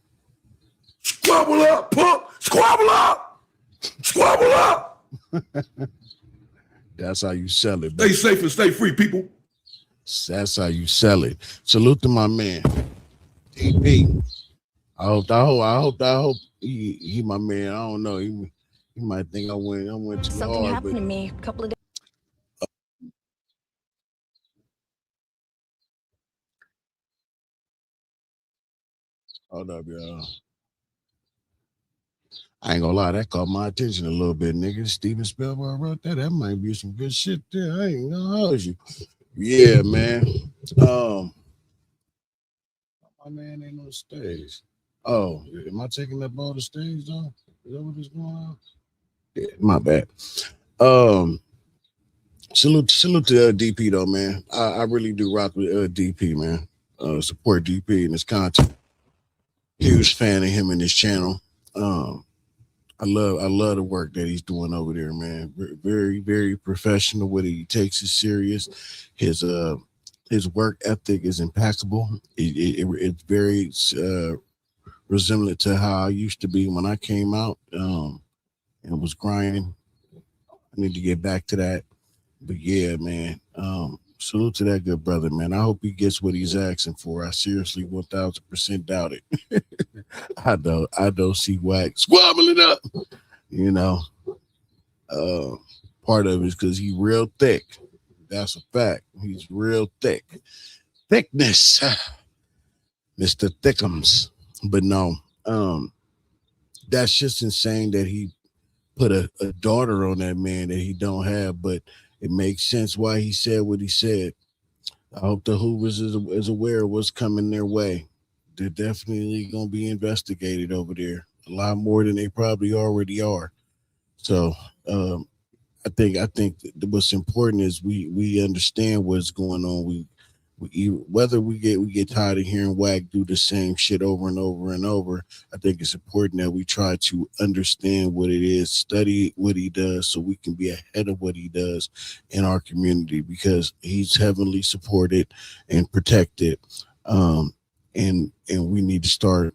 Squabble up, punk. Squabble up. Squabble up. That's how you sell it. Stay safe and stay free, people. That's how you sell it. Salute to my man, DP. I hope he my man. I don't know. He might think I went too hard. Something happened to me a couple of days. Hold up, y'all. I ain't gonna lie, that caught my attention a little bit, nigga. Steven Spielberg wrote that. That might be some good shit there. I ain't gonna hold you. Yeah, man. My man ain't on stage. Oh, am I taking up all the stage though? Is that what is going on? Yeah, my bad. Salute to DP though, man. I really do rock with DP, man. Support DP and his content. Huge fan of him and his channel. I love the work that he's doing over there, man. Very, very professional with it. He takes it serious. His work ethic is impeccable. It's very resemblant to how I used to be when I came out and was grinding. I need to get back to that. But yeah, man. Salute to that good brother, man. I hope he gets what he's asking for. I seriously 1000% doubt it. I don't see Wack squabbling up. You know, part of it is because he's real thick. That's a fact. He's real thick. thickness, Mr. Thickums. But no, that's just insane that he put a daughter on that man that he don't have, but it makes sense why he said what he said. I hope the Hoovers is aware of what's coming their way. They're definitely going to be investigated over there a lot more than they probably already are. So I think what's important is we understand what's going on. Whether we get tired of hearing Wack do the same shit over and over and over, I think it's important that we try to understand what it is, study what he does, so we can be ahead of what he does in our community, because he's heavily supported and protected, and we need to start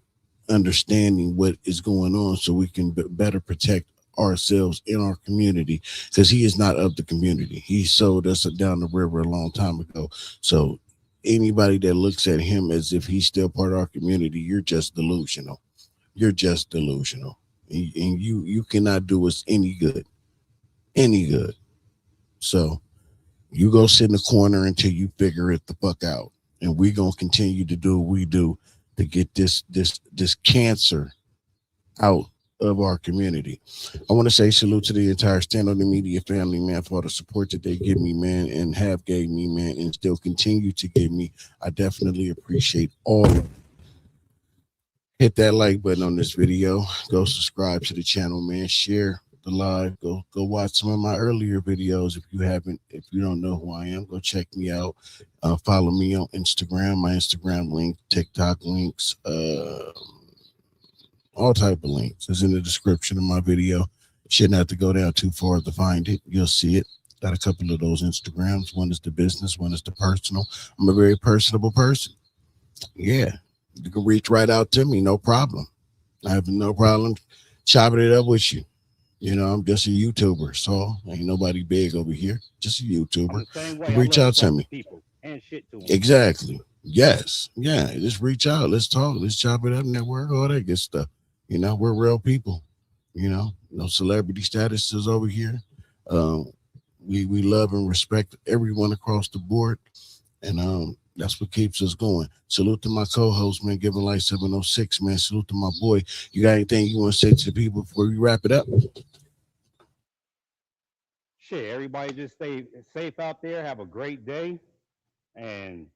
understanding what is going on so we can better protect ourselves in our community, because he is not of the community. He sold us down the river a long time ago. So anybody that looks at him as if he's still part of our community, you're just delusional. You're just delusional. And you cannot do us any good. So you go sit in the corner until you figure it the fuck out. And we're going to continue to do what we do to get this cancer out of our community. I want to say salute to the entire Stand On The Media family, man, for all the support that they give me, man, and have gave me, man, and still continue to give me. I definitely appreciate all of it. Hit that like button on this video. Go subscribe to the channel, man. Share the live. Go watch some of my earlier videos if you don't know who I am. Go check me out. Follow me on Instagram. My Instagram link, TikTok links, all type of links is in the description of my video. Shouldn't have to go down too far to find it. You'll see it. Got a couple of those Instagrams. One is the business, one is the personal. I'm a very personable person. Yeah, you can reach right out to me, no problem. I have no problem chopping it up with you. You know, I'm just a YouTuber, so ain't nobody big over here. Just a YouTuber. Reach out to me. And shit to them. Exactly. Yes. Yeah. Just reach out. Let's talk. Let's chop it up, network, all that good stuff. You know, we're real people. You know, no celebrity statuses over here. We love and respect everyone across the board, and that's what keeps us going. Salute to my co-host, man, Giving Light 706, man. Salute to my boy. You got anything you want to say to the people before we wrap it up? Shit, everybody just stay safe out there. Have a great day, and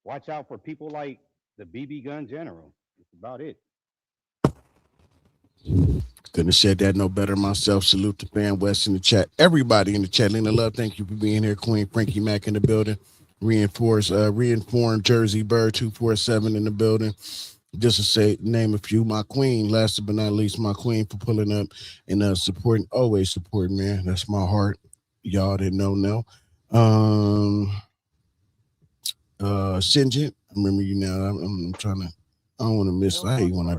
watch out for people like the BB gun general. That's about it. Couldn't have said that no better myself. Salute to Fan West in the chat. Everybody in the chat. Lena Love, thank you for being here. Queen Frankie Mack in the building. Reinformed Jersey Bird 247 in the building. Just to say, name a few. My queen, last but not least, my queen for pulling up and supporting, always supporting, man. That's my heart. Y'all didn't know. Sinjit, I remember you now. I'm trying to, I don't want to miss. I hate when I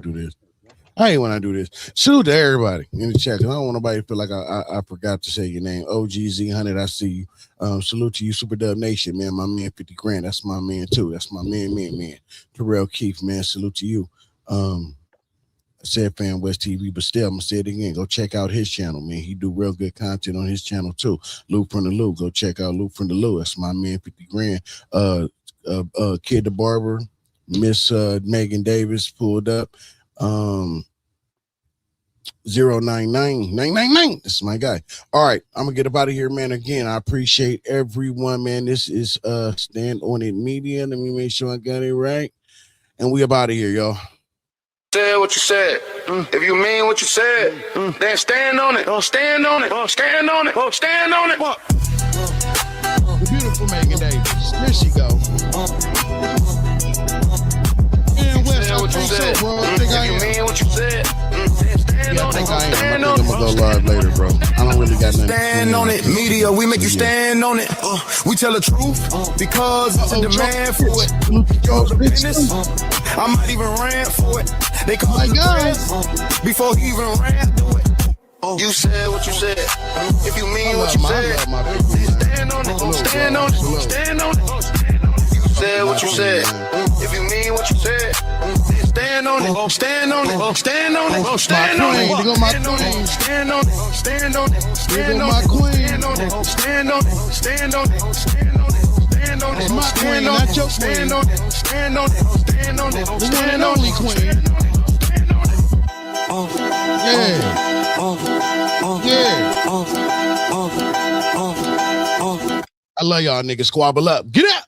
do this. Salute to everybody in the chat, because I don't want nobody to feel like I forgot to say your name. OGZ 100, I see you. Salute to you, Super Dub Nation, man. My man 50 grand. That's my man too. That's my man. Terrell Keefe, man. Salute to you. I said Fan West TV, but still, I'm gonna say it again. Go check out his channel, man. He do real good content on his channel too. Luke from the Lou. Go check out Luke from the Lou. That's my man 50 grand. Kid the Barber, Miss Megan Davis pulled up. 099999. This is my guy. All right, I'm gonna get up out of here, man. Again, I appreciate everyone, man. This is Stand On It Media. Let me make sure I got it right, and we up out of here, y'all. Said what you said. If you mean what you said, then stand on it. Stand on it. Stand on it. Stand on it. The beautiful Megan Davis. There she go. What you said. If you mean what you said, stand on it. I'm gonna go live later, bro. I don't really got nothing. Stand on it, media. We make you stand on it. We tell the truth because it's a demand for it. Yo, the business. I might even rant for it. They call it the before he even ran through it. You said what you said. If you mean what you said, stand on it. Stand on it. Stand on it. Said what you said. If you mean what you said, stand on it. Stand on it. Stand on it. Stand on it. Stand on it. Stand on it. Stand on it. Stand on it. Stand on it. Stand on it. Stand on it. Stand on it. stand on it, my stand queen, on not it, your stand queen. on it, stand on it, stand on it, The one stand and on only it, queen. stand on it, stand on it. Yeah. I love y'all niggas. Squabble up. Get up.